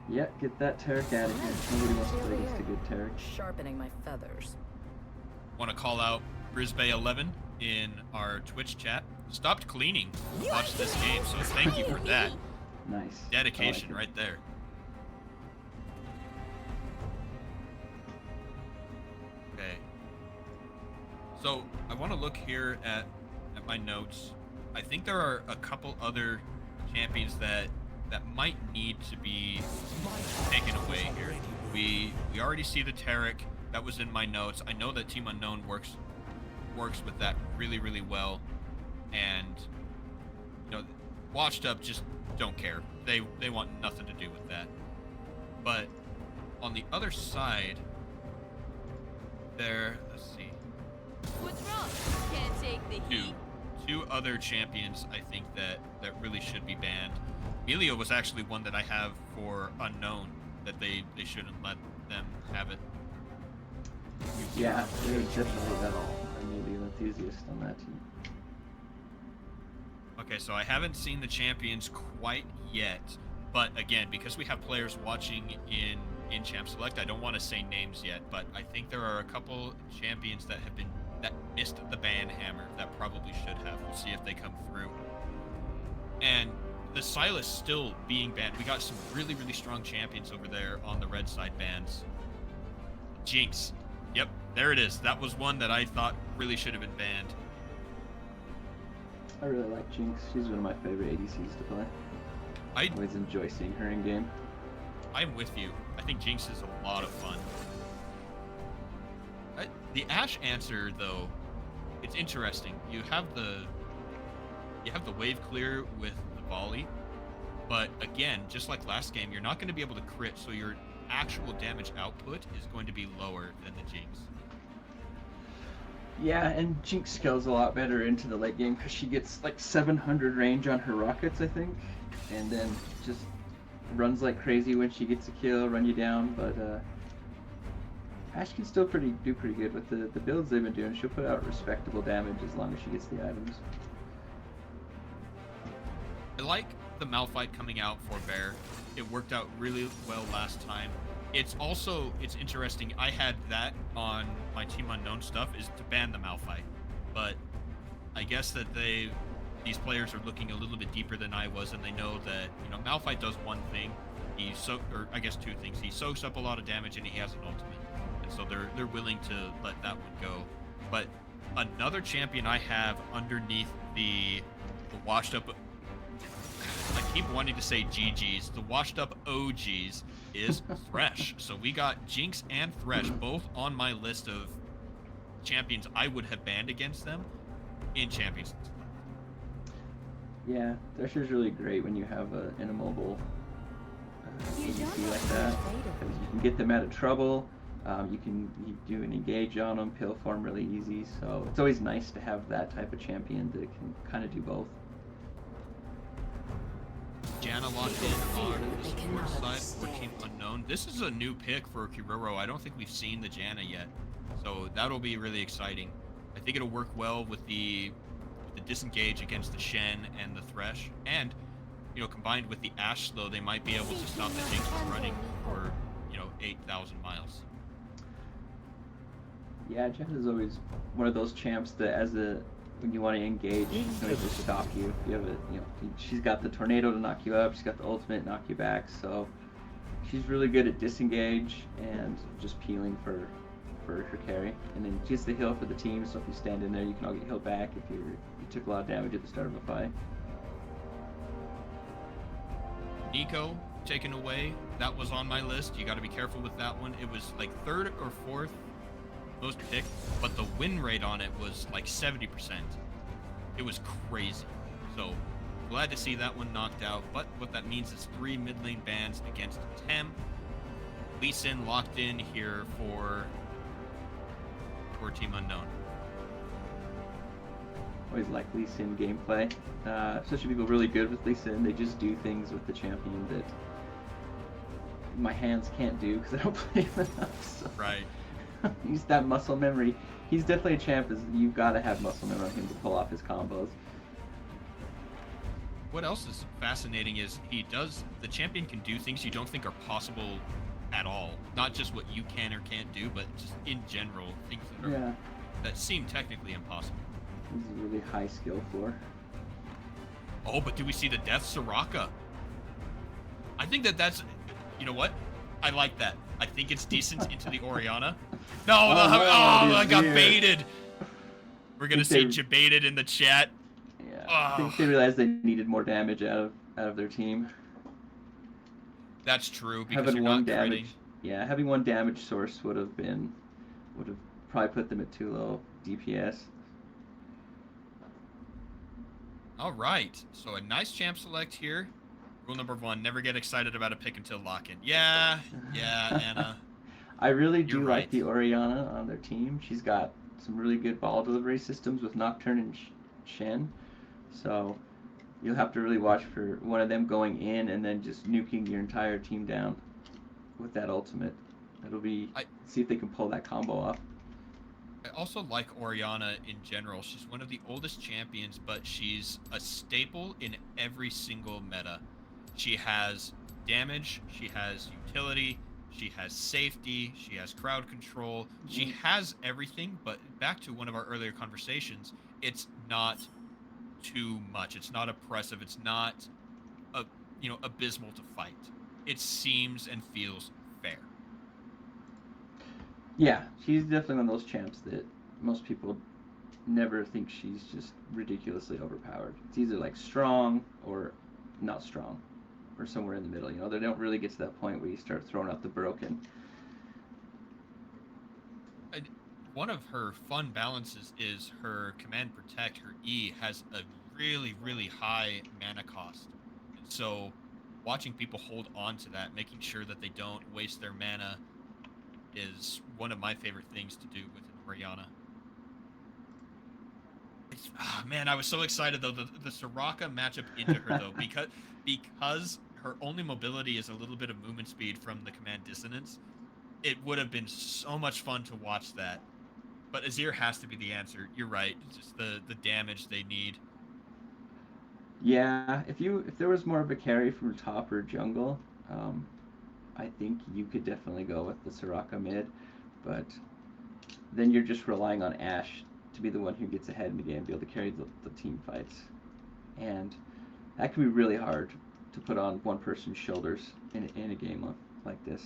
Yeah, get that Tarek out of here. Nobody wants to play against a good Tarek. Sharpening my feathers. Want to call out Brisbane11 in our Twitch chat. Stopped cleaning to watch this game, so thank you for that. Nice. Dedication right there. Okay. So I want to look here at my notes. I think there are a couple other champions that might need to be taken away here. We already see the Tarek. That was in my notes. I know that Team Unknown works with that really, really well. And Washed Up just don't care. They want nothing to do with that. But on the other side, let's see. What's wrong? Can't take the heat. Two other champions I think that really should be banned. Emilio was actually one that I have for Unknown, that they shouldn't let them have it. Yeah, there's definitely that Emilio enthusiast on that team. Okay, so I haven't seen the champions quite yet, but again, because we have players watching in Champ Select, I don't want to say names yet, but I think there are a couple champions that missed the ban hammer that probably should have. We'll see if they come through. And the Silas still being banned. We got some really, really strong champions over there on the red side bans. Jinx. Yep, there it is. That was one that I thought really should have been banned. I really like Jinx. She's one of my favorite ADCs to play. I always enjoy seeing her in game. I'm with you. I think Jinx is a lot of fun. The Ashe answer, though, it's interesting. You have the wave clear with the volley, but again, just like last game, you're not going to be able to crit, so your actual damage output is going to be lower than the Jinx. Yeah, and Jinx scales a lot better into the late game because she gets like 700 range on her rockets, I think, and then just runs like crazy when she gets a kill, run you down. But Ashe can still do pretty good with the builds they've been doing. She'll put out respectable damage as long as she gets the items. I like the Malphite coming out for Bear. It worked out really well last time. It's interesting. I had that on my Team Unknown stuff, is to ban the Malphite, but I guess that these players are looking a little bit deeper than I was, and they know that Malphite does one thing. Or I guess two things. He soaks up a lot of damage, and he has an ultimate, and so they're willing to let that one go. But another champion I have underneath the washed up. I keep wanting to say GGs. The washed up OGs is Thresh. So we got Jinx and Thresh both on my list of champions I would have banned against them in Champions. Yeah, Thresher's really great when you have an immobile ADC like that, because you can get them out of trouble. You do an engage on them, pill farm really easy. So it's always nice to have that type of champion that can kind of do both. Janna locked in on the support side for Team Unknown. This is a new pick for Kiroro. I don't think we've seen the Janna yet, so that'll be really exciting. I think it'll work well with the the disengage against the Shen and the Thresh, and combined with the Ash slow, they might be able to stop the Jinx from running for 8,000 miles. Yeah, Jen is always one of those champs that when you want to engage, she can always just stop you. You have she's got the tornado to knock you up. She's got the ultimate to knock you back. So she's really good at disengage and just peeling for her carry. And then she gets the heal for the team. So if you stand in there, you can all get healed back if you took a lot of damage at the start of a fight. Nico taken away. That was on my list. You got to be careful with that one. It was like 3rd or 4th most picked, but the win rate on it was like 70%. It was crazy. So glad to see that one knocked out. But what that means is 3 mid lane bans against Tem. Lee Sin locked in here for Team Unknown. Always like Lee Sin gameplay, especially people really good with Lee Sin. They just do things with the champion that my hands can't do because I don't play him enough. So. Right. He's that muscle memory. He's definitely a champ. You've got to have muscle memory on him to pull off his combos. What else is fascinating is the champion can do things you don't think are possible at all. Not just what you can or can't do, but just in general, things that seem technically impossible. He's a really high skill floor. Oh, but do we see the Death Soraka? I think that's... You know what? I like that. I think it's decent into the Orianna. No, I got baited. We're going to see Jebaited in the chat. Yeah, I think they realized they needed more damage out of their team. That's true, because having you're one not damage. critting. Yeah, having one damage source would have probably put them at too low DPS. All right, so a nice champ select here. Rule number 1, never get excited about a pick until lock-in. Yeah, Anna. I really do You're like right. the Orianna on their team. She's got some really good ball delivery systems with Nocturne and Shen. So you'll have to really watch for one of them going in and then just nuking your entire team down with that ultimate. See if they can pull that combo off. I also like Orianna in general. She's one of the oldest champions, but she's a staple in every single meta. She has damage, she has utility, she has safety, she has crowd control. She has everything, but back to one of our earlier conversations, it's not too much. It's not oppressive. It's not abysmal to fight. It seems and feels fair. Yeah, she's definitely one of those champs that most people never think she's just ridiculously overpowered. It's either like strong or not strong, or somewhere in the middle. They don't really get to that point where you start throwing out the broken. One of her fun balances is her Command Protect. Her E has a really, really high mana cost. And so watching people hold on to that, making sure that they don't waste their mana, is one of my favorite things to do with Orianna. Man, I was so excited though. The Soraka matchup into her though, because her only mobility is a little bit of movement speed from the Command Dissonance. It would have been so much fun to watch that. But Azir has to be the answer. You're right. It's just the damage they need. Yeah, if there was more of a carry from top or jungle, I think you could definitely go with the Soraka mid, but then you're just relying on Ashe to be the one who gets ahead in the game, be able to carry the team fights, and that can be really hard to put on one person's shoulders in a game like this.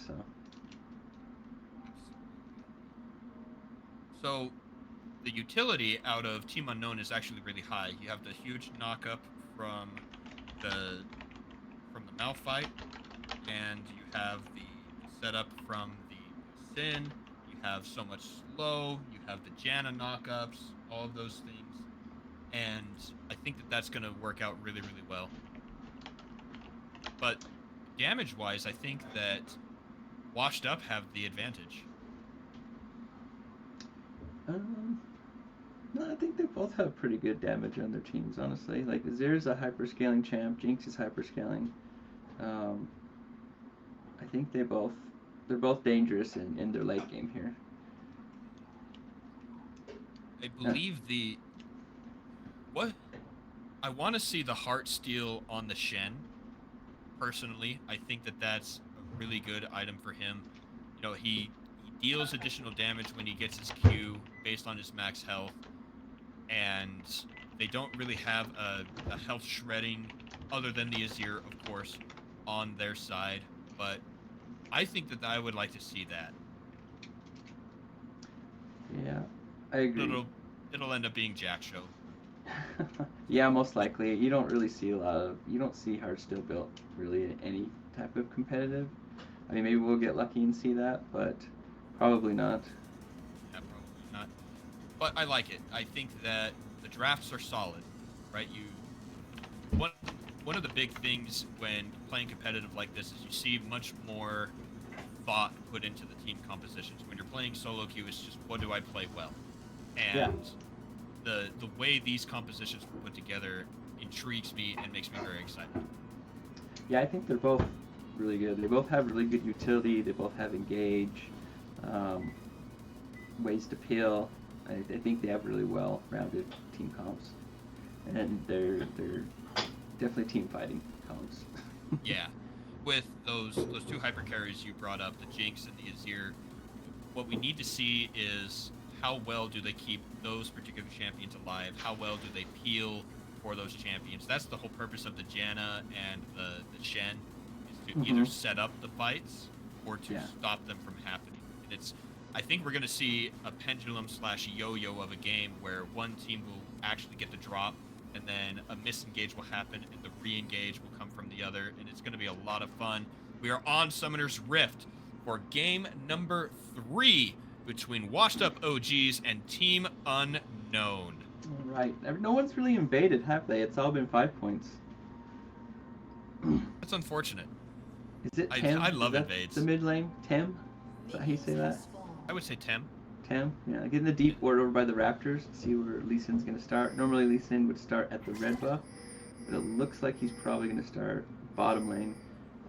So the utility out of Team Unknown is actually really high. You have the huge knockup from the Malphite, and you have the setup from the Sin. You have so much slow. You have the Janna knockups. All of those things, and I think that's going to work out really, really well. But damage-wise, I think that Washed Up have the advantage. No, I think they both have pretty good damage on their teams, honestly. Like, Azir's a hyperscaling champ, Jinx is hyperscaling. I think they're both dangerous in their late game here. I believe what? I want to see the Heart Steel on the Shen. Personally, I think that that's a really good item for him. You know, he deals additional damage when he gets his Q based on his max health, and they don't really have a health shredding other than the Azir, of course, on their side. But I think that I would like to see that. Yeah, I agree. It'll end up being Jack Show. Yeah, most likely. You don't really see you don't see Hearthstone built really in any type of competitive. I mean, maybe we'll get lucky and see that, but probably not. Yeah, probably not. But I like it. I think that the drafts are solid, right? One of the big things when playing competitive like this is you see much more thought put into the team compositions. When you're playing solo queue, it's just what do I play well, and the way these compositions were put together intrigues me and makes me very excited. Yeah, I think they're both really good. They both have really good utility. They both have engage, ways to peel. I think they have really well-rounded team comps, and they're definitely team fighting comps. Yeah, with those two hyper carries you brought up, the Jinx and the Azir, what we need to see is how well do they keep those particular champions alive? How well do they peel for those champions? That's the whole purpose of the Janna and the Shen, is to either set up the fights or to stop them from happening. And I think we're going to see a pendulum / yo-yo of a game where one team will actually get the drop, and then a misengage will happen, and the re-engage will come from the other, and it's going to be a lot of fun. We are on Summoner's Rift for game number 3 between Washed Up OGs and Team Unknown. Right. No one's really invaded, have they? It's all been 5 points. That's unfortunate. Is it Tem? I love invades. The mid lane? Tem? Is that how you say that? I would say Tem. Tem? Yeah, getting the deep ward over by the Raptors. See where Lee Sin's going to start. Normally Lee Sin would start at the red buff, but it looks like he's probably going to start bottom lane.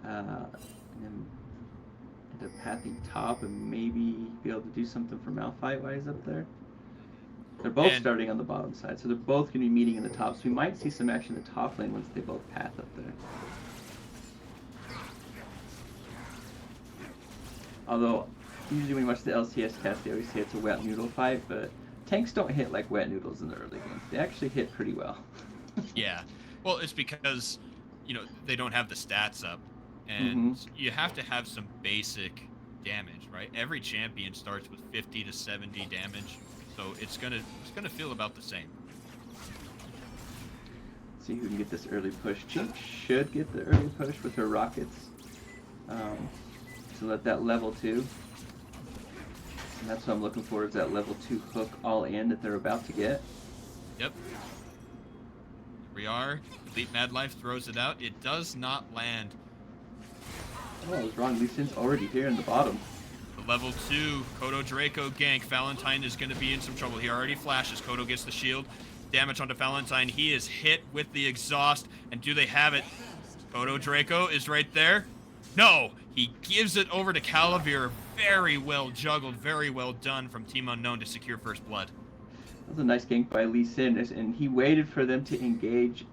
And then end up pathing top and maybe be able to do something for Malphite while he's up there. They're both starting on the bottom side, so they're both going to be meeting in the top. So we might see some action in the top lane once they both path up there. Although, usually when you watch the LCS cast, they always say it's a wet noodle fight, but tanks don't hit like wet noodles in the early game. They actually hit pretty well. Yeah. Well, it's because, they don't have the stats up. And you have to have some basic damage, right? Every champion starts with 50 to 70 damage, so it's gonna feel about the same. See who can get this early push. Jinx should get the early push with her rockets. So let that level 2. And that's what I'm looking for, is that level 2 hook all in that they're about to get. Yep. Here we are. Elite Mad Life throws it out. It does not land. Oh, I was wrong. Lee Sin's already here in the bottom. The level 2 Kodo Draco gank. Valentine is going to be in some trouble. He already flashes. Kodo gets the shield. Damage onto Valentine. He is hit with the exhaust. And do they have it? Kodo Draco is right there. No! He gives it over to Calavir. Very well juggled. Very well done from Team Unknown to secure first blood. That was a nice gank by Lee Sin. And he waited for them to engage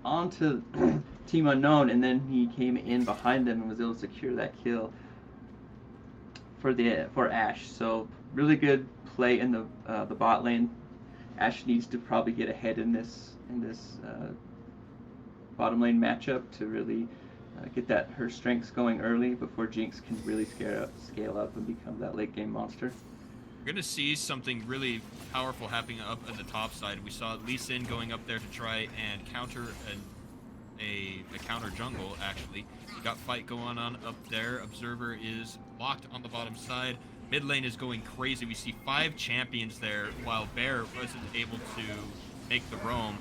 onto Team Unknown, and then he came in behind them and was able to secure that kill for Ashe. So really good play in the bot lane. Ashe needs to probably get ahead in this bottom lane matchup to really get her strengths going early before Jinx can really scale up and become that late game monster. We're going to see something really powerful happening up at the top side. We saw Lee Sin going up there to try and counter a counter jungle, actually. We got fight going on up there. Observer is locked on the bottom side. Mid lane is going crazy. We see 5 champions there, while Bear wasn't able to make the roam.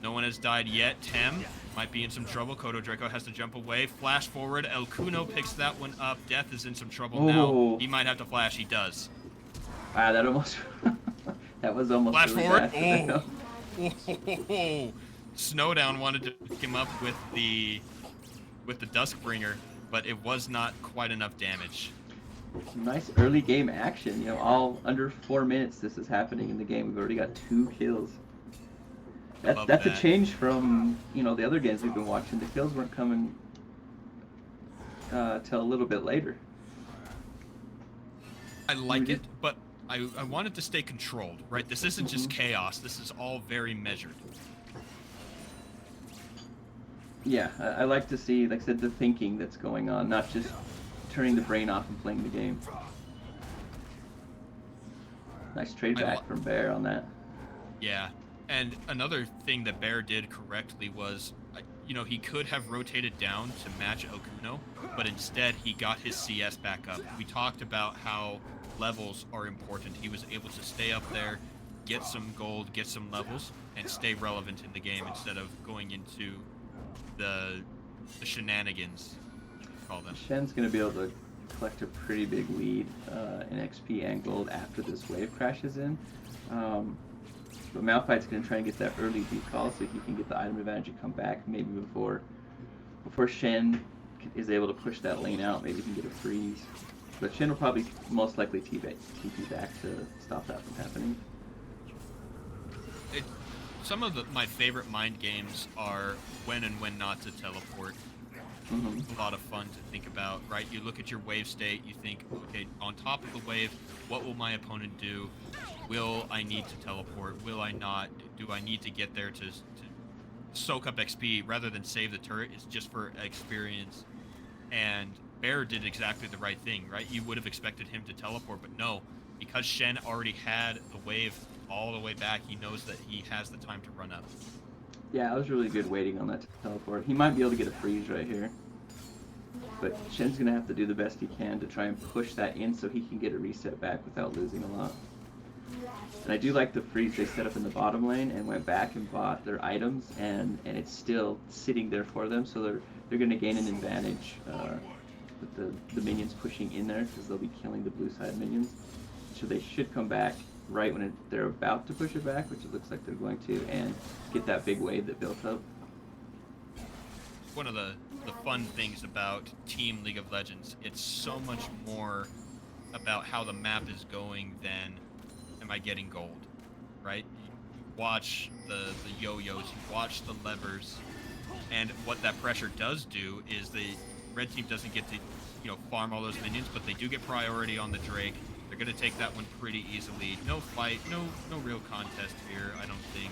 No one has died yet. Tem might be in some trouble. Kodo Draco has to jump away. Flash forward. El Kuno picks that one up. Death is in some trouble now. He might have to flash. He does. Wow, that almost... that was almost flash really forward. bad. Oh. Snowdown wanted to pick him up with the Duskbringer, but it was not quite enough damage. Some nice early game action. All under 4 minutes this is happening in the game. We've already got 2 kills. love That's that. a change from, you know, the other games we've been watching. The kills weren't coming till a little bit later. I like it, but I want it to stay controlled, right? This isn't just chaos. This is all very measured. Yeah, I like to see, like I said, the thinking that's going on, not just turning the brain off and playing the game. Nice trade back from Bear on that. Yeah, and another thing that Bear did correctly was, you know, he could have rotated down to match Okuno, but instead he got his CS back up. We talked about how levels are important. He was able to stay up there, get some gold, get some levels, and stay relevant in the game instead of going into the shenanigans, call them. Shen's going to be able to collect a pretty big lead in XP and gold after this wave crashes in. But Malphite's going to try and get that early decall so he can get the item advantage and come back maybe before Shen is able to push that lane out. Maybe he can get a freeze. But Shen will probably most likely TP back to stop that from happening. Some of my favorite mind games are when and when not to teleport. A lot of fun to think about, right? You look at your wave state, you think, okay, on top of the wave, what will my opponent do? Will I need to teleport? Will I not? Do I need to get there to soak up XP rather than save the turret? It's just for experience. And Bear did exactly the right thing, right? You would have expected him to teleport, but no. Because Shen already had the wave all the way back, he knows that he has the time to run up. Yeah, it was really good waiting on that teleport. He might be able to get a freeze right here. But Shen's going to have to do the best he can to try and push that in so he can get a reset back without losing a lot. And I do like the freeze they set up in the bottom lane and went back and bought their items, and it's still sitting there for them, so they're going to gain an advantage with the minions pushing in there because they'll be killing the blue side minions. So they should come back right when they're about to push it back, which it looks like they're going to, and get that big wave that built up. One of the fun things about Team League of Legends, it's so much more about how the map is going than am I getting gold, right? You watch the yo-yos, you watch the levers, and what that pressure does do is the red team doesn't get to, you know, farm all those minions, but they do get priority on the Drake. They're going to take that one pretty easily. No fight, no real contest here, I don't think.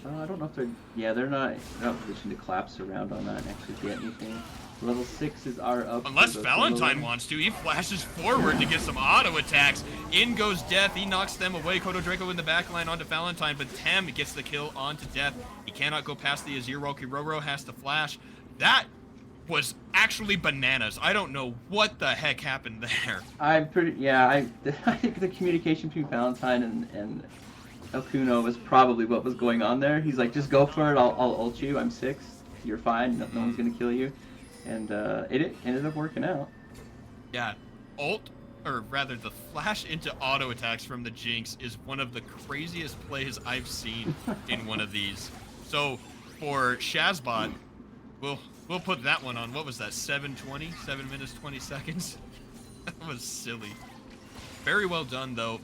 I don't know if they're not in a position to collapse around on that and actually get anything. Level 6s are up. Unless Valentine wants to, he flashes forward to get some auto attacks. In goes Death, he knocks them away. Kodo Draco in the backline onto Valentine, but Tem gets the kill onto Death. He cannot go past the Azir while Kiroro has to flash. That was actually bananas. I don't know what the heck happened there. I think the communication between Valentine and Okuno was probably what was going on there. He's like, just go for it, I'll ult you, I'm 6, you're fine, no one's gonna kill you. And it ended up working out. Yeah, the flash into auto attacks from the Jinx is one of the craziest plays I've seen in one of these. So for Shazbot, we'll put that one on, what was that, 7:20? 7 minutes 20 seconds? That was silly. Very well done though.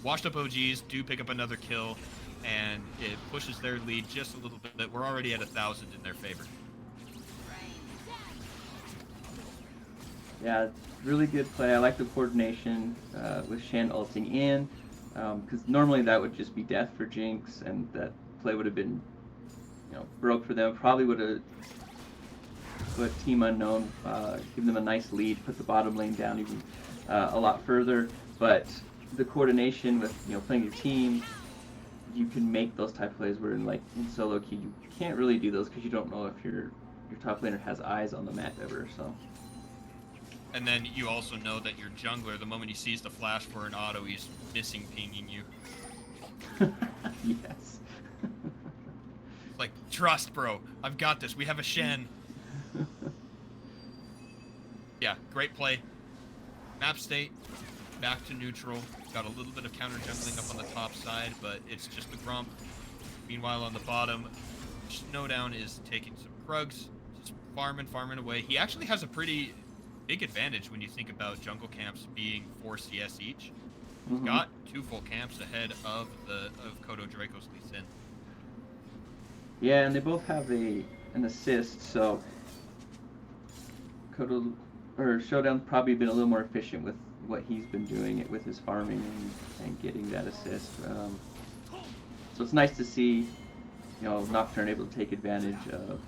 Washed up OGs do pick up another kill, and it pushes their lead just a little bit. We're already at 1,000 in their favor. Yeah, really good play. I like the coordination with Shen ulting in, because normally that would just be death for Jinx, and that play would have been, you know, broke for them. Probably would have put Team Unknown, give them a nice lead, put the bottom lane down even a lot further. But the coordination with, you know, playing your team, you can make those type of plays where in solo queue you can't really do those because you don't know if your top laner has eyes on the map ever. So. And then you also know that your jungler, the moment he sees the flash for an auto, he's missing pinging you. Yes. Like, trust, bro. I've got this. We have a Shen. Yeah, great play. Map state, back to neutral. Got a little bit of counter jungling up on the top side, but it's just the Grump. Meanwhile, on the bottom, Snowdown is taking some Krugs, just farming away. He actually has a pretty big advantage when you think about jungle camps being 4 CS each. He's Mhm. got 2 full camps ahead of Kodo Draco's Lee Sin. Yeah, and they both have an assist, so Kodo or Showdown's probably been a little more efficient with what he's been doing it with his farming and getting that assist. So it's nice to see, Nocturne able to take advantage of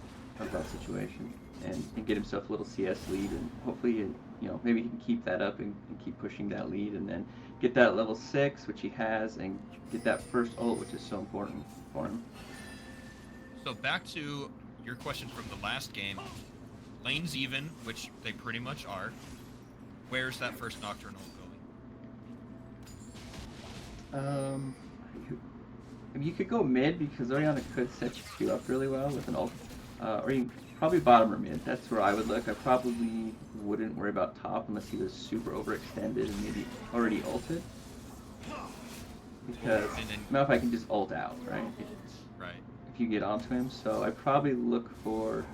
that situation and get himself a little CS lead, and hopefully, maybe he can keep that up and keep pushing that lead, and then get that level 6, which he has, and get that first ult, which is so important for him. So back to your question from the last game. Lanes even, which they pretty much are. Where's that first Nocturne ult going? You could go mid because Orianna could set you up really well with an ult. Or you probably bottom or mid. That's where I would look. I probably wouldn't worry about top unless he was super overextended and maybe already ulted. Because Malphite can just ult out, right? Right. If you get onto him. So I'd probably look for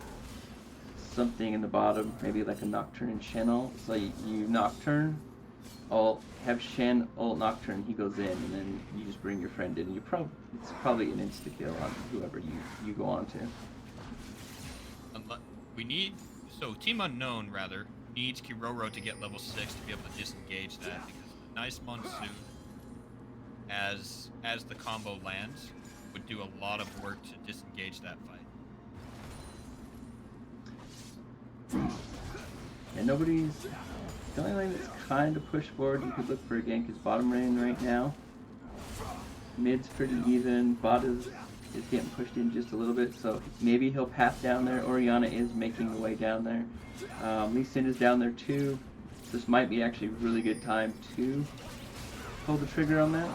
something in the bottom, maybe like a Nocturne and Shen ult. So you Nocturne, ult, have Shen ult Nocturne, he goes in, and then you just bring your friend in. It's probably an insta kill on whoever you go on to. So Team Unknown rather needs Kiroro to get level 6 to be able to disengage that, because a nice Monsoon as the combo lands would do a lot of work to disengage that fight. And the only lane that's kind of pushed forward you could look for a gank is bottom lane right now. Mid's pretty even, bot is getting pushed in just a little bit, so maybe he'll path down there. Orianna is making the way down there. Lee Sin is down there too. This might be actually a really good time to pull the trigger on that.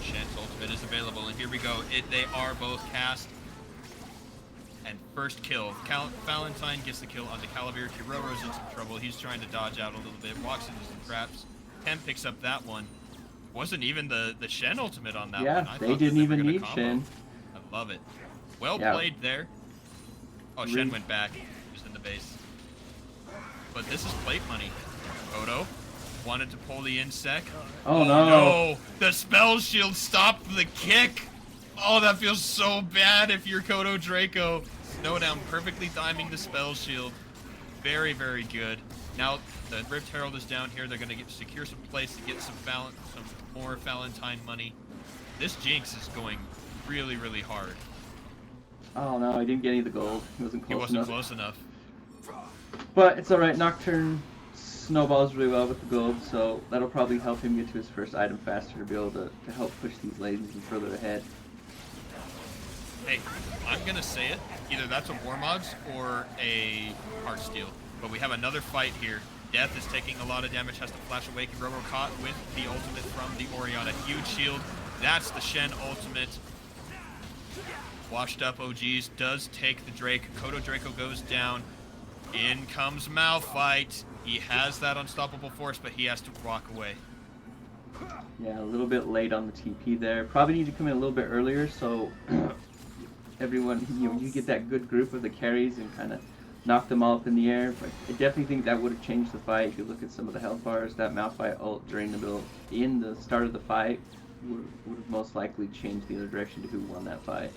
Shen's ultimate is available, and here we go. They are both cast. And first kill. Valentine gets the kill onto Calavir. Kiroro's in some trouble. He's trying to dodge out a little bit. Walks into some traps. Temp picks up that one. Wasn't even the Shen ultimate on that one. Yeah, they didn't even need Shen. I love it. Well played there. Oh, Shen went back. He was in the base. But this is plate money. Kodo wanted to pull the insec. Oh no. The spell shield stopped the kick. Oh, that feels so bad if you're Kodo Draco. Snowdown perfectly timing the spell shield. Very, very good. Now the Rift Herald is down here. They're going to secure some place to get some more Valentine money. This Jinx is going really, really hard. Oh no, I didn't get any of the gold. He wasn't close enough. But it's alright. Nocturne snowballs really well with the gold, so that'll probably help him get to his first item faster to be able to help push these lanes further ahead. Hey, I'm gonna say it. Either that's a Warmogs or a Heartsteel. But we have another fight here. Death is taking a lot of damage, has to flash away. Kiroro caught with the ultimate from the Orianna. Huge shield. That's the Shen ultimate. Washed up OGs does take the Drake. Kodo Draco goes down. In comes Malphite. He has that unstoppable force, but he has to walk away. Yeah, a little bit late on the TP there. Probably need to come in a little bit earlier so everyone, you get that good group of the carries and kind of knock them all up in the air. But I definitely think that would have changed the fight. If you look at some of the health bars, that Malphite ult during the start of the fight would have most likely changed the other direction to who won that fight.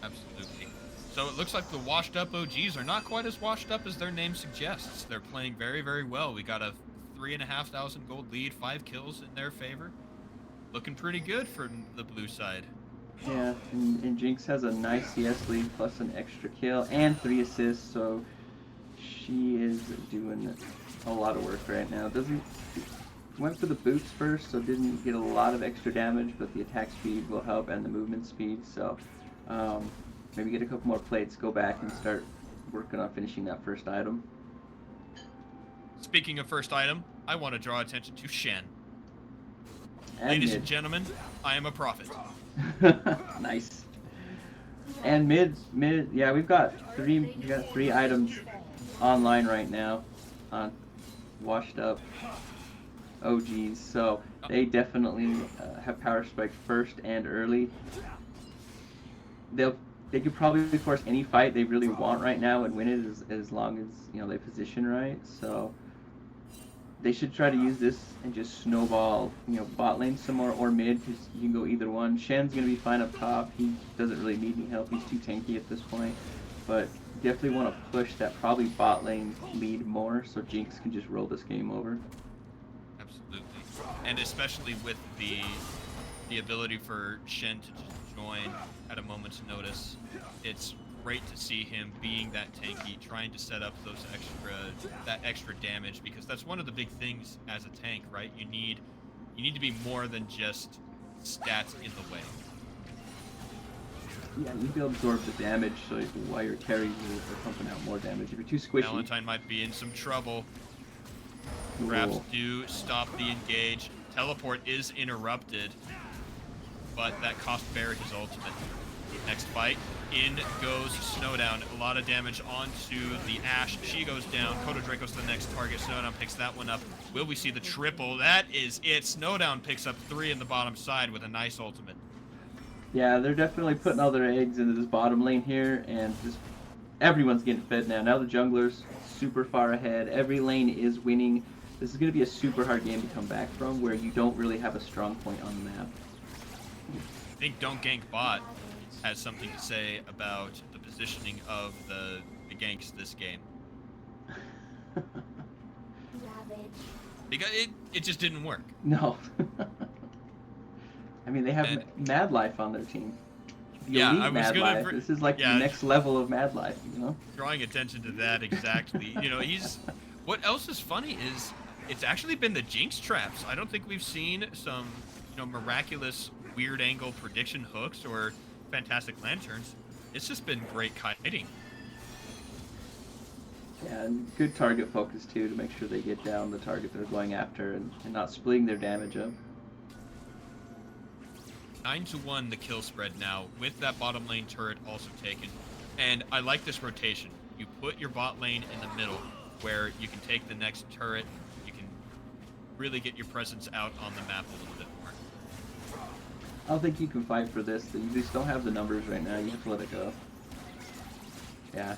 Absolutely. So it looks like the washed up OGs are not quite as washed up as their name suggests. They're playing very, very well. We got a 3,500 gold lead, 5 kills in their favor. Looking pretty good for the blue side. Yeah, and Jinx has a nice CS lead plus an extra kill and 3 assists, so she is doing a lot of work right now. Went for the boots first, so didn't get a lot of extra damage, but the attack speed will help and the movement speed, so maybe get a couple more plates, go back and start working on finishing that first item. Speaking of first item, I want to draw attention to Shen. And Ladies and gentlemen, I am a prophet. Nice. And mid, yeah, we've got three items online right now on washed up OGs, so they definitely have power spike first and early. They could probably force any fight they really want right now and win it as long as they position right. So they should try to use this and just snowball, bot lane some more or mid, because you can go either one. Shen's going to be fine up top. He doesn't really need any help. He's too tanky at this point. But definitely want to push that probably bot lane lead more so Jinx can just roll this game over. Absolutely. And especially with the ability for Shen to just join at a moment's notice, it's great to see him being that tanky, trying to set up those extra damage, because that's one of the big things as a tank, right? You need to be more than just stats in the way. Yeah, you need to absorb the damage so while your carries are pumping out more damage. If you're too squishy... Valentine might be in some trouble. Grabs do stop the engage. Teleport is interrupted, but that cost Bear his ultimate. Next fight, in goes Snowdown. A lot of damage onto the Ashe. She goes down. Kodo Draco's the next target. Snowdown picks that one up. Will we see the triple? That is it. Snowdown picks up 3 in the bottom side with a nice ultimate. Yeah, they're definitely putting all their eggs into this bottom lane here, and just everyone's getting fed now. Now the jungler's super far ahead. Every lane is winning. This is going to be a super hard game to come back from, where you don't really have a strong point on the map. I think Don't Gank Bot has something to say about the positioning of the ganks this game. Because it just didn't work. No. I mean, they have Mad Life on their team. The yeah, elite I was Mad gonna. Life. This is like the next level of Mad Life, Drawing attention to that exactly. He's. What else is funny is it's actually been the Jinx traps. I don't think we've seen some, miraculous weird angle prediction hooks or fantastic lanterns. It's just been great kiting. Yeah, and good target focus too, to make sure they get down the target they're going after and not splitting their damage up. 9-1 the kill spread now, with that bottom lane turret also taken. And I like this rotation. You put your bot lane in the middle, where you can take the next turret. You can really get your presence out on the map a little bit more. I don't think you can fight for this. You just don't have the numbers right now. You have to let it go. Yeah.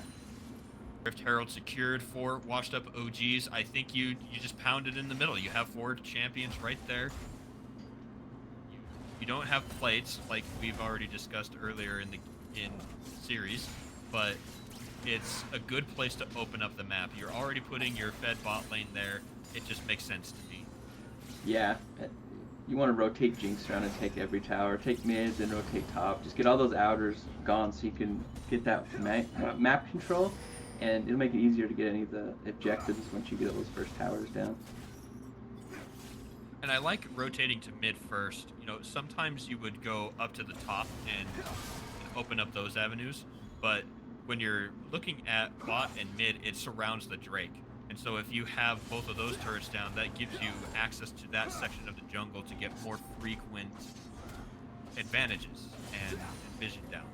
Rift Herald secured for washed up OGs. I think you just pound it in the middle. You have 4 champions right there. You don't have plates like we've already discussed earlier in the series, but it's a good place to open up the map. You're already putting your fed bot lane there. It just makes sense to me. Yeah. You want to rotate Jinx around and take every tower. Take mid, then rotate top. Just get all those outers gone so you can get that map control, and it'll make it easier to get any of the objectives once you get those first towers down. And I like rotating to mid first. Sometimes you would go up to the top and open up those avenues, but when you're looking at bot and mid, it surrounds the Drake. And so if you have both of those turrets down, that gives you access to that section of the jungle to get more frequent advantages and vision down.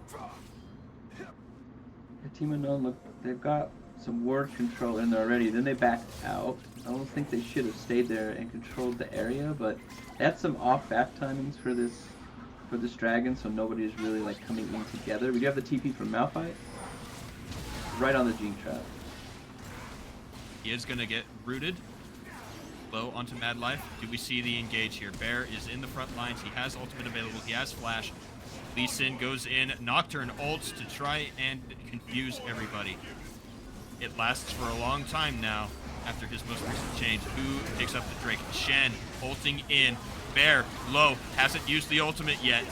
The Team Unknown, look, they've got some ward control in there already. Then they backed out. I don't think they should have stayed there and controlled the area, but they had some off bath timings for this dragon, so nobody's really coming in together. We do have the TP from Malphite, right on the Jinx trap. He is going to get rooted low onto Mad Life. Do we see the engage here? Bear is in the front lines. He has ultimate available. He has flash. Lee Sin goes in. Nocturne ults to try and confuse everybody. It lasts for a long time now after his most recent change. Who picks up the Drake? Shen ulting in. Bear low. Hasn't used the ultimate yet.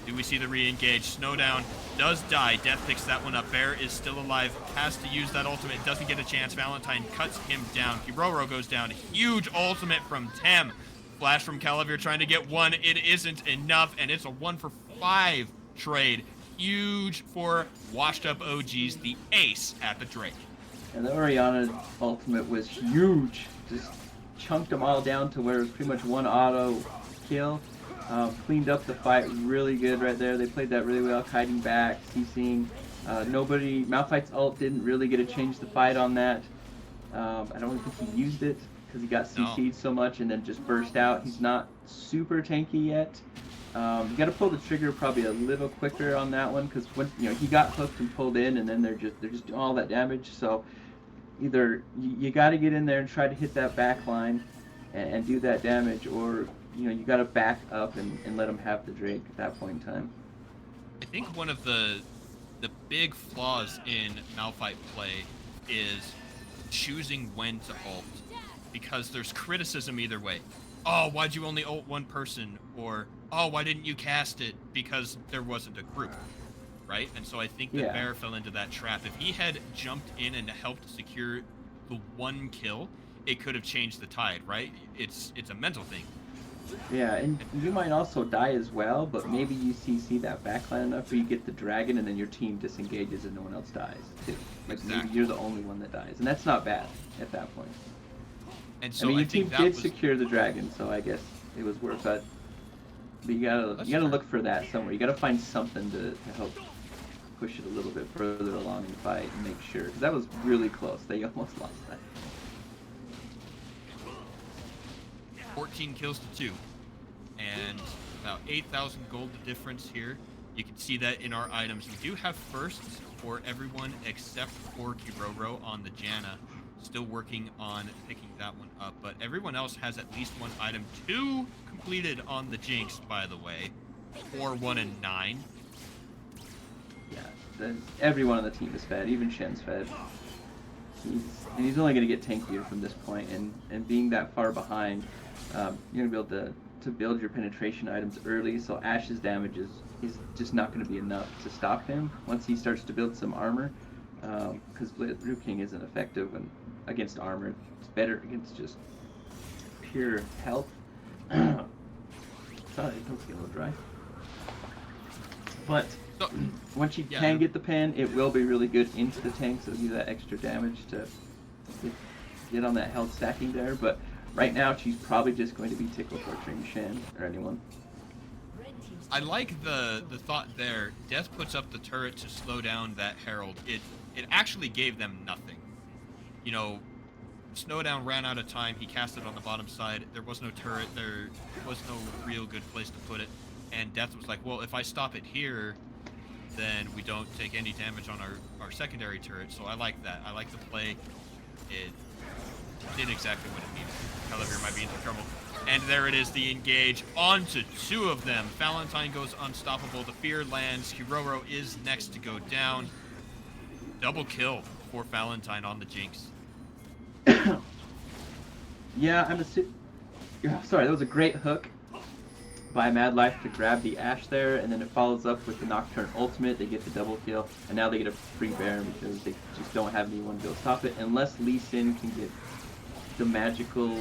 Do we see the re-engage? Snowdown does die. Death picks that one up. Bear is still alive. Has to use that ultimate. Doesn't get a chance. Valentine cuts him down. Kiroro goes down. Huge ultimate from Tem. Flash from Calavir trying to get one. It isn't enough, and it's a 1-for-5 trade. Huge for washed up OGs. The ace at the Drake. And the Orianna ultimate was huge. Just chunked them all down to where it was pretty much one auto kill. Cleaned up the fight really good right there. They played that really well, kiting back, CCing. Malphite's ult didn't really get to change the fight on that. I don't think he used it because he got CC'd so much and then just burst out. He's not super tanky yet. You got to pull the trigger probably a little quicker on that one because when he got hooked and pulled in, and then they're just doing all that damage. So either you got to get in there and try to hit that back line and do that damage, or you got to back up and let them have the Drake at that point in time. I think one of the big flaws in Malphite play is choosing when to ult, because there's criticism either way. Oh, why'd you only ult one person? Or, oh, why didn't you cast it? Because there wasn't a group, right? And so I think that Bear fell into that trap. If he had jumped in and helped secure the one kill, it could have changed the tide, right? It's a mental thing. Yeah, and you might also die as well, but maybe you CC that backline enough where you get the dragon and then your team disengages and no one else dies, too. Like, maybe you're the only one that dies, and that's not bad at that point. And so your team did secure the dragon, so I guess it was worth it. But you gotta look for that somewhere. You gotta find something to help push it a little bit further along in the fight and make sure, because that was really close. They almost lost that. 14 kills to 2, and about 8,000 gold difference here. You can see that in our items. We do have firsts for everyone except for Kiroro on the Janna. Still working on picking that one up, but everyone else has at least one item. 2 completed on the Jinx, by the way. 4, 1, and 9. Yeah, everyone on the team is fed. Even Shen's fed. He's only going to get tankier from this point, and being that far behind, you're going to be able to build your penetration items early, so Ash's damage is just not going to be enough to stop him once he starts to build some armor, because Rue King isn't effective against armor. It's better against just pure health. Sorry, it was getting a little dry. But once you can get the pen, it will be really good into the tank, so it'll give you that extra damage to get on that health stacking there. But right now, she's probably just going to be tickle torturing Shen or anyone. I like the thought there. Death puts up the turret to slow down that Herald. It actually gave them nothing. Snowdown ran out of time. He cast it on the bottom side. There was no turret. There was no real good place to put it. And Death was like, well, if I stop it here, then we don't take any damage on our secondary turret. So I like that. I like the play. It did exactly what it needed. Calibre might be into trouble. And there it is, the engage onto 2 of them. Valentine goes unstoppable. The fear lands. Kiroro is next to go down. Double kill for Valentine on the Jinx. Yeah, sorry, that was a great hook by Mad Life to grab the Ashe there, and then it follows up with the Nocturne ultimate. They get the double kill, and now they get a free Baron because they just don't have anyone to be able to stop it, unless Lee Sin can get the magical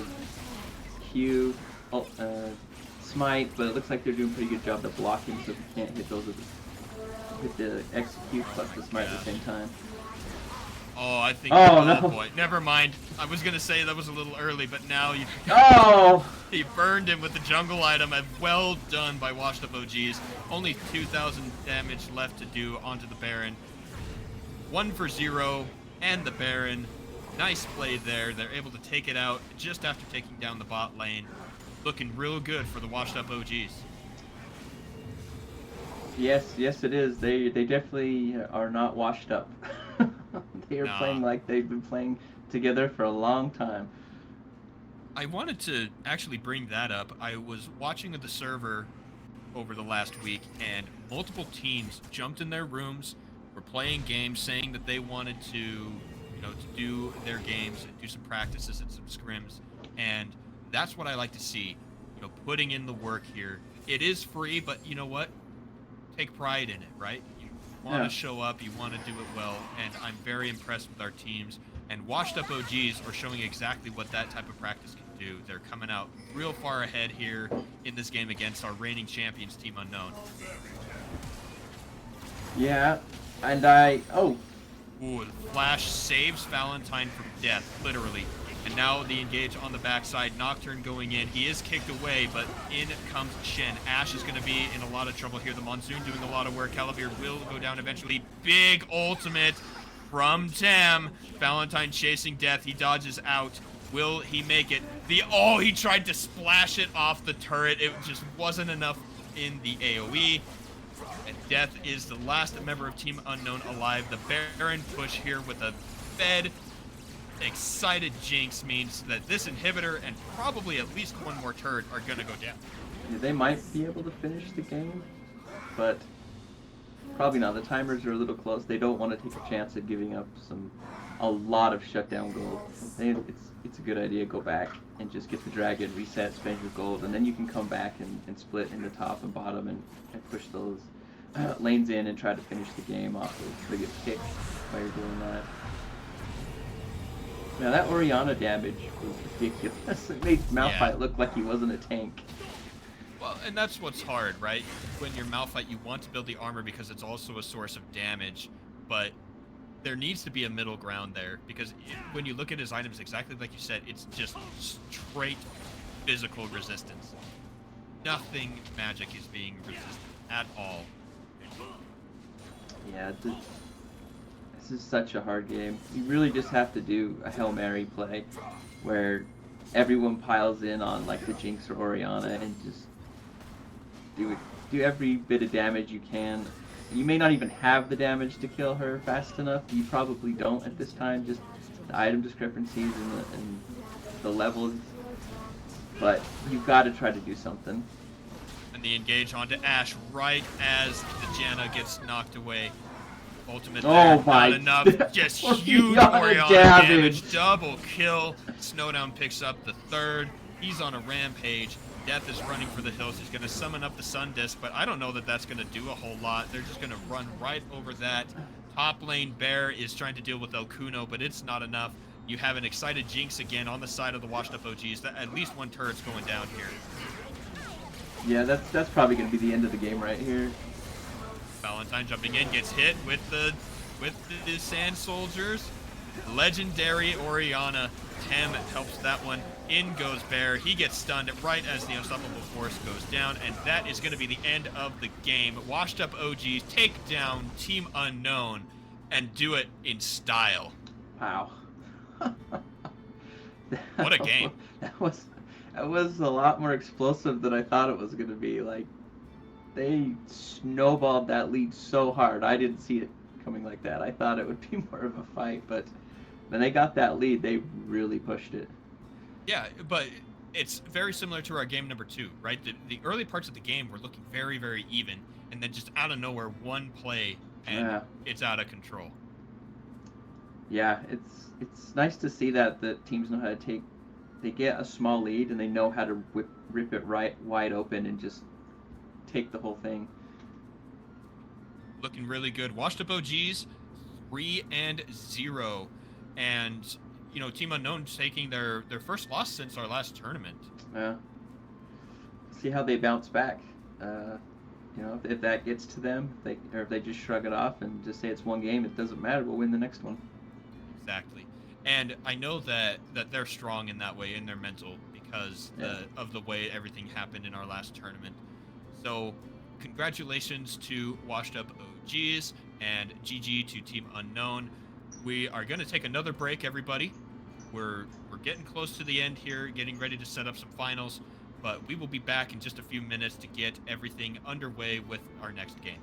Q smite, but it looks like they're doing a pretty good job of blocking, so if you can't hit those with the execute plus the smite at the same time. Oh, I think. Oh, no. Boy. Never mind. I was gonna say that was a little early, but now you. Oh! He burned him with the jungle item. Well done by Washed Up OGs. Only 2,000 damage left to do onto the Baron. 1 for 0, and the Baron. Nice play there. They're able to take it out just after taking down the bot lane. Looking real good for the Washed Up OGs. Yes, it is. They definitely are not washed up. They are playing like they've been playing together for a long time. I wanted to actually bring that up. I was watching the server over the last week, and multiple teams jumped in their rooms, were playing games, saying that they wanted to do their games and do some practices and some scrims, and that's what I like to see. Putting in the work here. It is free, but you know what? Take pride in it, right? You want to show up, you want to do it well, and I'm very impressed with our teams. And Washed Up OGs are showing exactly what that type of practice can do. They're coming out real far ahead here in this game against our reigning champions, Team Unknown. Yeah, and Ooh, the flash saves Valentine from death, literally. And now the engage on the backside. Nocturne going in. He is kicked away, but in comes Shen. Ashe is going to be in a lot of trouble here. The Monsoon doing a lot of work. Calibre will go down eventually. Big ultimate from Tam. Valentine chasing death. He dodges out. Will he make it? He tried to splash it off the turret. It just wasn't enough in the AoE. And Death is the last member of Team Unknown alive. The Baron push here with a fed excited Jinx means that this inhibitor and probably at least one more turret are going to go down. Yeah, they might be able to finish the game, but probably not. The timers are a little close. They don't want to take a chance at giving up a lot of shutdown gold. It's a good idea to go back and just get the dragon, reset, spend your gold, and then you can come back and split in the top and bottom and push those lanes in and try to finish the game off of the pick while you're doing that. Now that Orianna damage was ridiculous. It made Malphite look like he wasn't a tank. Well, and that's what's hard, right? When you're Malphite, you want to build the armor because it's also a source of damage, but there needs to be a middle ground there, because when you look at his items, exactly like you said, it's just straight physical resistance. Nothing magic is being resisted at all. Yeah, this is such a hard game. You really just have to do a Hail Mary play where everyone piles in on like the Jinx or Orianna and just do every bit of damage you can. You may not even have the damage to kill her fast enough. You probably don't at this time, just the item discrepancies and the levels. But you've got to try to do something. And the engage onto Ashe right as the Janna gets knocked away. Ultimate there, not enough. Just huge Orianna damage. Double kill. Snowdown picks up the third. He's on a rampage. Death is running for the hills. He's going to summon up the Sun Disc, but I don't know that that's going to do a whole lot. They're just going to run right over that. Top lane Bear is trying to deal with El Kuno, but it's not enough. You have an excited Jinx again on the side of the washed up OGs. At least one turret's going down here. Yeah, that's probably going to be the end of the game right here. Valentine jumping in, gets hit with the Sand Soldiers. Legendary Orianna. Tem helps that one. In goes Bear. He gets stunned right as the Unstoppable Force goes down, and that is going to be the end of the game. Washed up OGs take down Team Unknown and do it in style. Wow. What a game. That was a lot more explosive than I thought it was going to be. Like, they snowballed that lead so hard. I didn't see it coming like that. I thought it would be more of a fight, but when they got that lead, they really pushed it. Yeah, but it's very similar to our game number 2, right? The early parts of the game were looking very, very even, and then just out of nowhere, one play, and it's out of control. Yeah, it's nice to see that the teams know how to they get a small lead, and they know how to rip it right wide open and just take the whole thing. Looking really good. Washed up OGs, 3-0. And, you know, Team Unknown taking their first loss since our last tournament. Yeah. See how they bounce back. You know, if that gets to them, if they just shrug it off and just say it's one game, it doesn't matter, we'll win the next one. Exactly. And I know that they're strong in that way, in their mental, because of the way everything happened in our last tournament. So, congratulations to Washed Up OGs, and GG to Team Unknown. We are going to take another break, everybody. We're getting close to the end here, getting ready to set up some finals, but we will be back in just a few minutes to get everything underway with our next game.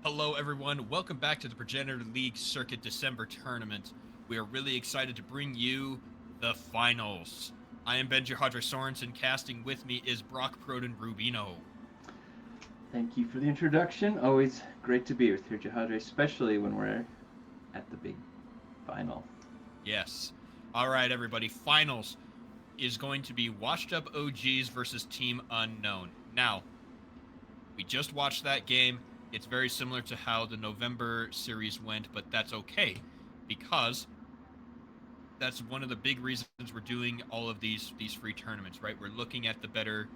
Hello, everyone. Welcome back to the Progenitor League Circuit December Tournament. We are really excited to bring you the finals. I am Ben Jahadre Sorensen. Casting with me is Brock Proden Rubino. Thank you for the introduction. Always great to be with you, Jahadre, especially when we're at the big final. Yes. All right, everybody. Finals is going to be Washed Up OGs versus Team Unknown. Now, we just watched that game. It's very similar to how the November series went, but that's okay because that's one of the big reasons we're doing all of these free tournaments, right? We're looking at the better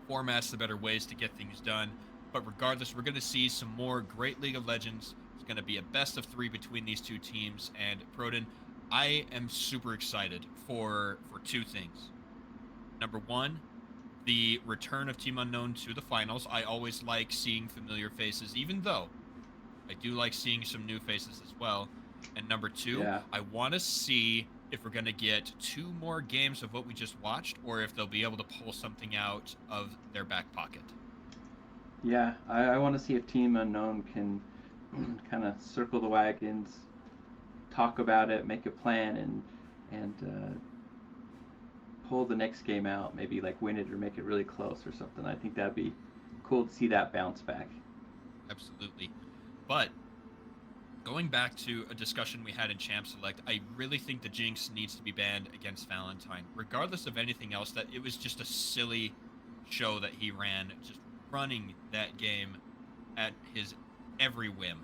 formats, the better ways to get things done. But regardless, we're going to see some more great League of Legends. It's going to be a best of 3 between these two teams. And Proden, I am super excited for two things. Number one, the return of Team Unknown to the finals. I always like seeing familiar faces, even though I do like seeing some new faces as well. And number two, I want to see if we're going to get 2 more games of what we just watched, or if they'll be able to pull something out of their back pocket. Yeah, I want to see if Team Unknown can kind of circle the wagons, talk about it, make a plan, and pull the next game out, maybe like win it or make it really close or something. I think that'd be cool to see that bounce back. Absolutely. But going back to a discussion we had in Champ Select, I really think the Jinx needs to be banned against Valentine. Regardless of anything else, that it was just a silly show that he ran, just running that game at his every whim.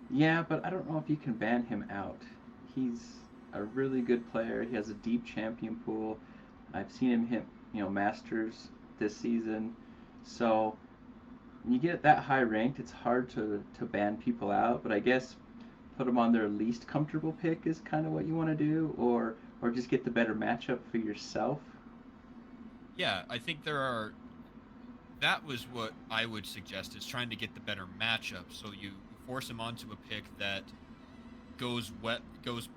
Yeah, but I don't know if you can ban him out. He's a really good player. He has a deep champion pool. I've seen him hit, Masters this season. So when you get that high ranked, it's hard to ban people out. But I guess put them on their least comfortable pick is kind of what you want to do, or just get the better matchup for yourself. Yeah, I think that was what I would suggest, is trying to get the better matchup. So you force him onto a pick that goes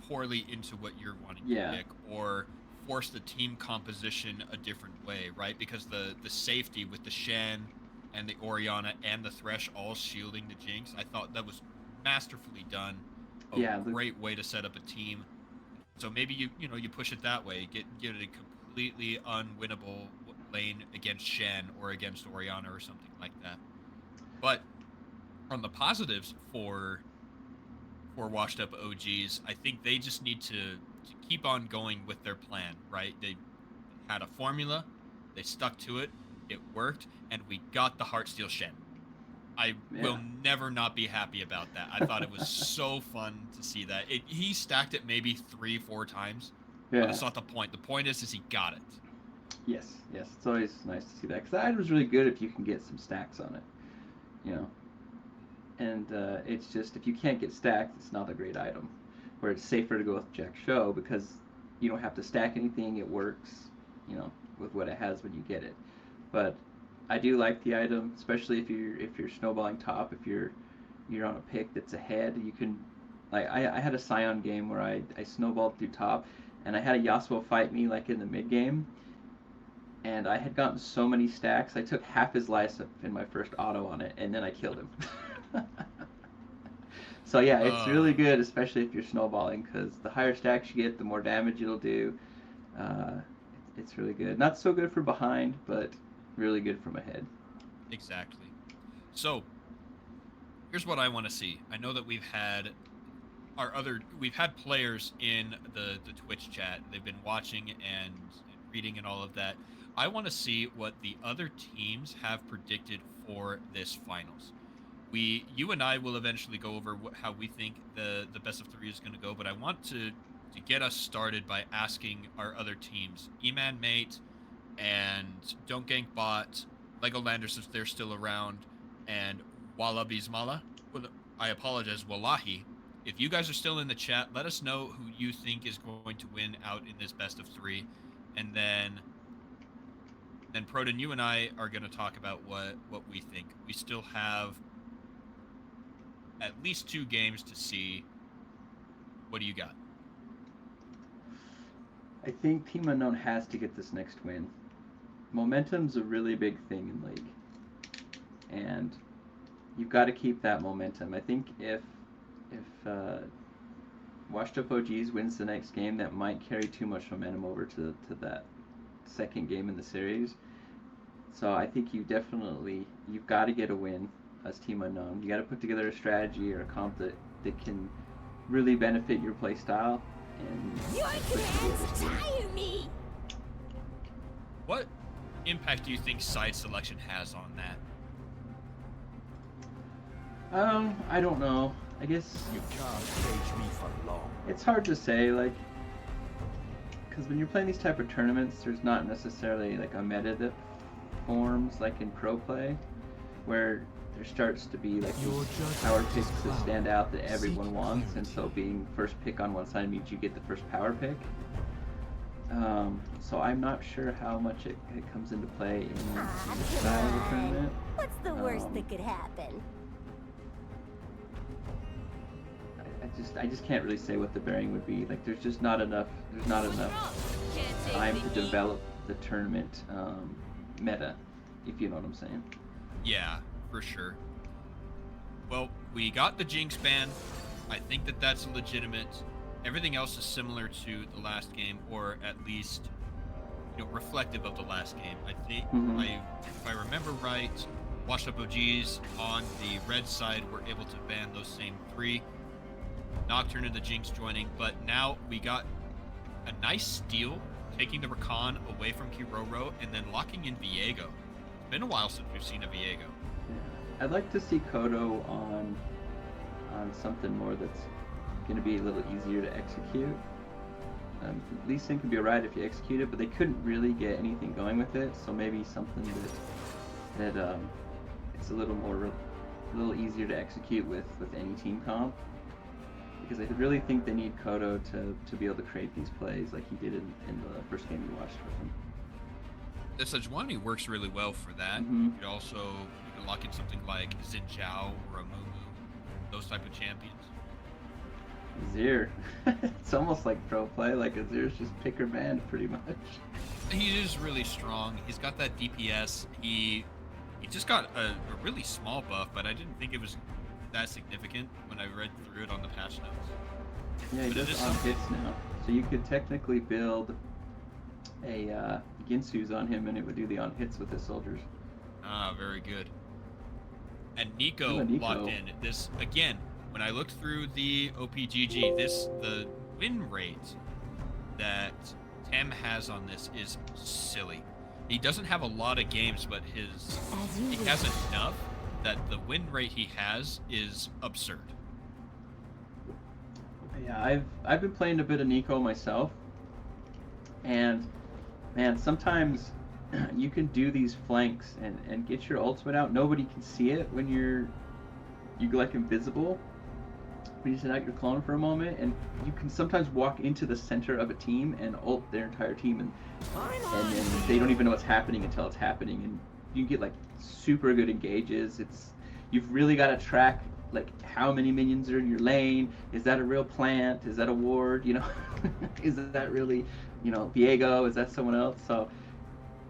poorly into what you're wanting to pick, or force the team composition a different way, right? Because the safety with the Shen and the Orianna and the Thresh all shielding the Jinx, I thought that was masterfully done. Great way to set up a team. So maybe you push it that way, get a completely unwinnable lane against Shen or against Orianna or something like that. But on the positives for Washed Up OGs, I think they just need to keep on going with their plan, right? They had a formula, they stuck to it, it worked, and we got the Heartsteel Shen. I will never not be happy about that. I thought it was so fun to see that. He stacked it maybe 3-4 times, but it's not the point. The point is he got it. Yes, it's always nice to see that, because the item is really good if you can get some stacks on it, And it's just, if you can't get stacked, it's not a great item. Where it's safer to go with Jack Show because you don't have to stack anything. It works, with what it has when you get it. But I do like the item, especially if you're snowballing top. If you're on a pick that's ahead, you can. Like I had a Scion game where I snowballed through top, and I had a Yasuo fight me like in the mid game, and I had gotten so many stacks. I took half his life in my first auto on it, and then I killed him. So yeah, it's really good, especially if you're snowballing, because the higher stacks you get, the more damage it'll do. It's really good. Not so good from behind, but really good from ahead. Exactly. So here's what I want to see. I know that we've had players in the Twitch chat. They've been watching and reading and all of that. I want to see what the other teams have predicted for this finals. You and I will eventually go over how we think the best of 3 is going to go, but I want to get us started by asking our other teams, Eman Mate and Don't Gank Bot, Legolanders if they're still around, and Walla Bismillah. I apologize, Wallahi. If you guys are still in the chat, let us know who you think is going to win out in this best of 3, and then Proden, you and I are going to talk about what we think. We still have at least 2 games to see. What do you got? I think Team Unknown has to get this next win. Momentum's a really big thing in League. And you've got to keep that momentum. I think if Washed Up OGs wins the next game, that might carry too much momentum over to that second game in the series. So I think you've got to get a win as Team Unknown. You got to put together a strategy or a comp that can really benefit your play style. And Your commands tire me! What impact do you think side selection has on that? I don't know. I guess You can't cage me for long. it's hard to say, like, because when you're playing these type of tournaments, there's not necessarily like a meta that forms like in pro play, where there starts to be like Your these judgment power is picks that clouded. stand out that everyone Seek wants, and so clarity. being first pick on one side means you get the first power pick. So I'm not sure how much it comes into play in the Ah, style of the come on. tournament. What's the worst Um, that could happen? I just can't really say what the bearing would be. Like, there's not enough Can't take time the to heat. develop the tournament meta, if you know what I'm saying. Yeah, for sure. Well, we got the Jinx ban. I think that that's legitimate. Everything else is similar to the last game, or at least, reflective of the last game. I think, Mhm. if I remember right, Washed Up OGs on the red side were able to ban those same 3. Nocturne and the Jinx joining, but now we got a nice steal, taking the Rakan away from Kiroro and then locking in Viego. It's been a while since we've seen a Viego. I'd like to see Kodo on something more that's going to be a little easier to execute. Lee Sin can be alright if you execute it, but they couldn't really get anything going with it. So maybe something that it's a little easier to execute with any team comp. Because I really think they need Kodo to be able to create these plays like he did in the first game we watched with him. The Sejuani works really well for that. Mhm. You could also lock in something like Xin Zhao or a Mumu, those type of champions. Azir, it's almost like pro play. Like Azir's just pick or ban pretty much. He is really strong. He's got that DPS. He just got a really small buff, but I didn't think it was that significant when I read through it on the patch notes. Yeah, he But it does is on something. hits now. So you could technically build a Ginsu's on him, and it would do the on hits with his soldiers. Ah, very good. And Nico Ooh, Nico. locked in. This again, when I looked through the OPGG, the win rate that Tem has on this is silly. He doesn't have a lot of games, but he has enough that the win rate he has is absurd. Yeah, I've been playing a bit of Nico myself, and man, sometimes you can do these flanks and get your ultimate out. Nobody can see it when you're like invisible. When you sit out your clone for a moment, and you can sometimes walk into the center of a team and ult their entire team, and they don't even know what's happening until it's happening, and you get like super good engages. You've really got to track like how many minions are in your lane. Is that a real plant? Is that a ward? Is that really, Viego? Is that someone else? So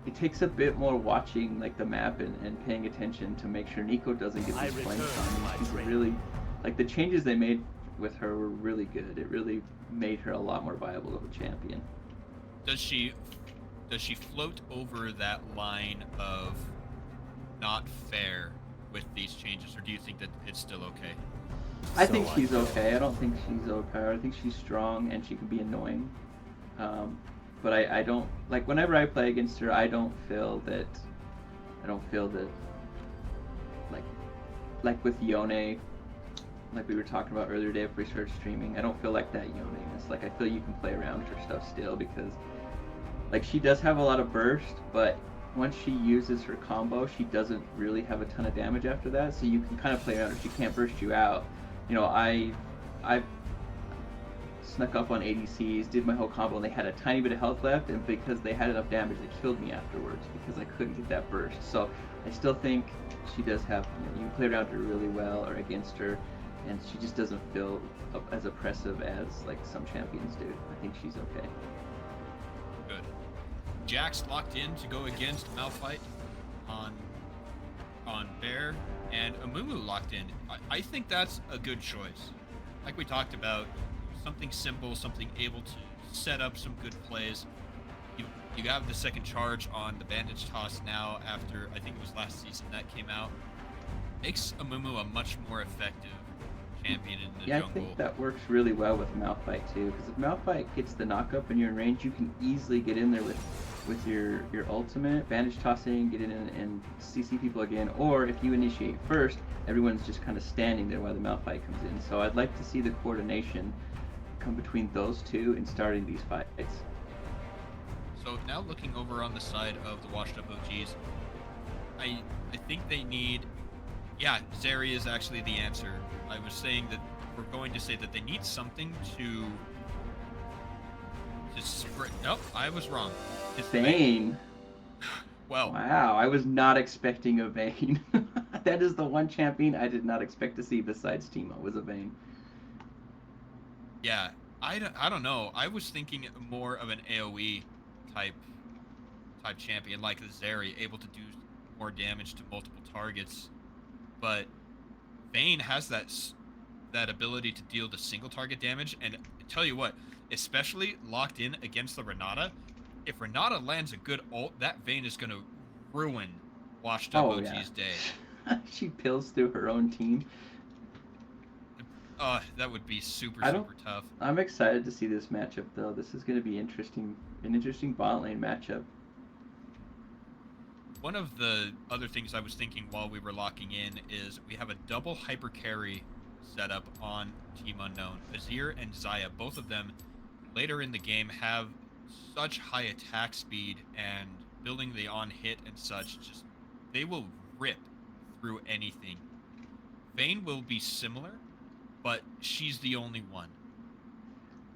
it takes a bit more watching like the map and paying attention to make sure Nico doesn't get I these flanks return on. my He's training. really like the changes they made with her were really good. It really made her a lot more viable of a champion. Does she float over that line of not fair with these changes, or do you think that it's still okay? I So think I she's feel. okay. I don't think she's overpowered. I think she's strong and she can be annoying. But I don't like whenever I play against her. I don't feel that like with Yone, like we were talking about earlier today before we started streaming. I don't feel like that Yone-ness. Like I feel you can play around her stuff still because like she does have a lot of burst, but once she uses her combo, she doesn't really have a ton of damage after that. So you can kind of play around her. She can't burst you out. I've snuck up on ADCs, did my whole combo, and they had a tiny bit of health left, and because they had enough damage, they killed me afterwards because I couldn't get that burst. So I still think she does have, you can play around her really well or against her, and she just doesn't feel as oppressive as like some champions do. I think she's okay. Good. Jax locked in to go against Malphite on Bear, and Amumu locked in. I think that's a good choice. Like we talked about, something simple, something able to set up some good plays. You have the second charge on the bandage toss now after, I think it was last season that came out. Makes Amumu a much more effective champion in the jungle. I think that works really well with Malphite too, because if Malphite gets the knockup and you're in range, you can easily get in there with your ultimate, bandage tossing, get in and CC people again, or if you initiate first, everyone's just kind of standing there while the Malphite comes in. So I'd like to see the coordination come between those two in starting these fights. So now looking over on the side of the washed up OGs, I think they need, Zeri is actually the answer. I was saying that we're going to say that they need something to spread. Nope, I was wrong. It's Vayne. Well. Wow, I was not expecting a Vayne. That is the one champion I did not expect to see besides Teemo, was a Vayne. Yeah, I don't know. I was thinking more of an AoE type champion like the Zeri, able to do more damage to multiple targets. But Vayne has that ability to deal the single target damage, and I tell you what, especially locked in against the Renata, if Renata lands a good ult, that Vayne is going to ruin Washed Up OG's day. She pills through her own team. That would be super tough. I'm excited to see this matchup, though. This is going to be an interesting bot lane matchup. One of the other things I was thinking while we were locking in is we have a double hyper carry setup on Team Unknown. Azir and Xayah, both of them later in the game have such high attack speed, and building the on hit and such, just they will rip through anything. Vayne will be similar, but she's the only one.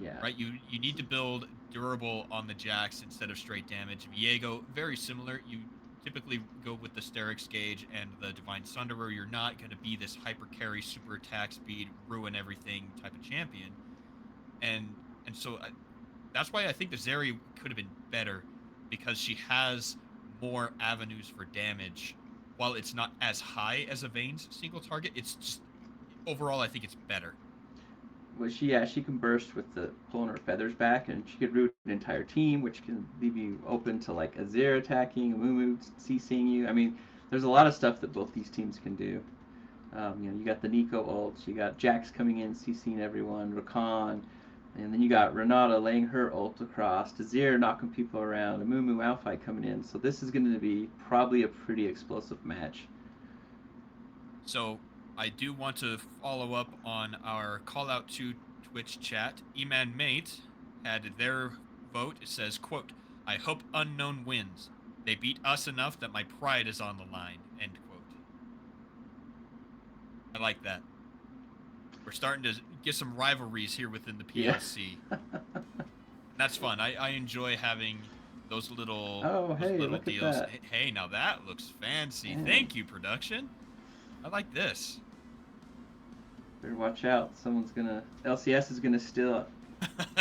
Yeah. Right? You need to build durable on the Jax instead of straight damage. Viego, very similar. You typically go with the Sterix Gauge and the Divine Sunderer. You're not going to be this hyper carry, super attack speed, ruin everything type of champion. And so that's why I think the Zeri could have been better, because she has more avenues for damage. While it's not as high as a Vayne's single target, it's just overall I think it's better. Well, she can burst with the pulling her feathers back, and she could root an entire team, which can leave you open to like Azir attacking, Amumu CCing you. I mean, there's a lot of stuff that both these teams can do. You got the Nico ults, you got Jax coming in, CCing everyone, Rakan, and then you got Renata laying her ult across, Azir knocking people around, Amumu Malphite coming in. So this is going to be probably a pretty explosive match. So I do want to follow up on our call out to Twitch chat. Eman Mate had their vote. It says, quote, "I hope Unknown wins. They beat us enough that my pride is on the line," end quote. I like that. We're starting to get some rivalries here within the PLC. Yeah. That's fun. I enjoy having those little, look deals. at that. Hey, now that looks fancy. Yeah. Thank you, production. I like this. Better watch out. LCS is gonna steal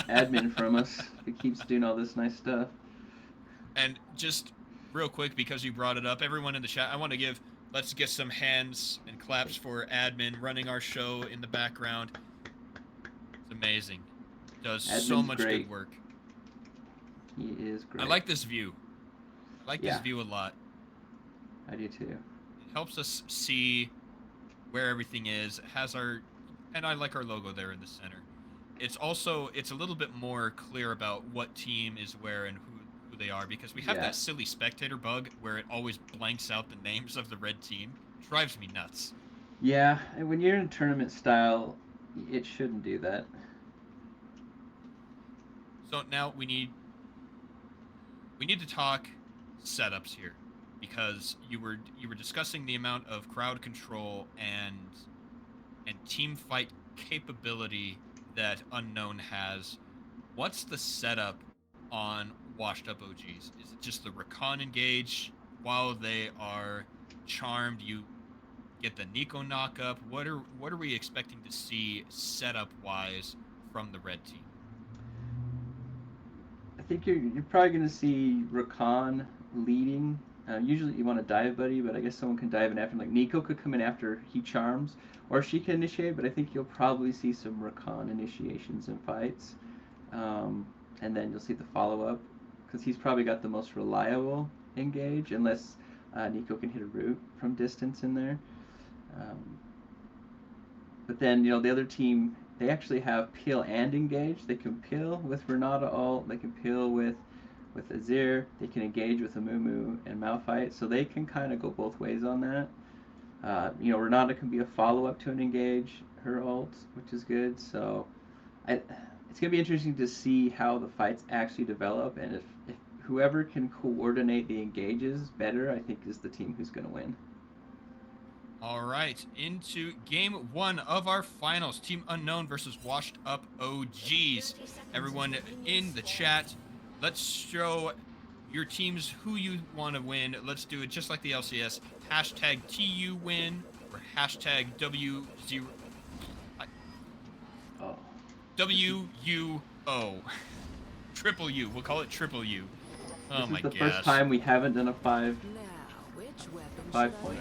admin from us. He keeps doing all this nice stuff. And just real quick, because you brought it up, everyone in the chat, let's get some hands and claps for admin running our show in the background. It's amazing. Does Admin's so much great. good work. He is great. I like this view. I like this view a lot. I do too. It helps us see where everything is. And I like our logo there in the center. It's a little bit more clear about what team is where and who they are, because we have that silly spectator bug where it always blanks out the names of the red team. It drives me nuts. Yeah, and when you're in tournament style, it shouldn't do that. So now we need to talk setups here, because you were discussing the amount of crowd control and team fight capability that Unknown has. What's the setup on Washed Up OGs? Is it just the Rakan engage while they are charmed? You get the Nico knockup. What are we expecting to see setup wise from the red team? I think you're probably going to see Rakan leading Usually you want to dive buddy, but I guess someone can dive in after him. Like Nico could come in after he charms, or she can initiate, but I think you'll probably see some Rakan initiations and fights. And then you'll see the follow-up, because he's probably got the most reliable engage, unless Nico can hit a root from distance in there. But then, the other team, they actually have peel and engage. They can peel with Renata ult, they can peel with Azir, they can engage with Amumu and Malphite, so they can kind of go both ways on that. Renata can be a follow-up to an engage, her ult, which is good, so it's going to be interesting to see how the fights actually develop, and if whoever can coordinate the engages better, I think is the team who's going to win. All right, into game 1 of our finals. Team Unknown versus Washed Up OGs. Everyone in the chat, let's show your teams who you want to win. Let's do it just like the LCS. Hashtag TUWin or hashtag W0... WUO. Triple U. We'll call it Triple U. Oh my gosh. This is the first time we haven't done a 5 point.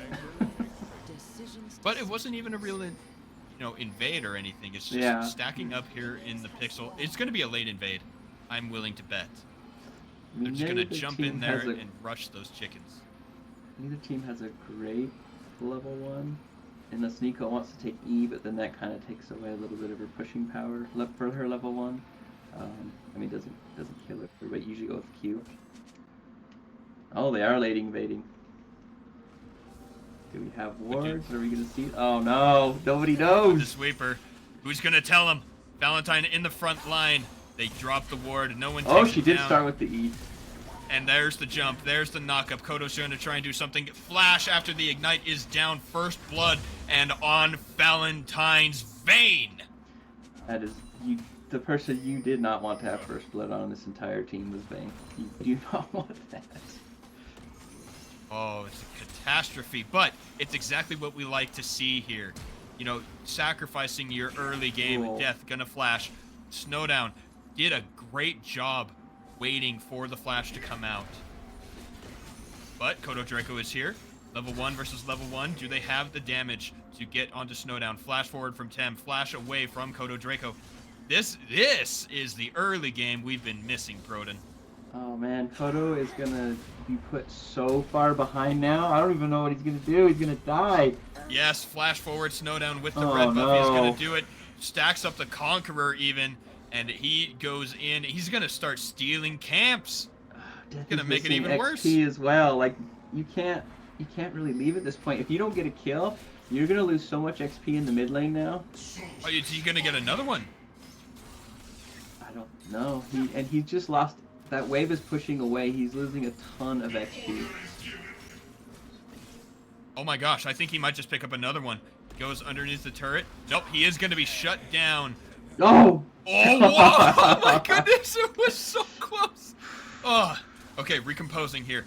But it wasn't even a real, invade or anything. It's just stacking up here in the pixel. It's going to be a late invade. I'm willing to bet. They're just going to jump in there and rush those chickens. Neither team has a great level 1. Unless Nico wants to take E, but then that kind of takes away a little bit of her pushing power for her level 1. Doesn't kill her, but usually go with Q. Oh, they are late invading. Do we have wards? Are we going to see? Oh no, nobody knows. The sweeper. Who's going to tell him? Valentine in the front line. They drop the ward. No one takes Oh, she did down. start with the E. And there's the jump. There's the knockup. Kodo's going to try and do something. Flash after the ignite is down. First blood and on Valentine's vein. That is the person you did not want to have first blood on this entire team was Vayne. You do not want that. Oh, it's a catastrophe, but it's exactly what we like to see here. Sacrificing your early game, death, gonna flash. Snowdown did a great job waiting for the flash to come out. But Kodo Draco is here. Level 1 versus level 1. Do they have the damage to get onto Snowdown? Flash forward from Tem. Flash away from Kodo Draco. This is the early game we've been missing, Broden. Oh man, Kodo is gonna be put so far behind now. I don't even know what he's gonna do. He's gonna die. Yes, flash forward, Snowdown with the red buff. He's gonna do it. Stacks up the Conqueror even, and he goes in. He's gonna start stealing camps. Death gonna make it even XP worse. As well. Like you can't really leave at this point. If you don't get a kill, you're gonna lose so much XP in the mid lane now. Oh, is he gonna get another one? I don't know. He just lost. That wave is pushing away. He's losing a ton of XP. Oh my gosh, I think he might just pick up another one. Goes underneath the turret. Nope, he is going to be shut down. Oh! Oh, whoa! Oh my goodness, it was so close. Oh, okay, recomposing here.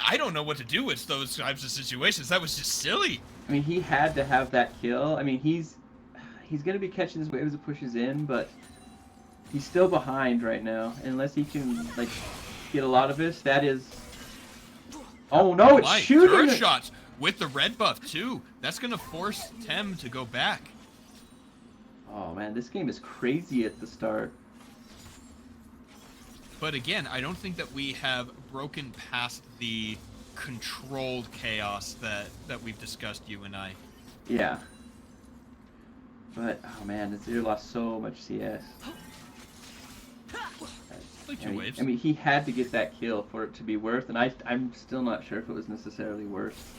I don't know what to do with those types of situations. That was just silly. I mean, he had to have that kill. I mean, he's going to be catching this wave as it pushes in, but he's still behind right now. Unless he can, get a lot of this. That is... Oh no, it's shooting! Turret shots with the red buff, too. That's going to force Tem to go back. Oh man, this game is crazy at the start. But again, I don't think that we have broken past the controlled chaos that we've discussed, you and I. Yeah. But, oh man, Azir lost so much CS. Waves. I mean, he had to get that kill for it to be worth, and I'm still not sure if it was necessarily worth.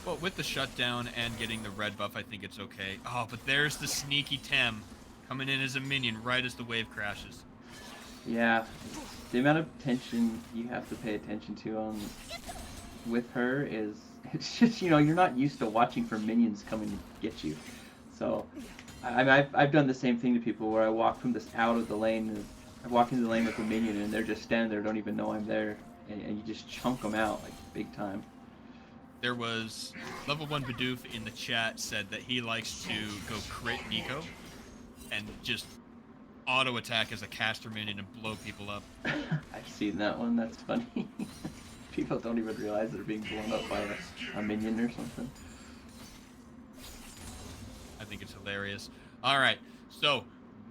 Well, with the shutdown and getting the red buff, I think it's okay. Oh, but there's the sneaky Tem coming in as a minion right as the wave crashes. Yeah, the amount of tension you have to pay attention to with her is, it's just, you're not used to watching for minions coming to get you. So, I've done the same thing to people where I walk from this out of the lane, I walk into the lane with a minion and they're just standing there, don't even know I'm there, and you just chunk them out, big time. There was level 1 Bidoof in the chat said that he likes to go crit Nico and just auto attack as a caster minion and blow people up. I've seen that one, that's funny. People don't even realize they're being blown up by a minion or something. I think it's hilarious. All right, so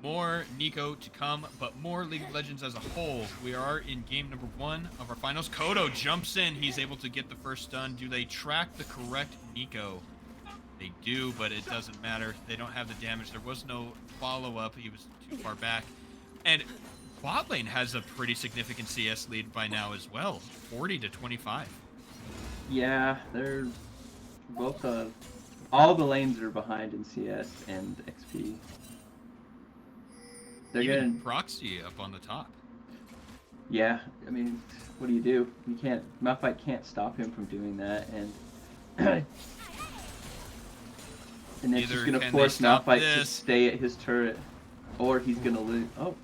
more Nico to come, but more League of Legends as a whole. We are in game number 1 of our finals. Kodo jumps in. He's able to get the first stun. Do they track the correct Nico? They do, but it doesn't matter. They don't have the damage. There was no follow-up. He was too far back. And bot lane has a pretty significant CS lead by now as well, 40-25. Yeah, they're both all the lanes are behind in CS and XP. They're Even getting Proxy up on the top. Yeah, I mean, what do? You can't. Malphite can't stop him from doing that, and and it's just gonna force Malphite to stay at his turret, or he's gonna lose. Oh,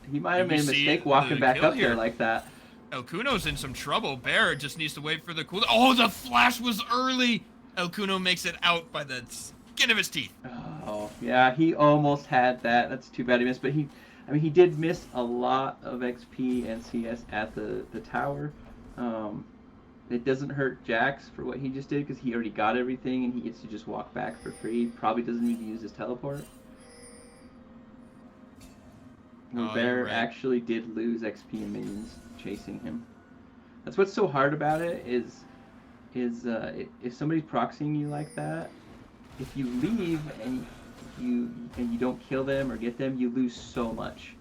he might have made a mistake walking back up there like that. El Kuno's in some trouble. Bear just needs to wait for the cooldown. Oh, the flash was early. El Kuno makes it out by the skin of his teeth. Oh, yeah, he almost had that. That's too bad he missed. But he did miss a lot of XP and CS at the tower. It doesn't hurt Jax for what he just did because he already got everything and he gets to just walk back for free. Probably doesn't need to use his teleport. Bear actually did lose XP and minions chasing him. That's what's so hard about it is if somebody's proxying you like that, if you leave and you don't kill them or get them, you lose so much.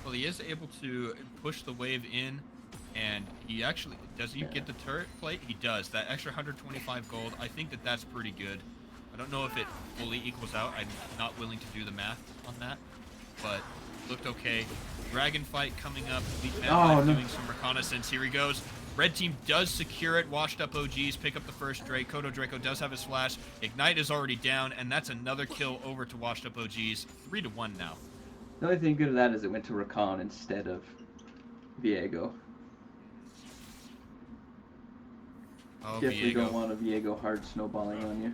Well, he is able to push the wave in, and he actually does. He get the turret plate? He does. That extra 125 gold. I think that's pretty good. I don't know if it fully equals out. I'm not willing to do the math on that, but looked okay. Dragon fight coming up. Elite Mad doing some reconnaissance. Here he goes. Red team does secure it. Washed up OGs pick up the first Drake. Kodo Draco does have his flash. Ignite is already down, and that's another kill over to washed up OGs. 3-1 now. The only thing good of that is it went to Rakan instead of Viego. Oh, Definitely Viego. don't want a Viego hard snowballing on you.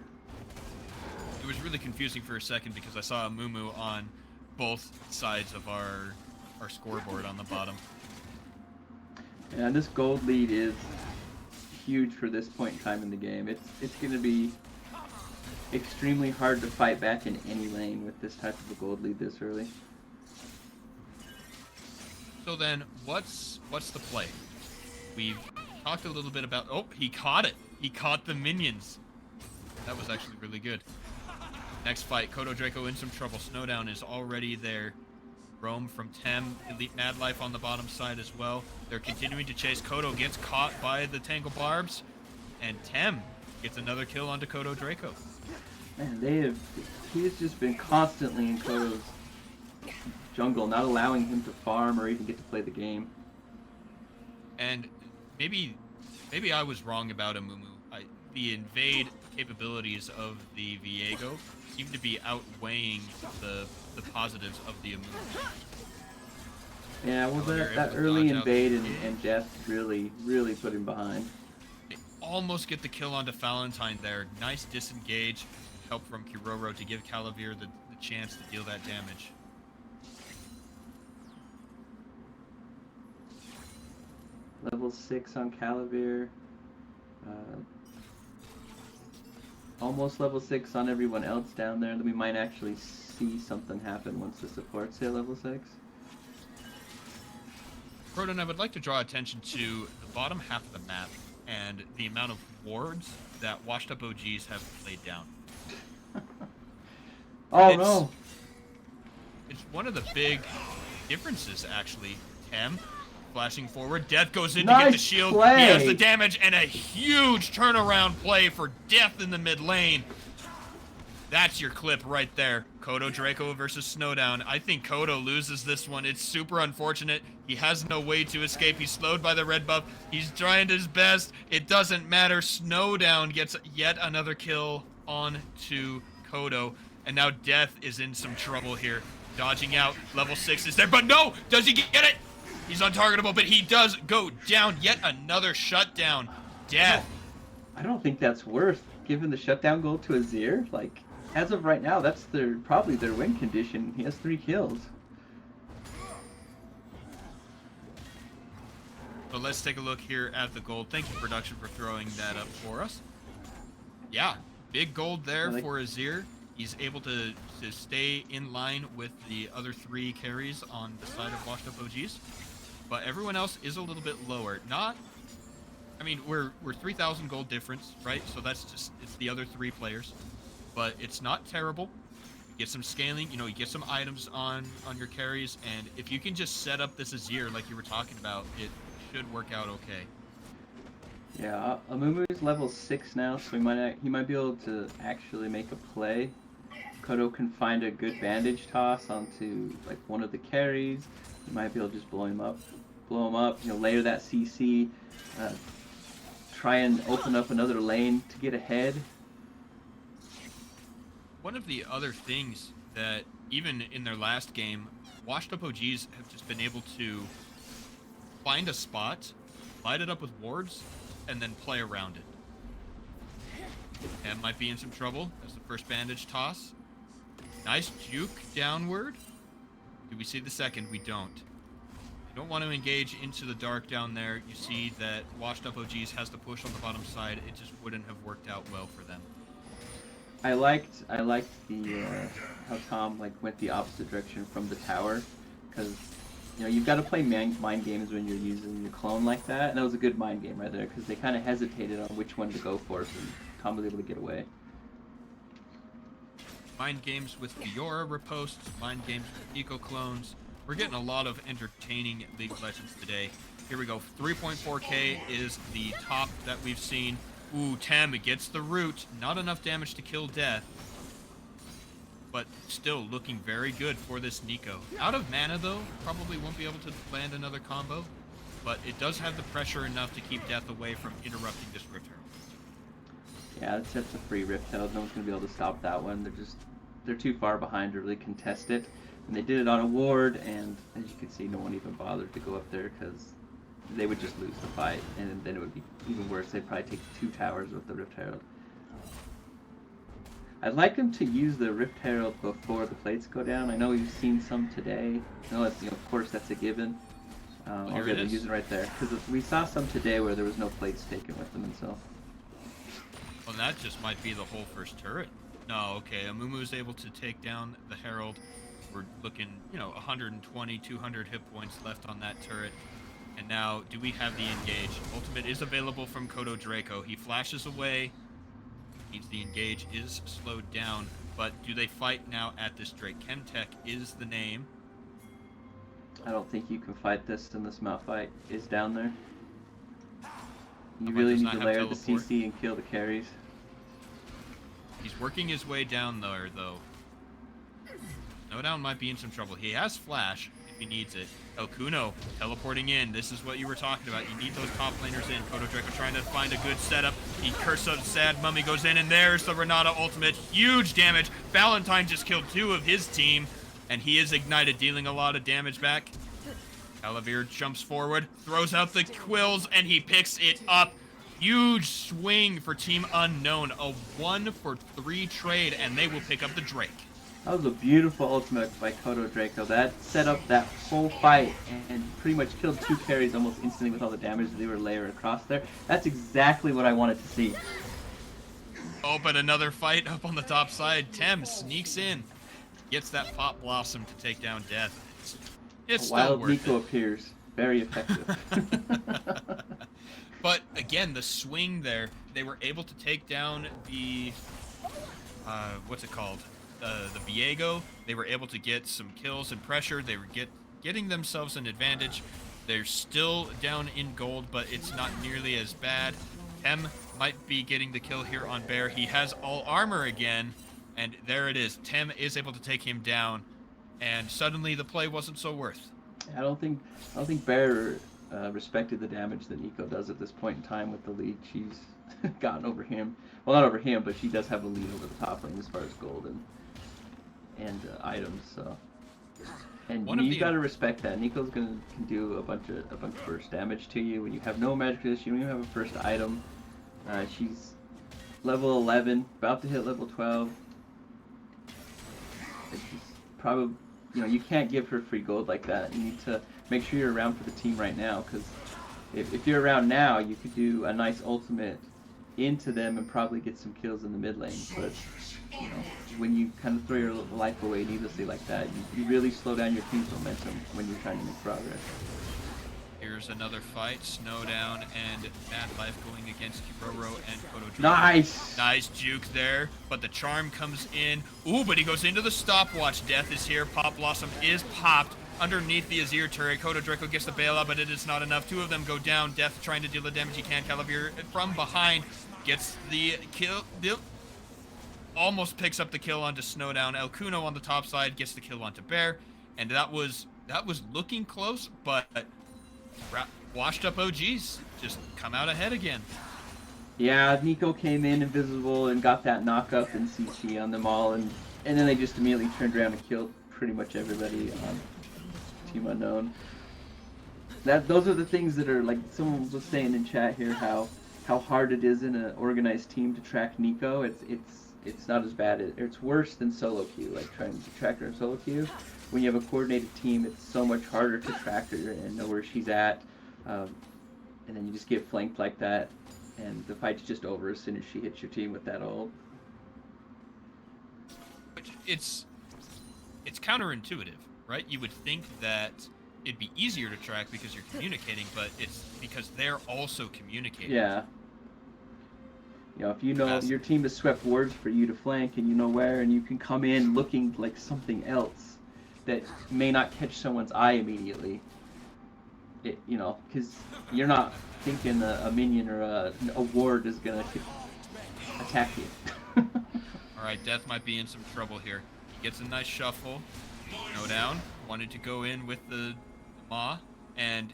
It was really confusing for a second because I saw a Mumu on both sides of our scoreboard on the bottom. Yeah, this gold lead is huge for this point in time in the game. It's going to be extremely hard to fight back in any lane with this type of a gold lead this early. So then, what's the play? We've talked a little bit about... Oh, he caught it. He caught the minions. That was actually really good. Next fight, Kodo Draco in some trouble. Snowdown is already there. Roam from Tem, Elite Mad Life on the bottom side as well. They're continuing to chase. Kodo gets caught by the Tangle Barbs, and Tem gets another kill onto Kodo Draco. Man, he has just been constantly in Kodo's jungle, not allowing him to farm or even get to play the game. And maybe I was wrong about Amumu. The invade capabilities of the Viego seem to be outweighing the positives of the Amumu. Yeah, well, that early invade and death really put him behind. They almost get the kill onto Valentine there. Nice disengage. Help from Kiroro to give Calavir the chance to deal that damage. Level 6 on Calavir. Almost level 6 on everyone else down there. Then we might actually see something happen once the supports hit level 6. Proton, I would like to draw attention to the bottom half of the map and the amount of wards that washed up OGs have laid down. No. It's one of the big differences, actually. Tem flashing forward. Death goes in to get the shield. Play. He has the damage and a huge turnaround play for Death in the mid lane. That's your clip right there. Kodo Draco versus Snowdown. I think Kodo loses this one. It's super unfortunate. He has no way to escape. He's slowed by the red buff. He's trying his best. It doesn't matter. Snowdown gets yet another kill on to Kodo. And now Death is in some trouble here. Dodging out. Level 6 is there. But no! Does he get it? He's untargetable, but he does go down. Yet another shutdown. Death. I don't think that's worth giving the shutdown gold to Azir. Like, as of right now, that's probably their win condition. He has 3 kills. The But let's take a look here at the gold. Thank you, production, for throwing that up for us. Yeah, big gold there for Azir. He's able to stay in line with the other 3 carries on the side of Washed Up OGs. But everyone else is a little bit lower. I mean, we're 3,000 gold difference, right? So that's just, it's the other 3 players. But it's not terrible. You get some scaling, you get some items on your carries. And if you can just set up this Azir like you were talking about, it should work out okay. Yeah, Amumu's level 6 now, so he might be able to actually make a play. Kodo can find a good bandage toss onto like one of the carries. He might be able to just blow him up, layer that CC, try and open up another lane to get ahead. One of the other things that even in their last game, Washed Up OGs have just been able to find a spot, light it up with wards, and then play around it. And might be in some trouble as the first bandage toss. Nice juke downward. Do we see the second? We don't. You don't want to engage into the dark down there. You see that Washed Up OGs has the push on the bottom side. It just wouldn't have worked out well for them. I liked the how Tom went the opposite direction from the tower, because you've got to play mind games when you're using your clone like that, and that was a good mind game right there, because they kind of hesitated on which one to go for, so Tom was able to get away. Mind games with Fiora riposts, mind games with eco clones. We're getting a lot of entertaining League of Legends today. Here we go. 3.4k is the top that we've seen. Ooh, Tem gets the root. Not enough damage to kill Death. But still looking very good for this Neeko. Out of mana, though. Probably won't be able to land another combo. But it does have the pressure enough to keep Death away from interrupting this Rift Herald. Yeah, it's a free Rift Herald. No one's going to be able to stop that one. They're too far behind to really contest it. And they did it on a ward, and as you can see, no one even bothered to go up there because they would just lose the fight, and then it would be even worse. They'd probably take 2 towers with the Rift Herald. I'd like them to use the Rift Herald before the plates go down. I know we've seen some today. No, of course that's a given. I'll get them using right there, because we saw some today where there was no plates taken with them, and so. Well, that just might be the whole first turret. No, okay. Amumu's able to take down the Herald. We're looking, 120, 200 hit points left on that turret. And now, do we have the engage? Ultimate is available from Kodo Draco. He flashes away. Means the engage is slowed down. But do they fight now at this Drake? Chemtech is the name. I don't think you can fight this, and this mount fight is down there. You really need to layer the CC and kill the carries. He's working his way down there, though. Snowdown might be in some trouble. He has flash if he needs it. El Kuno teleporting in. This is what you were talking about. You need those top laners in. Kodo Draco trying to find a good setup. He curses up Sad Mummy, goes in, and there's the Renata ultimate. Huge damage. Valentine just killed 2 of his team, and he is ignited, dealing a lot of damage back. Calavir jumps forward, throws out the quills, and he picks it up. Huge swing for Team Unknown. A 1-for-3 trade, and they will pick up the Drake. That was a beautiful ultimate by Kodo Draco. That set up that whole fight and pretty much killed 2 carries almost instantly with all the damage they were layering across there. That's exactly what I wanted to see. Oh, but another fight up on the top side. Tem sneaks in. Gets that Pop Blossom to take down Death. It's still Wild worth Neeko it. appears. Very effective. But again, the swing there, they were able to take down the, what's it called? The Viego. They were able to get some kills and pressure. They were getting themselves an advantage. They're still down in gold, but it's not nearly as bad. Tem might be getting the kill here on Bear. He has all armor again, and there it is. Tem is able to take him down, and suddenly the play wasn't so worth. I don't think Bear respected the damage that Neeko does at this point in time with the lead. She's gotten over him. Well, not over him, but she does have a lead over the top lane as far as gold and items. So, and you got to respect that. Neeko's can do a bunch of burst damage to you when you have no magic resist. You don't even have a first item. She's level 11, about to hit level 12. She's probably, you can't give her free gold like that. You need to make sure you're around for the team right now, because if you're around now, you could do a nice ultimate into them and probably get some kills in the mid lane. But you know, when you kind of throw your life away needlessly like that, you really slow down your team's momentum when you're trying to make progress. Here's another fight. Snowdown and Mad Life going against Kiroro and Koto Draco. Nice! Nice juke there, but the charm comes in. Ooh, but he goes into the stopwatch. Death is here. Pop Blossom is popped underneath the Azir turret. Koto Draco gets the bailout, but it is not enough. Two of them go down. Death trying to deal the damage he can. Calavir from behind gets the kill. Almost picks up the kill onto Snowdown. El Kuno on the top side gets the kill onto Bear, and that was looking close, but washed up OGs just come out ahead again. Yeah, Nico came in invisible and got that knock up in CC on them all, and then they just immediately turned around and killed pretty much everybody on Team Unknown. Those are the things that are, like someone was saying in chat here, how hard it is in an organized team to track Nico. It's not as bad. It's worse than solo queue, like trying to track her in solo queue. When you have a coordinated team, it's so much harder to track her and know where she's at. And then you just get flanked like that, and the fight's just over as soon as she hits your team with that ult. It's counterintuitive, right? You would think that it'd be easier to track because you're communicating, but it's because they're also communicating. Yeah. You know, if you know your team has swept wards for you to flank, and you know where, and you can come in looking like something else that may not catch someone's eye immediately. You know, because you're not thinking a minion or a ward is gonna attack you. All right, Death might be in some trouble here. He gets a nice shuffle. No down. Wanted to go in with the Ma, and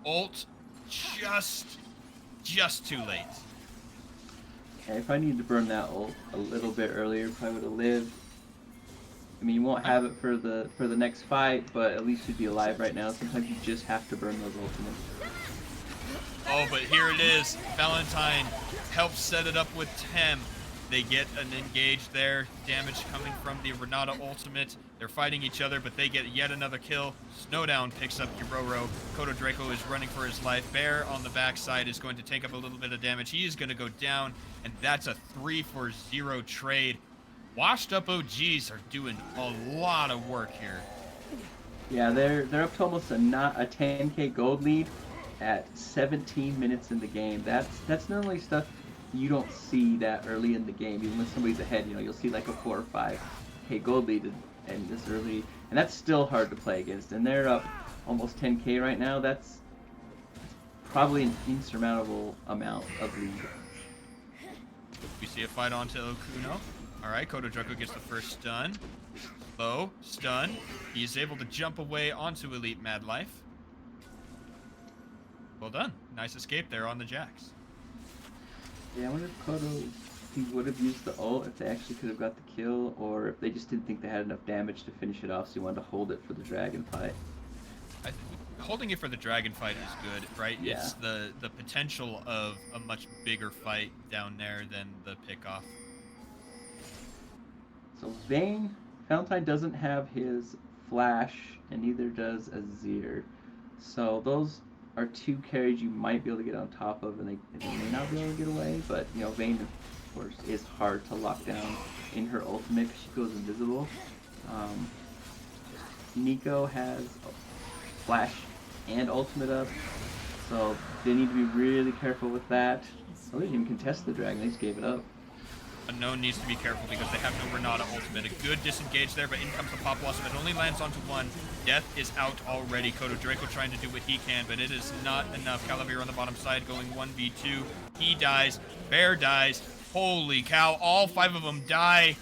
ult just too late. Okay, if I needed to burn that ult a little bit earlier, probably would have lived. I mean, you won't have it for the next fight, but at least you'd be alive right now. Sometimes you just have to burn those ultimates. Oh, but here it is. Valentine helps set it up with Tem. They get an engage there. Damage coming from the Renata ultimate. They're fighting each other, but they get yet another kill. Snowdown picks up Kiroro. Koto Draco is running for his life. Bear on the backside is going to take up a little bit of damage. He is going to go down, and that's a 3-for-0 trade. Washed up OGs are doing a lot of work here. Yeah, they're up to almost a 10k gold lead at 17 minutes in the game. That's normally stuff you don't see that early in the game. Even when somebody's ahead, you know, you'll see like a 4 or 5k gold lead and this early, and that's still hard to play against. And they're up almost 10k right now. That's probably an insurmountable amount of lead. We see a fight onto Okuno. All right, Koto Draco gets the first stun. Slow, stun. He is able to jump away onto Elite Mad Life. Well done. Nice escape there on the Jax. Yeah, I wonder if Koto, he would have used the ult if they actually could have got the kill, or if they just didn't think they had enough damage to finish it off, so he wanted to hold it for the dragon fight. Holding it for the dragon fight is good, right? Yeah. It's the potential of a much bigger fight down there than the pickoff. So Valentine doesn't have his flash, and neither does Azir. So those are two carries you might be able to get on top of, and they may not be able to get away. But you know, Vayne, of course, is hard to lock down in her ultimate because she goes invisible. Nico has flash and ultimate up, so they need to be really careful with that. Oh, they didn't even contest the dragon; they just gave it up. Unknown needs to be careful because they have no Renata ultimate. A good disengage there, but in comes the Pop Blossom. It only lands onto one. Death is out already. Koto Draco trying to do what he can, but it is not enough. Calavir on the bottom side going 1v2. He dies. Bear dies. Holy cow, all 5 of them die.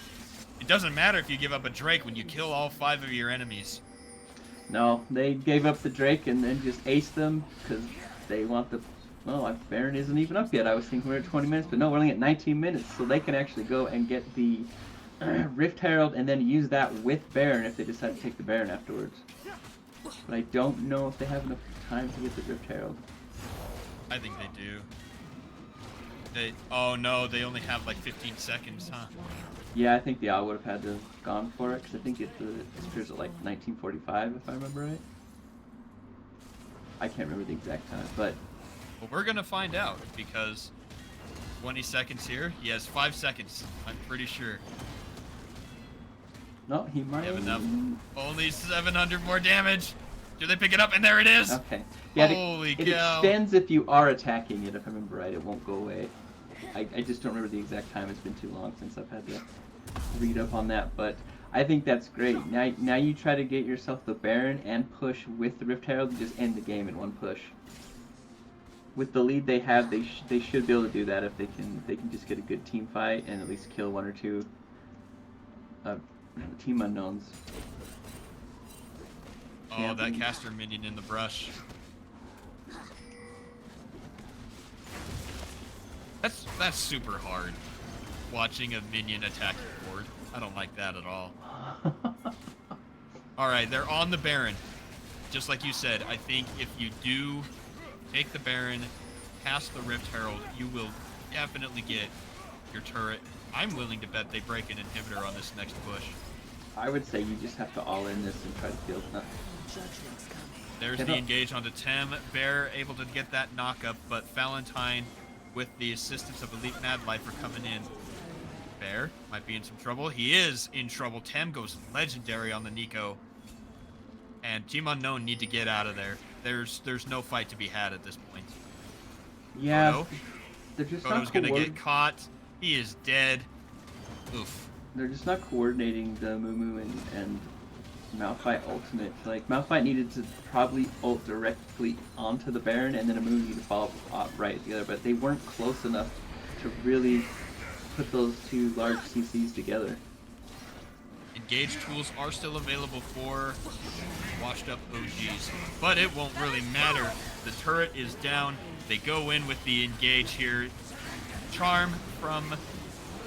It doesn't matter if you give up a Drake when you kill all 5 of your enemies. No, they gave up the Drake and then just aced them because they want the... Well, Baron isn't even up yet. I was thinking we were at 20 minutes, but no, we're only at 19 minutes, so they can actually go and get the Rift Herald and then use that with Baron if they decide to take the Baron afterwards. But I don't know if they have enough time to get the Rift Herald. I think they do. Oh no, they only have like 15 seconds, huh? Yeah, I think the Owl would have had to have gone for it, because I think it appears at like 1945, if I remember right. I can't remember the exact time, but Well, we're going to find out because 20 seconds here. He has 5 seconds, I'm pretty sure. No, he might. We have enough. Only 700 more damage. Do they pick it up? And there it is. Okay. Yeah, Holy it cow. extends if you are attacking it. If I remember right, it won't go away. I just don't remember the exact time. It's been too long since I've had to read up on that. But I think that's great. Now you try to get yourself the Baron and push with the Rift Herald and just end the game in one push. With the lead they have, they should be able to do that if they can just get a good team fight and at least kill 1 or 2 team unknowns. Oh, that caster minion in the brush. That's super hard. Watching a minion attack your board. I don't like that at all. Alright, they're on the Baron. Just like you said, I think if you do take the Baron, cast the Rift Herald, you will definitely get your turret. I'm willing to bet they break an inhibitor on this next push. I would say you just have to all in this and try to kill them. There's the engage onto Tem. Bear able to get that knockup, but Valentine, with the assistance of Elite Mad Life, are coming in. Bear might be in some trouble. He is in trouble. Tem goes legendary on the Nico. And Team Unknown need to get out of there. There's no fight to be had at this point. Yeah. Kodo. They're just Kodo's gonna get caught. He is dead. Oof. They're just not coordinating the Mumu and Malphite ultimate. Like, Malphite needed to probably ult directly onto the Baron, and then a Mumu needed to follow up right together, but they weren't close enough to really put those 2 large CCs together. Engage tools are still available for washed up OGs, but it won't really matter. The turret is down. They go in with the engage here. Charm from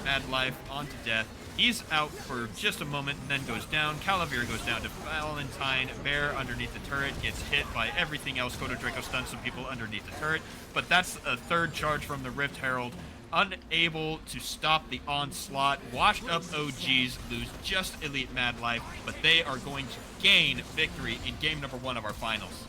Mad Life onto death. He's out for just a moment and then goes down. Calavir goes down to Valentine. Bear underneath the turret gets hit by everything else. Kodo Draco stuns some people underneath the turret. But that's a 3rd charge from the Rift Herald. Unable to stop the onslaught. Washed up OGs lose just Elite Mad Life, but they are going to gain victory in game number 1 of our finals.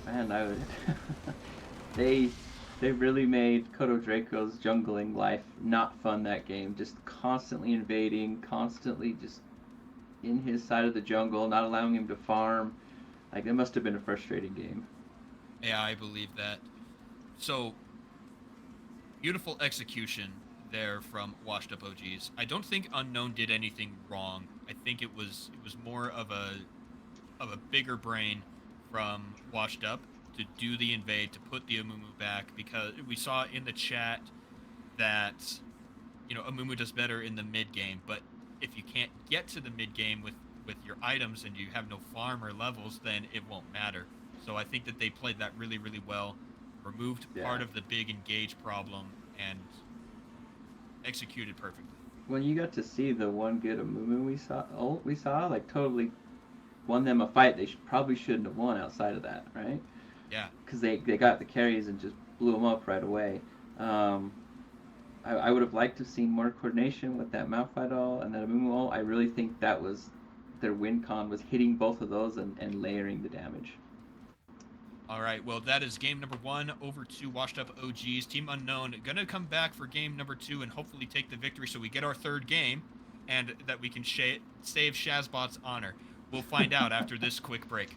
Man, I would... They really made Kodo Draco's jungling life not fun that game. Just constantly invading, constantly just in his side of the jungle, not allowing him to farm. Like, it must have been a frustrating game. Yeah, I believe that. So, beautiful execution there from Washed Up OGs. I don't think Unknown did anything wrong. I think it was more of a bigger brain from Washed Up to do the invade, to put the Amumu back, because we saw in the chat that, you know, Amumu does better in the mid game, but if you can't get to the mid game with your items and you have no farm or levels, then it won't matter. So I think that they played that really, really well, removed part of the big engage problem, and executed perfectly. When you got to see the one good Amumu we saw, like, totally won them a fight they probably shouldn't have won outside of that, right? Yeah. Because they got the carries and just blew them up right away. I would have liked to have seen more coordination with that Malphite ult and that Amumu ult. I really think that was their win con, was hitting both of those and layering the damage. All right, well, that is game number 1 over to Washed Up OGs. Team Unknown going to come back for game number 2 and hopefully take the victory so we get our 3rd game and that we can save Shazbot's honor. We'll find out after this quick break.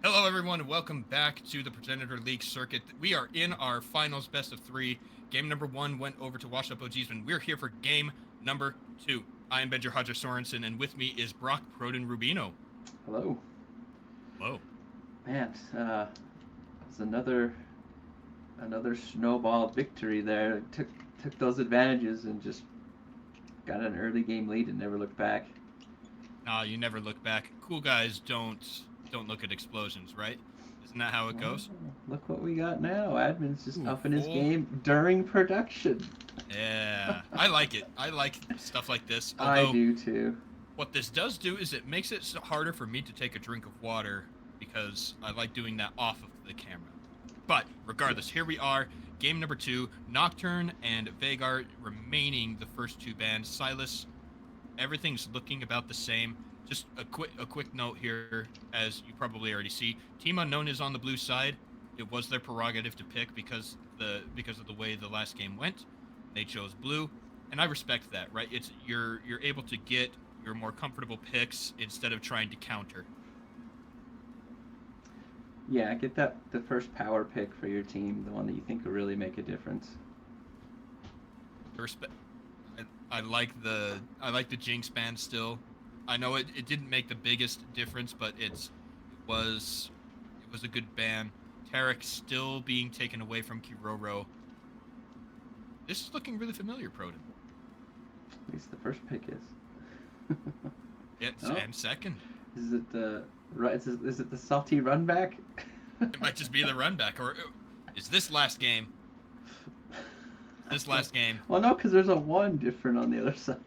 Hello, everyone, and welcome back to the Progenitor League circuit. We are in our finals best of 3. Game number 1 went over to Washed Up OGs, and we're here for game number 2. I am Benjer Hodger Sorensen, and with me is Brock Proden Rubino. Hello. Hello. Man, it's another snowball victory there. Took those advantages and just got an early game lead and never looked back. You never look back. Cool guys don't look at explosions, right? Isn't that how it goes? Look what we got now. Admin's just upping his game during production. Yeah, I like it. I like stuff like this. Although, I do too. What this does do is it makes it harder for me to take a drink of water because I like doing that off of the camera. But regardless, here we are. Game number 2. Nocturne and Vagar remaining the first 2 bands. Silas, everything's looking about the same. Just a quick note here, as you probably already see. Team Unknown is on the blue side. It was their prerogative to pick because of the way the last game went. They chose blue, and I respect that, right? It's you're able to get your more comfortable picks instead of trying to counter. Yeah, get the first power pick for your team, the one that you think will really make a difference. I like the Jinx band still. I know it didn't make the biggest difference, but it was a good ban. Tarek still being taken away from Kiroro. This is looking really familiar, Proton. At least the first pick is. It's Oh. and second. Is it the is it the salty run back? It might just be the run back, or is this last game? This last game. Well, no, because there's a 1 different on the other side.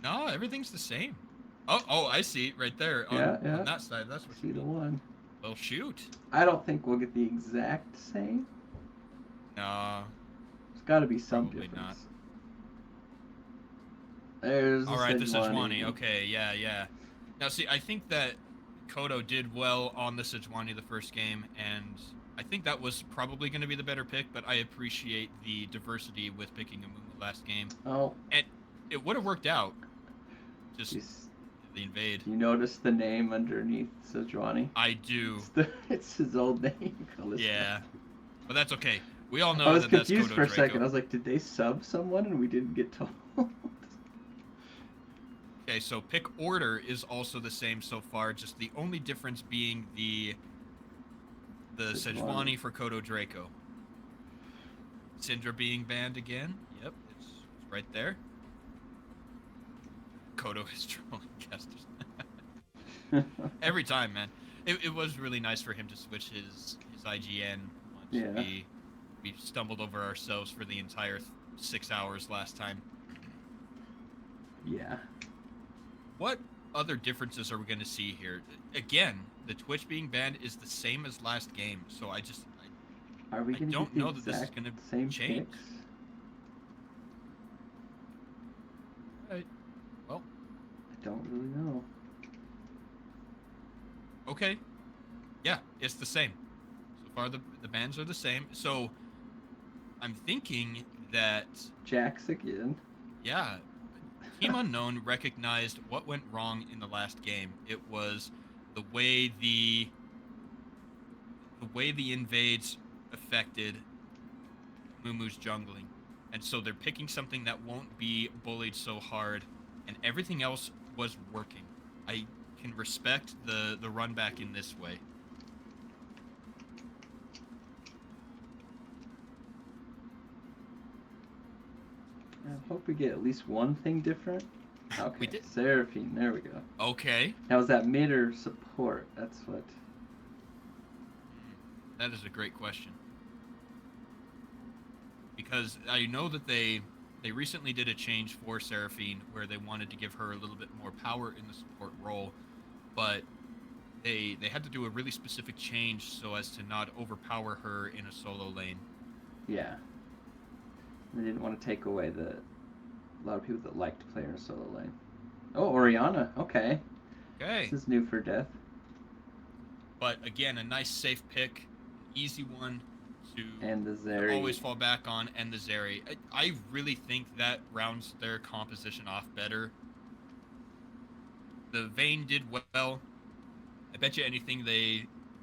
No, everything's the same. Oh, I see it right there on, Yeah. on that side. That's what See you the mean. 1. Well, shoot. I don't think we'll get the exact same. No. There's got to be some Probably difference. There's All right, the Sejuani. Sejuani. Okay, yeah. Now, see, I think that Kodo did well on the Sejuani the first game, and I think that was probably going to be the better pick, but I appreciate the diversity with picking Amumu last game. Oh. And it would have worked out. Just Jeez. the invade. You notice the name underneath Sejuani? I do. It's his old name. Yeah. But that's okay. We all know I was that that's confused Kodo for a Draco. second. I was like, did they sub someone and we didn't get told? Okay, so pick order is also the same so far, just the only difference being the Sejuani for Kodo Draco. Syndra being banned again. Yep, it's right there. Kodo is trolling casters. Every time, man. It was really nice for him to switch his IGN once Yeah. we stumbled over ourselves for the entire 6 hours last time. Yeah. What other differences are we going to see here? Again, the Twitch being banned is the same as last game, so I Are we I going to don't get the know that this is exact gonna same change. picks? well, I don't really know. okay. Yeah, it's the same. So far, the bans are the same. So I'm thinking that, Jax again. yeah, Team Unknown recognized what went wrong in the last game. It was the way the invades affected Mumu's jungling. And so they're picking something that won't be bullied so hard, and everything else was working. I can respect the run back in this way. I hope we get at least one thing different. Okay, We did. Seraphine, there we go. Okay, Now, is that mid or support? That's what... that is a great question. Because I know that they recently did a change for Seraphine where they wanted to give her a little bit more power in the support role, but they had to do a really specific change so as to not overpower her in a solo lane. Yeah. They didn't want to take away a lot of people that like to play in a solo lane. Oh, Orianna. Okay. Okay. This is new for Death. But again, a nice safe pick, easy one to And the Zeri. always fall back on, and the Zeri. I really think that rounds their composition off better. The Vayne did well. I bet you anything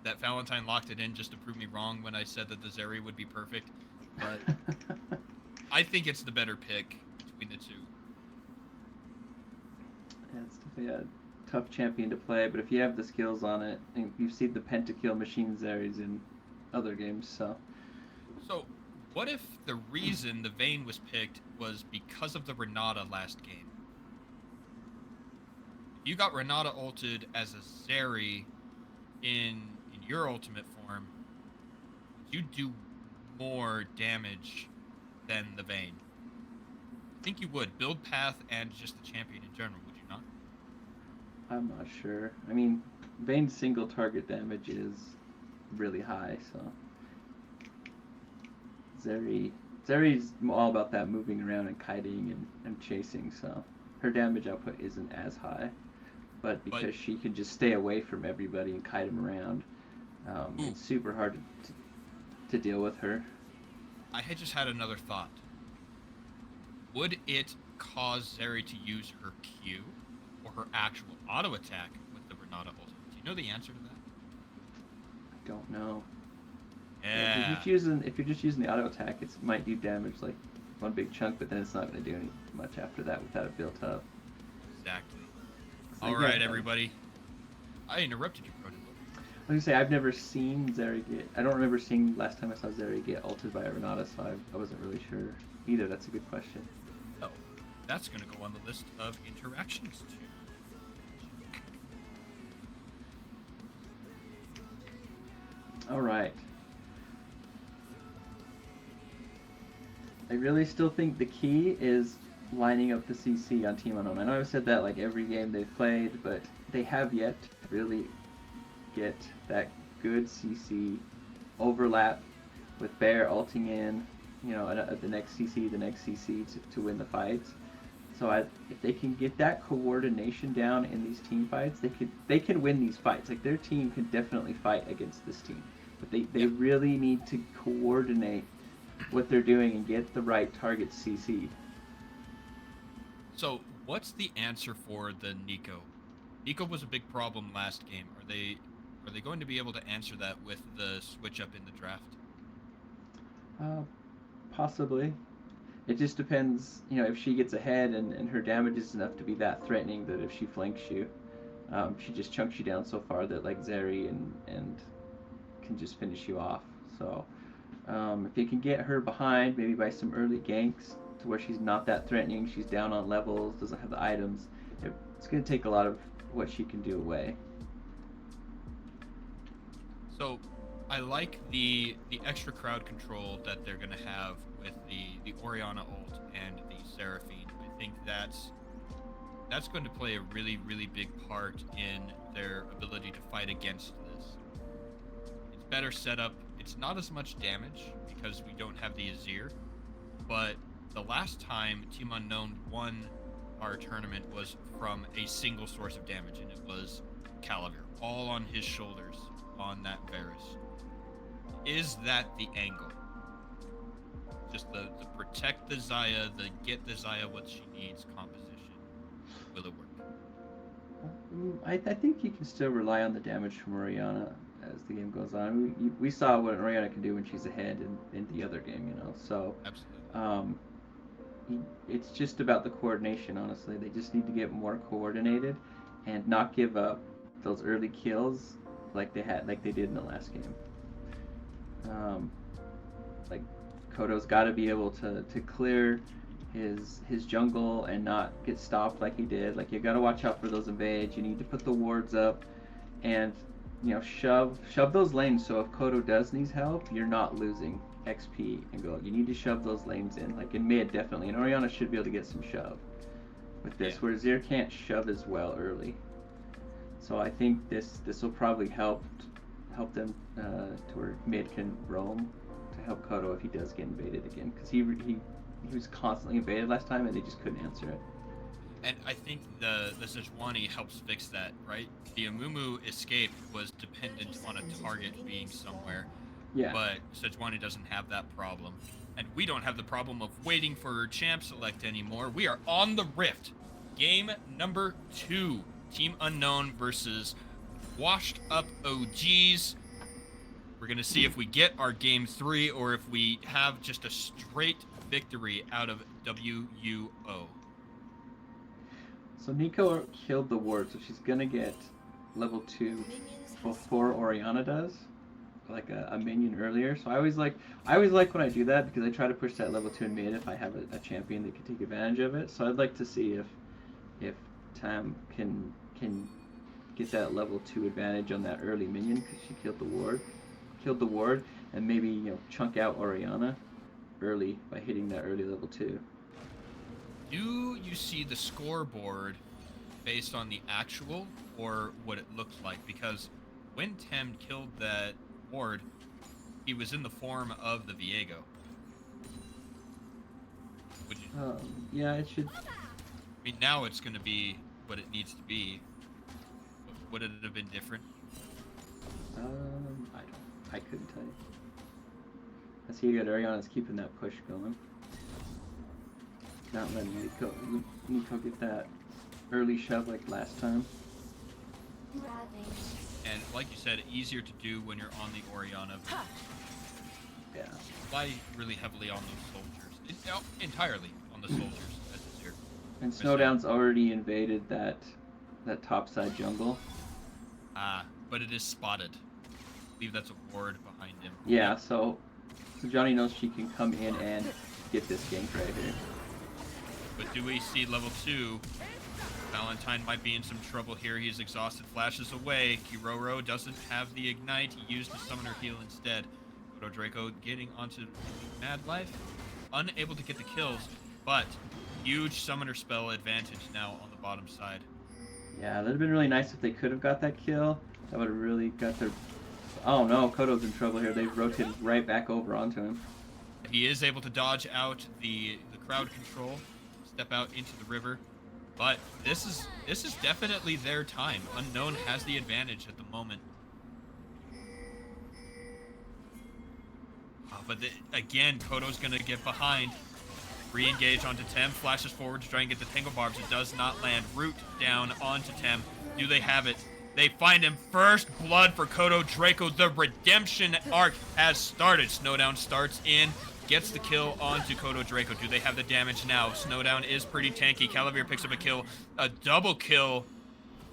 that Valentine locked it in just to prove me wrong when I said that the Zeri would be perfect. But I think it's the better pick between the two. Yeah, it's definitely a tough champion to play, but if you have the skills on it, and you've seen the pentakill machine Zeris in other games, so... So, what if the reason the Vayne was picked was because of the Renata last game? You got Renata ulted as a Zeri in your ultimate form. You do more damage than the Vayne. I think you would. Build path and just the champion in general, would you not? I'm not sure. I mean, Vayne's single target damage is really high, so... Zeri's all about that moving around and kiting and chasing, so her damage output isn't as high. But because she can just stay away from everybody and kite them around, it's super hard to deal with her. I had just had another thought. Would it cause Zeri to use her Q or her actual auto attack with the Renata ult? Do you know the answer to that? I don't know. Yeah. If you're just using the auto attack, it might do damage like one big chunk, but then it's not going to do any much after that without it built up. Exactly. All right, everybody. I interrupted you, Proto. I was gonna say, I've never seen Zeri get... I don't remember seeing last time I saw Zeri get ulted by a Renata, so I wasn't really sure either. That's a good question. Oh, that's going to go on the list of interactions, too. All right. I really still think the key is lining up the CC on Team Unknown. I know I've said that like every game they've played, but they have yet to really get that good CC overlap with Bear ulting in, you know, at the next CC to win the fights. So if they can get that coordination down in these team fights, they can win these fights. Like their team can definitely fight against this team, but they really need to coordinate what they're doing and get the right target CC'd. So, what's the answer for the Nico? Nico was a big problem last game. Are they going to be able to answer that with the switch up in the draft? Possibly. It just depends, you know, if she gets ahead and her damage is enough to be that threatening that if she flanks you, she just chunks you down so far that like Zeri and can just finish you off. So if you can get her behind, maybe by some early ganks to where she's not that threatening, she's down on levels, doesn't have the items, it's going to take a lot of what she can do away. So, I like the extra crowd control that they're going to have with the Orianna ult and the Seraphine. I think that's going to play a really, really big part in their ability to fight against this. It's better set up. It's not as much damage because we don't have the Azir, but the last time Team Unknown won our tournament was from a single source of damage, and it was Calavir, all on his shoulders on that Varus. Is that the angle? Just the protect the Xayah, the get the Xayah what she needs composition. Will it work? I think you can still rely on the damage from Orianna as the game goes on. We saw what Orianna can do when she's ahead in the other game, you know. So absolutely. It's just about the coordination, honestly. They just need to get more coordinated and not give up those early kills like they did in the last game. Like Kodo's got to be able to clear his jungle and not get stopped like he did. Like you got to watch out for those invades. You need to put the wards up and, you know, shove those lanes. So if Kodo does need help, you're not losing XP and gold. You need to shove those lanes in, like in mid definitely. And Orianna should be able to get some shove with this, where Zir can't shove as well early. So I think this will probably help them to where mid can roam to help Kodo if he does get invaded again, because he was constantly invaded last time and they just couldn't answer it. And I think the Sejuani helps fix that, right? The Amumu escape was dependent on a target being somewhere. Yeah. But Sejuani doesn't have that problem. And we don't have the problem of waiting for champ select anymore. We are on the Rift. Game number 2. Team Unknown versus washed up OGs. We're going to see if we get our game 3 or if we have just a straight victory out of WUO. So Nico killed the ward, so she's going to get level 2 before Orianna does. Like a minion earlier. So I always like when I do that, because I try to push that level 2 in mid if I have a champion that can take advantage of it. So I'd like to see if Tam can get that level 2 advantage on that early minion, because she killed the ward, and maybe, you know, chunk out Orianna early by hitting that early level 2. Do you see the scoreboard based on the actual or what it looks like? Because when Tem killed that ward, he was in the form of the Viego. Would you? Yeah, it should. I mean, now it's going to be what it needs to be. Would it have been different? I couldn't tell you. I see that Ariana's keeping that push going. Not letting Nico get that early shove like last time. And like you said, easier to do when you're on the Orianna. Yeah. Rely really heavily on those soldiers. Entirely on the soldiers as it's here. And Snowdown's already invaded that that topside jungle. But it is spotted. I believe that's a ward behind him. Yeah, so Johnny knows she can come in and get this gank right here. But do we see level 2? Valentine might be in some trouble here. He's exhausted, flashes away. Kiroro doesn't have the ignite. He used the summoner heal instead. Kodo Draco getting onto Mad Life. Unable to get the kills, but huge summoner spell advantage now on the bottom side. Yeah, that would have been really nice if they could have got that kill. That would have really got their... Oh no, Kodo's in trouble here. They've rotated right back over onto him. He is able to dodge out the crowd control, step out into the river. But this is definitely their time. Unknown has the advantage at the moment. But again, Kodo's going to get behind. Re-engage onto Tem. Flashes forward to try and get the Tangle Barbs. It does not land. Root down onto Tem. Do they have it? They find him. First blood for Kodo Draco. The redemption arc has started. Snowdown starts in. Gets the kill onto Kodo Draco. Do they have the damage now? Snowdown is pretty tanky. Calavir picks up a kill. A double kill.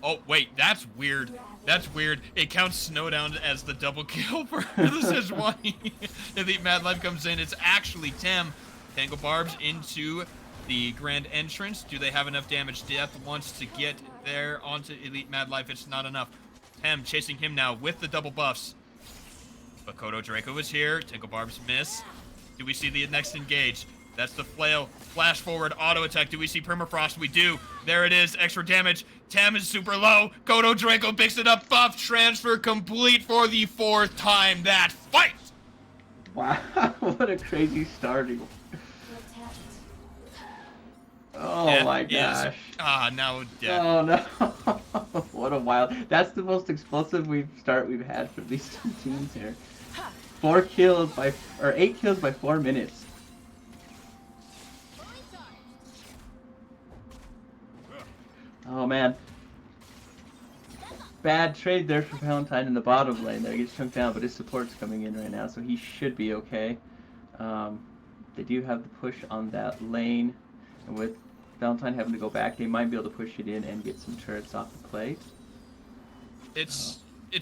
Oh, wait. That's weird. That's weird. It counts Snowdown as the double kill for the Sejuani. Elite Mad Life comes in. It's actually Tem. Tangle Barbs into the grand entrance. Do they have enough damage? Death wants to get there onto Elite Mad Life. It's not enough. Tem chasing him now with the double buffs. But Kodo Draco is here. Tangle Barbs miss. Do we see the next engage? That's the flail. Flash forward, auto attack. Do we see Permafrost? We do. There it is. Extra damage. Tem is super low. Kodo Draco picks it up. Buff transfer complete for the 4th time. That fight! Wow, what a crazy starting. Oh Death my gosh. Now death. Oh no. What a wild. That's the most explosive start we've had for these two teams here. 8 kills by 4 minutes. Oh man. Bad trade there for Valentine in the bottom lane there. He gets chunked down, but his support's coming in right now, so he should be okay. They do have the push on that lane, and with Valentine having to go back, they might be able to push it in and get some turrets off the plate. It's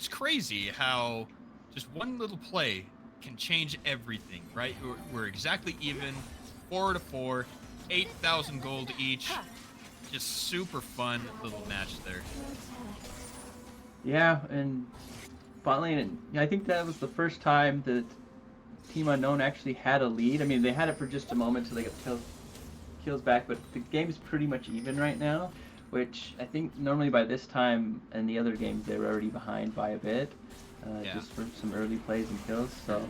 crazy how just one little play can change everything, right? We're exactly even, 4-4, 8,000 gold each. Just super fun little match there. Yeah, and bot lane, I think that was the first time that Team Unknown actually had a lead. I mean, they had it for just a moment till they got kills back, but the game's pretty much even right now, which I think normally by this time in the other games they were already behind by a bit, just for some early plays and kills. So,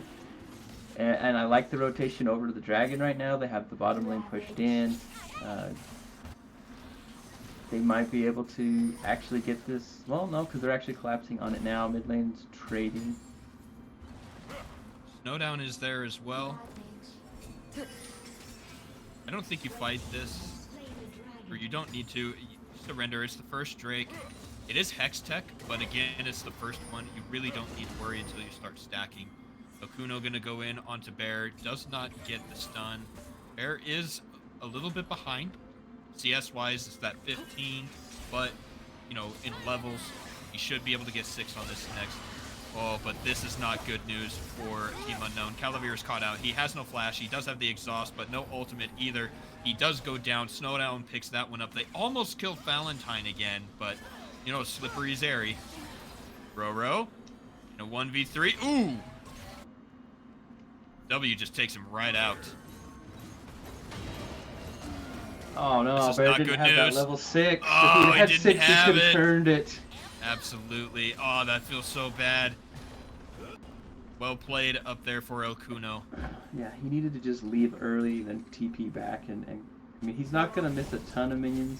and I like the rotation over to the Dragon right now. They have the bottom lane pushed in. They might be able to actually get this. Well, no, because they're actually collapsing on it now. Mid lane's trading. Snowdown is there as well. I don't think you fight this, or you don't need to. You surrender. It's the first Drake. It is Hex Tech, but again, it's the first one. You really don't need to worry until you start stacking. Okuno gonna go in onto Bear. Does not get the stun. Bear is a little bit behind. CS-wise, it's that 15, but, you know, in levels, he should be able to get 6 on this next. Oh, but this is not good news for Team Unknown. Calavir is caught out. He has no flash. He does have the exhaust, but no ultimate either. He does go down. Snowdown picks that one up. They almost killed Valentine again, but, you know, slippery Zeri. Roro in a 1v3. Ooh! W just takes him right out. Oh no, This is Bear not didn't good have that news. level 6. Oh, if he had he didn't 6, he have could have it. turned it. Absolutely. Oh, that feels so bad. Well played up there for El Cuno. Yeah, he needed to just leave early, then TP back, and I mean, he's not going to miss a ton of minions.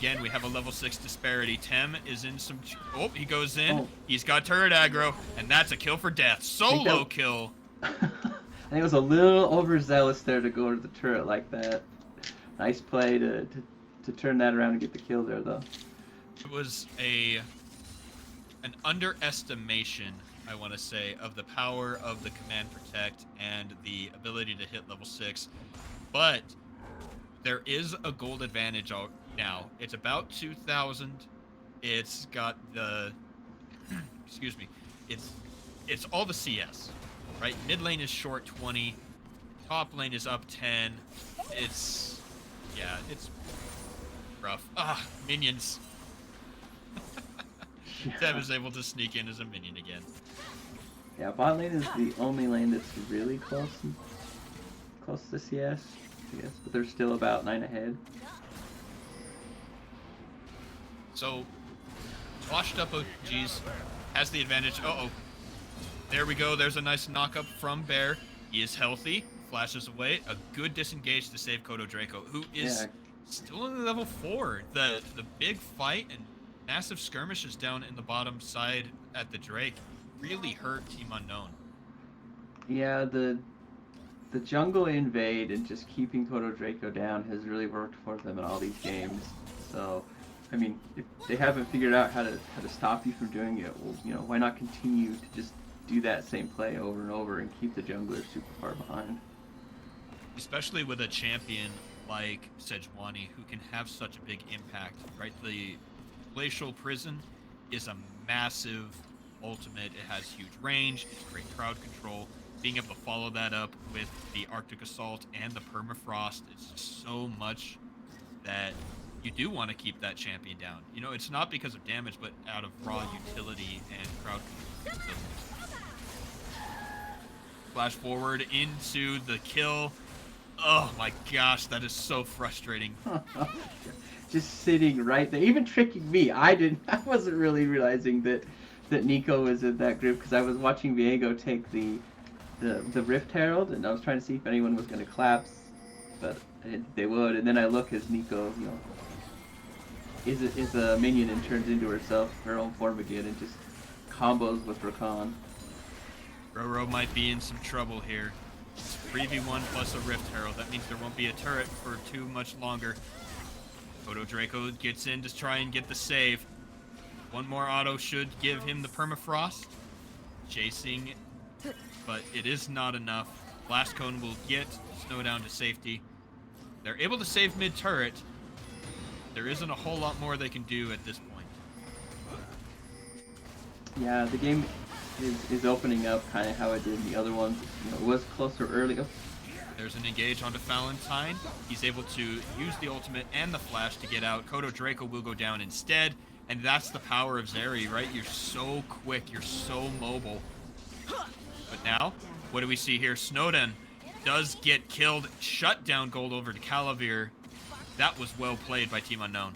Again, we have a level 6 disparity. Tem is in some... Oh, he goes in. Oh. He's got turret aggro, and that's a kill for death. Solo kill. I think it was a little overzealous there to go to the turret like that. Nice play to turn that around and get the kill there, though. It was an underestimation, I want to say, of the power of the Command Protect and the ability to hit level 6. But there is a gold advantage now. It's about 2,000. It's got the, excuse me, it's all the CS, right? Mid lane is short 20, top lane is up 10. It's rough. Minions. Dev is able to sneak in as a minion again. Yeah, bot lane is the only lane that's really close to CS, I guess, but they're still about 9 ahead. So, washed up OGs has the advantage. Uh-oh. There we go. There's a nice knock-up from Bear. He is healthy. Flashes away. A good disengage to save Kodo Draco, who is still in level 4. The big fight and massive skirmishes down in the bottom side at the Drake really hurt Team Unknown. Yeah, the jungle invade and just keeping Kodo Draco down has really worked for them in all these games. So, I mean, if they haven't figured out how to stop you from doing it, well, you know, why not continue to just do that same play over and over and keep the jungler super far behind? Especially with a champion like Sejuani, who can have such a big impact, right? The Glacial Prison is a massive ultimate. It has huge range, it's great crowd control. Being able to follow that up with the Arctic Assault and the Permafrost, it's just so much that you do want to keep that champion down. You know, it's not because of damage, but out of raw utility and crowd control. Flash forward into the kill. Oh my gosh, that is so frustrating. Just sitting right there, even tricking me. I wasn't really realizing that Nico was in that group because I was watching Viego take the Rift Herald, and I was trying to see if anyone was going to collapse, but they would. And then I look as Nico, you know, is a minion and turns into her own form again, and just combos with Rakan. Roro might be in some trouble here. 3v1 plus a Rift Herald. That means there won't be a turret for too much longer. Kodo Draco gets in to try and get the save. One more auto should give him the Permafrost. Chasing, but it is not enough. Blast Cone will get Snow down to safety. They're able to save mid-turret. There isn't a whole lot more they can do at this point. Yeah, the game is opening up kind of how it did in the other ones. You know, it was closer early. There's an engage onto Valentine. He's able to use the ultimate and the flash to get out. Kodo Draco will go down instead. And that's the power of Zeri, right? You're so quick, you're so mobile. But now, what do we see here? Snowden does get killed. Shut down gold over to Calavir. That was well played by Team Unknown.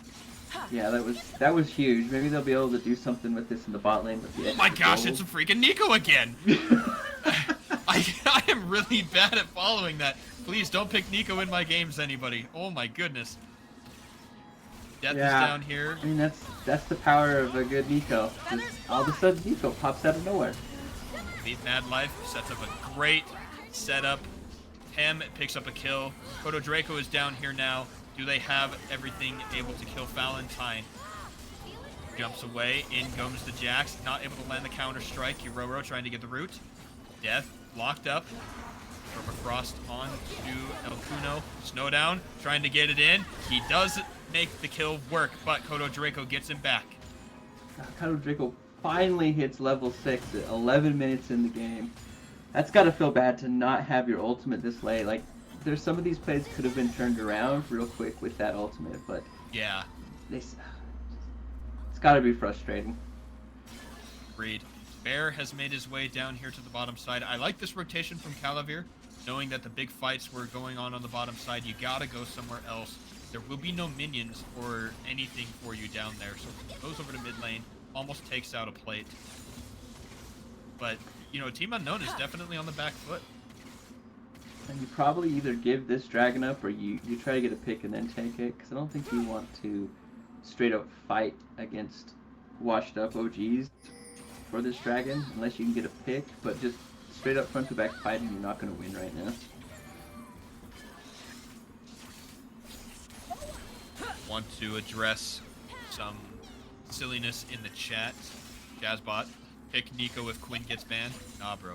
Yeah, that was huge. Maybe they'll be able to do something with this in the bot lane. With the oh my gosh, gold. it's a freaking Nico again! I am really bad at following that. Please don't pick Nico in my games, anybody. Oh my goodness. Death is down here. I mean, that's the power of a good Nico. Just all of a sudden, Nico pops out of nowhere. Meet Mad Life sets up a great setup. Hem picks up a kill. Kodo Draco is down here now. Do they have everything able to kill Valentine? Jumps away. In comes the Jax. Not able to land the counter strike. Uroro trying to get the root. Death locked up. Permafrost on to El Cuno. Snowdown trying to get it in. He does make the kill work, but Kodo Draco gets him back. Kodo Draco finally hits level 6 at 11 minutes in the game. That's got to feel bad to not have your ultimate this late. Like, there's some of these plays could have been turned around real quick with that ultimate, but yeah, it's got to be frustrating. Agreed. Bear has made his way down here to the bottom side. I like this rotation from Calavir, knowing that the big fights were going on the bottom side. You gotta go somewhere else. There will be no minions or anything for you down there, so he goes over to mid lane, almost takes out a plate. But, you know, Team Unknown is definitely on the back foot. And you probably either give this dragon up or you try to get a pick and then take it, because I don't think you want to straight up fight against washed up OGs for this dragon, unless you can get a pick, but just straight up front to back fighting, you're not going to win right now. Want to address some silliness in the chat. Jazzbot, pick Nico if Quinn gets banned. Nah, bro.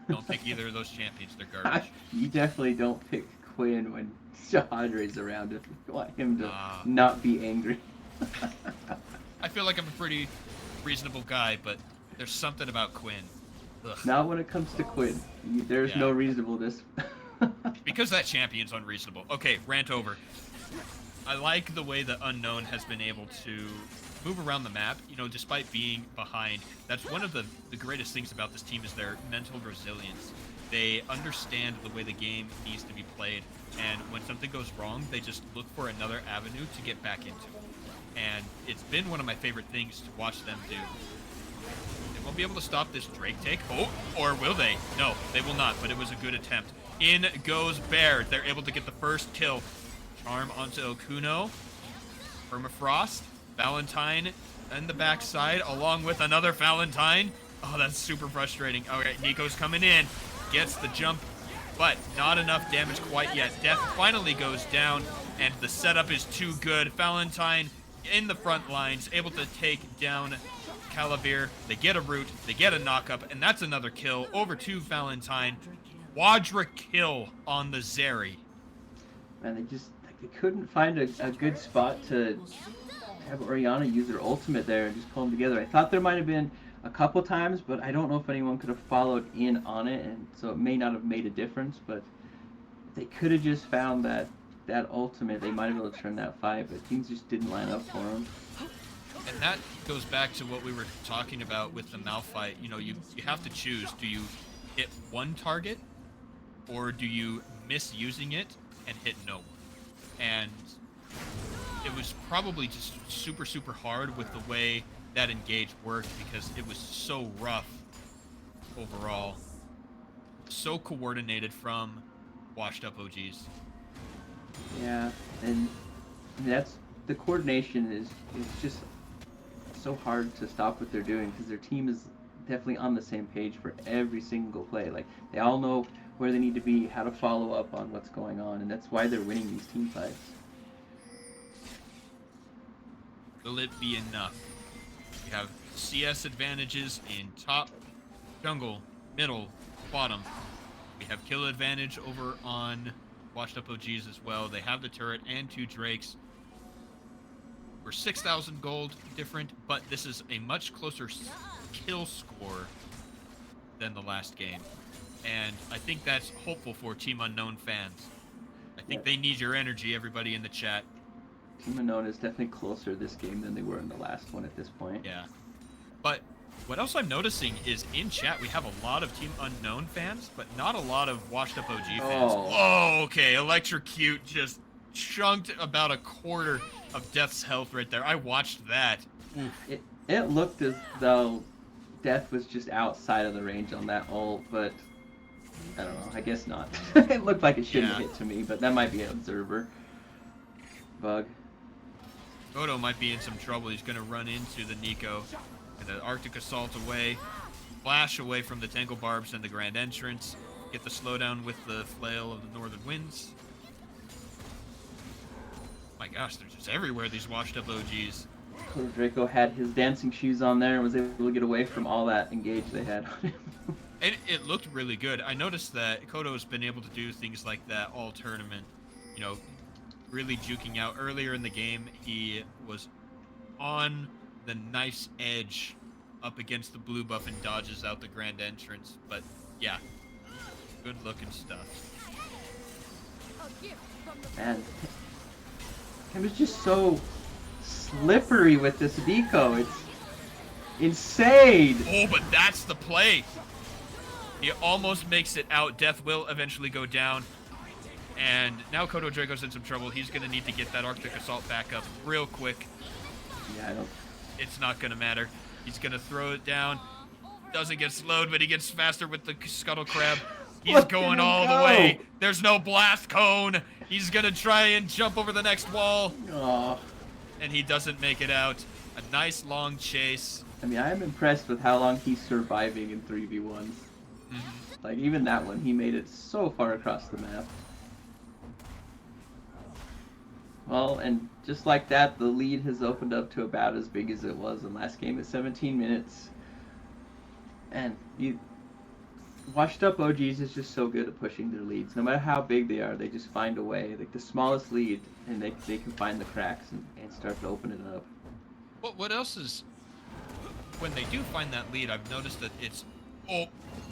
Don't pick either of those champions. They're garbage. You definitely don't pick Quinn when Jahadre's around. If you want him to Ah. not be angry. I feel like I'm a pretty reasonable guy, but there's something about Quinn. Ugh. Not when it comes to Quinn. There's Yeah. no reasonableness. Because that champion's unreasonable. Okay, rant over. I like the way the Unknown has been able to move around the map, you know, despite being behind. That's one of the greatest things about this team is their mental resilience. They understand the way the game needs to be played, and when something goes wrong, they just look for another avenue to get back into. And it's been one of my favorite things to watch them do. They won't be able to stop this Drake take. Oh, or will they? No, they will not, but it was a good attempt. In goes Bear. They're able to get the first kill. Charm onto Okuno. Permafrost. Valentine in the backside, along with another Valentine. Oh, that's super frustrating. All right, Nico's coming in. Gets the jump, but not enough damage quite yet. Death finally goes down, and the setup is too good. Valentine in the front lines, able to take down Calavir. They get a root, they get a knock-up, and that's another kill. Over to Valentine. Quadra kill on the Zeri. Man, they couldn't find a good spot to have Orianna use her ultimate there and just pull them together. I thought there might have been a couple times, but I don't know if anyone could have followed in on it, and so it may not have made a difference, but they could have just found that ultimate. They might have been able to turn that fight, but things just didn't line up for them. And that goes back to what we were talking about with the Malphite. You know, you have to choose. Do you hit one target, or do you miss using it and hit no one? And it was probably just super, super hard with the way that engage worked because it was so rough overall. So coordinated from washed up OGs. Yeah, and that's the coordination is just so hard to stop what they're doing because their team is definitely on the same page for every single play. Like they all know where they need to be, how to follow up on what's going on, and that's why they're winning these team fights. Will it be enough? We have CS advantages in top, jungle, middle, bottom. We have kill advantage over on washed up OGs as well. They have the turret and 2 Drakes. We're 6,000 gold different, but this is a much closer kill score than the last game. And I think that's hopeful for Team Unknown fans. I think they need your energy, everybody in the chat. Team Unknown is definitely closer this game than they were in the last one at this point. Yeah. But what else I'm noticing is in chat we have a lot of Team Unknown fans, but not a lot of washed up OG fans. Oh, okay. Electrocute just chunked about a quarter of Death's health right there. I watched that. Oof. It looked as though Death was just outside of the range on that ult, but I don't know. I guess not. It looked like it shouldn't have hit to me, but that might be an observer bug. Odo might be in some trouble. He's going to run into the Nico. And the Arctic Assault away. Flash away from the Tangle Barbs and the Grand Entrance. Get the slowdown with the Flail of the Northern Winds. My gosh, they're just everywhere, these washed up OGs. Draco had his dancing shoes on there and was able to get away from all that engage they had on him. And it looked really good. I noticed that Kodo's been able to do things like that all tournament. You know, really juking out. Earlier in the game, he was on the knife's edge up against the blue buff and dodges out the Grand Entrance. But yeah, good looking stuff. Man, it was just so slippery with this deco. It's insane. Oh, but that's the play. He almost makes it out. Death will eventually go down. And now Kodo Draco's in some trouble. He's going to need to get that Arctic Assault back up real quick. Yeah, I don't... It's not going to matter. He's going to throw it down. Doesn't get slowed, but he gets faster with the Scuttle Crab. He's going all the way. There's no blast cone. He's going to try and jump over the next wall. Aw. And he doesn't make it out. A nice long chase. I mean, I'm impressed with how long he's surviving in 3v1s. Like, even that one, he made it so far across the map. Well, and just like that, the lead has opened up to about as big as it was in last game at 17 minutes. And Washed up OGs is just so good at pushing their leads. No matter how big they are, they just find a way. Like the smallest lead, and they can find the cracks and start to open it up. What else is... When they do find that lead, I've noticed that it's... Oh,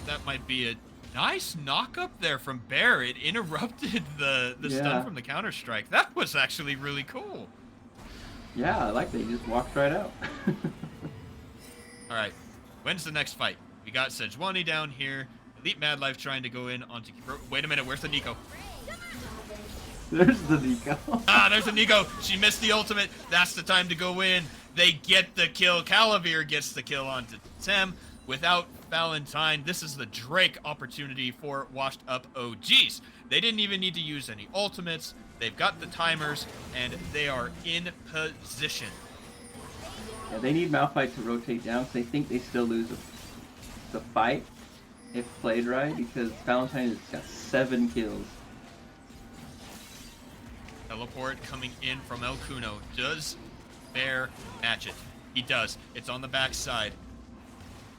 that might be a nice knock up there from Bear. It interrupted the stun from the Counter-Strike. That was actually really cool. Yeah, I like that. He just walked right out. All right, when's the next fight? We got Sejuani down here. Elite Mad Life trying to go in onto... Wait a minute, where's the Nico? There's the Nico. There's the Nico. She missed the ultimate. That's the time to go in. They get the kill. Calavir gets the kill onto Tem. Without Valentine, this is the Drake opportunity for washed up OGs. They didn't even need to use any ultimates. They've got the timers, and they are in position. Yeah, they need Malphite to rotate down because they think they still lose the fight if played right, because Valentine has got 7 kills. Teleport coming in from El Cuno. Does Bear match it? He does. It's on the backside.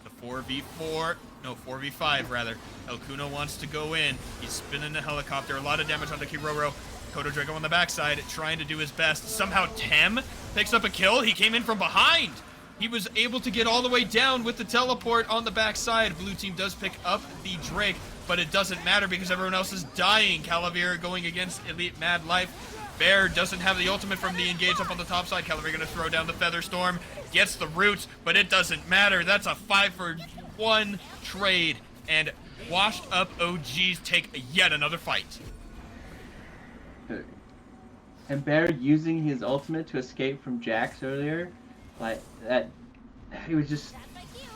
The 4v4, no, 4v5 rather. El Cuno wants to go in. He's spinning the helicopter. A lot of damage onto Kiroro. Kodo Draco on the backside, trying to do his best. Somehow Tem picks up a kill. He came in from behind. He was able to get all the way down with the teleport on the backside. Blue team does pick up the Drake, but it doesn't matter because everyone else is dying. Calavir going against Elite Mad Life. Bear doesn't have the ultimate from the engage up on the top side. Calavir gonna throw down the Feather Storm. Gets the roots, but it doesn't matter. That's a 5-for-1 trade. And washed up OGs take yet another fight. And Bear using his ultimate to escape from Jax earlier, like that, he was just,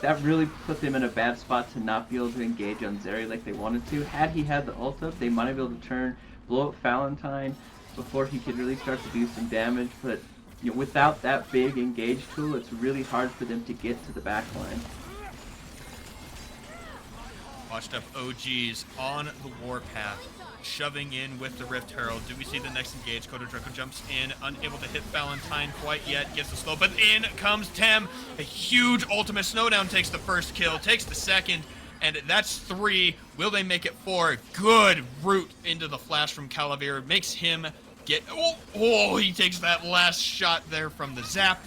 that really put them in a bad spot to not be able to engage on Zeri like they wanted to. Had he had the ult up, they might have been able to blow up Valentine before he could really start to do some damage, but you know, without that big engage tool, it's really hard for them to get to the back line. Washed up OGs on the warpath, shoving in with the Rift Herald. Do we see the next engage? Kodo Draco jumps in, unable to hit Valentine quite yet, gets the slow, but in comes Tem. A huge ultimate snowdown takes the first kill, takes the second, and that's 3. Will they make it 4? Good route into the flash from Calavir. Makes him get... Oh, he takes that last shot there from the zap.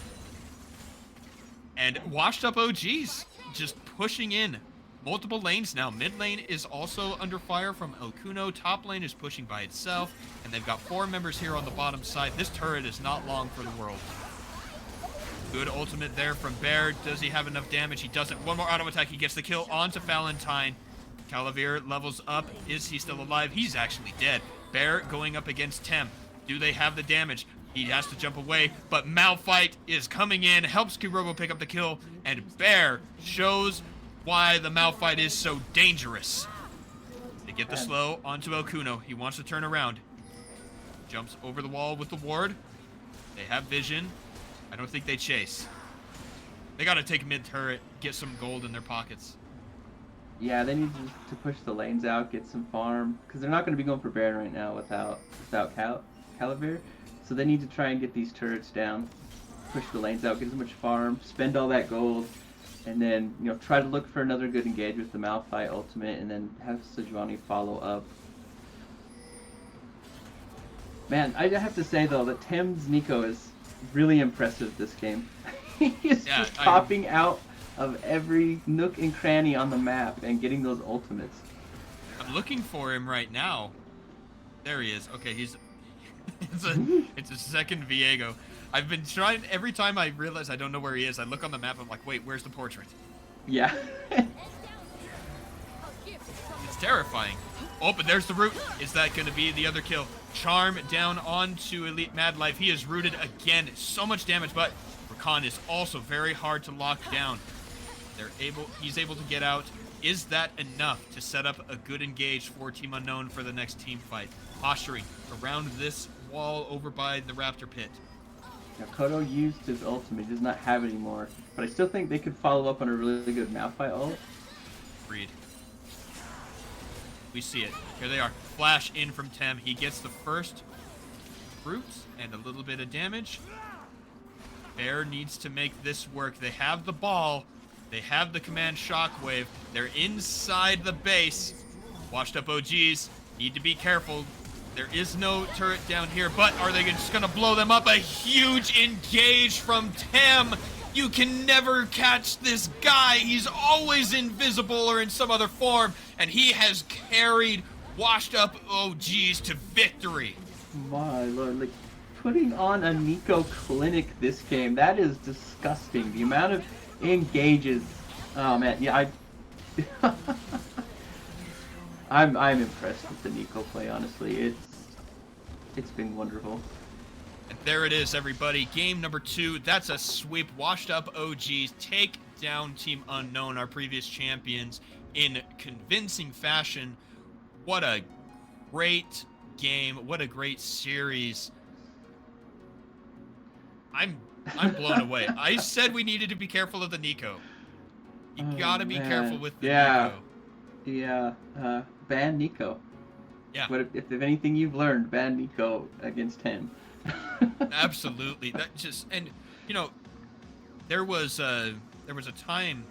And washed up OGs just pushing in. Multiple lanes now. Mid lane is also under fire from El Cuno. Top lane is pushing by itself. And they've got 4 members here on the bottom side. This turret is not long for the world. Good ultimate there from Bear. Does he have enough damage? He doesn't. One more auto attack. He gets the kill onto Valentine. Calavir levels up. Is he still alive? He's actually dead. Bear going up against Tem. Do they have the damage? He has to jump away, but Malphite is coming in, helps Kirobo pick up the kill, and Bear shows why the Malphite is so dangerous. They get the slow onto El Cuno. He wants to turn around. Jumps over the wall with the ward. They have vision. I don't think they chase. They gotta take mid turret, get some gold in their pockets. Yeah, they need to push the lanes out, get some farm, because they're not going to be going for Baron right now without Calavir. So they need to try and get these turrets down, push the lanes out, get as much farm, spend all that gold, and then try to look for another good engage with the Malphite ultimate, and then have Sejuani follow up. Man, I have to say though that Tem's Nico is really impressive this game. He's just popping out of every nook and cranny on the map and getting those ultimates. I'm looking for him right now. There he is. Okay, he's it's a second Viego. I've been trying, every time I realize I don't know where he is, I look on the map, I'm like, wait, where's the portrait? Yeah. It's terrifying. Oh, but there's the root. Is that going to be the other kill? Charm down onto Elite Mad Life. He is rooted again. So much damage, but Rakan is also very hard to lock down. He's able to get out. Is that enough to set up a good engage for Team Unknown for the next team fight? Posturing around this wall over by the Raptor pit. Now, Kodo used his ultimate. He does not have it anymore. But I still think they could follow up on a really good Malphite ult. Agreed. We see it. Here they are. Flash in from Tem. He gets the first fruit and a little bit of damage. Bear needs to make this work. They have the ball. They have the command shockwave. They're inside the base. Washed up OGs need to be careful. There is no turret down here, but are they just gonna blow them up? A huge engage from Tim. You can never catch this guy. He's always invisible or in some other form, and he has carried Washed Up OGs to victory. My lord, like, putting on a Nico clinic this game, that is disgusting. The amount of engages. Oh man, yeah, I'm impressed with the Nico play, honestly. It's been wonderful. And there it is, everybody. Game number 2. That's a sweep. Washed Up OGs take down Team Unknown, our previous champions, in convincing fashion. What a great game. What a great series. I'm blown away. I said we needed to be careful of the Nico. You gotta be careful with the Nico. Yeah, ban Nico. Yeah. But if anything you've learned, ban Nico against him. Absolutely. That just, and you know, there was a time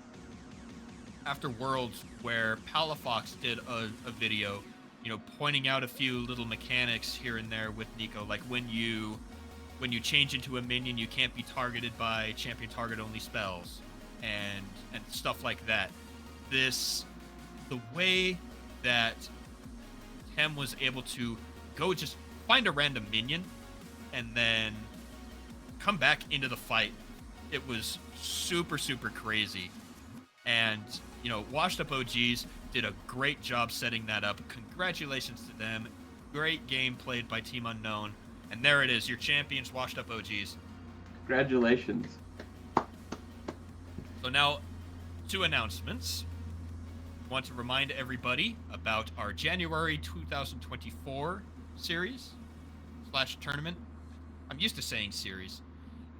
after Worlds where Palafox did a video, you know, pointing out a few little mechanics here and there with Nico, like when you change into a minion, you can't be targeted by champion target only spells and stuff like that. The way that Tem was able to go just find a random minion and then come back into the fight, it was super, super crazy. And, you know, Washed Up OGs did a great job setting that up. Congratulations to them. Great game played by Team Unknown. And there it is, your champions, Washed Up OGs. Congratulations. So now, 2 announcements. I want to remind everybody about our January 2024 series / tournament. I'm used to saying series.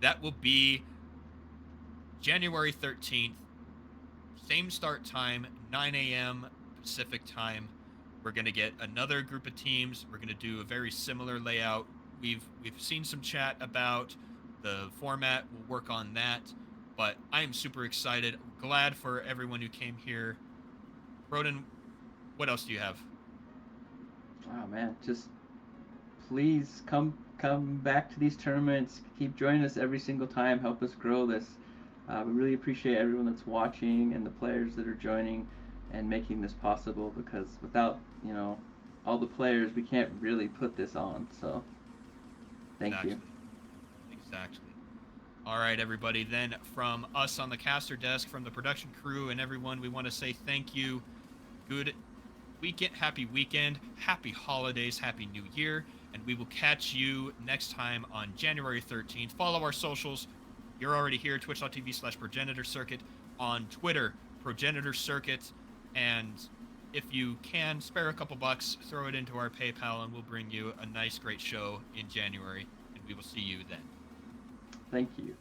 That will be January 13th. Same start time, 9 a.m. Pacific time. We're going to get another group of teams. We're going to do a very similar layout. We've seen some chat about the format. We'll work on that. But I am super excited. Glad for everyone who came here. Roden, what else do you have? Oh man, just please come back to these tournaments. Keep joining us every single time. Help us grow this. We really appreciate everyone that's watching and the players that are joining and making this possible, because without, you know, all the players, we can't really put this on. So thank you. Exactly. All right, everybody. Then from us on the caster desk, from the production crew and everyone, we want to say thank you. Good weekend, happy weekend, happy holidays, happy new year, and we will catch you next time on January 13th. Follow our socials. You're already here, twitch.tv/Progenitor Circuit, on Twitter, Progenitor Circuit, and if you can, spare a couple bucks, throw it into our PayPal, and we'll bring you a nice, great show in January, and we will see you then. Thank you.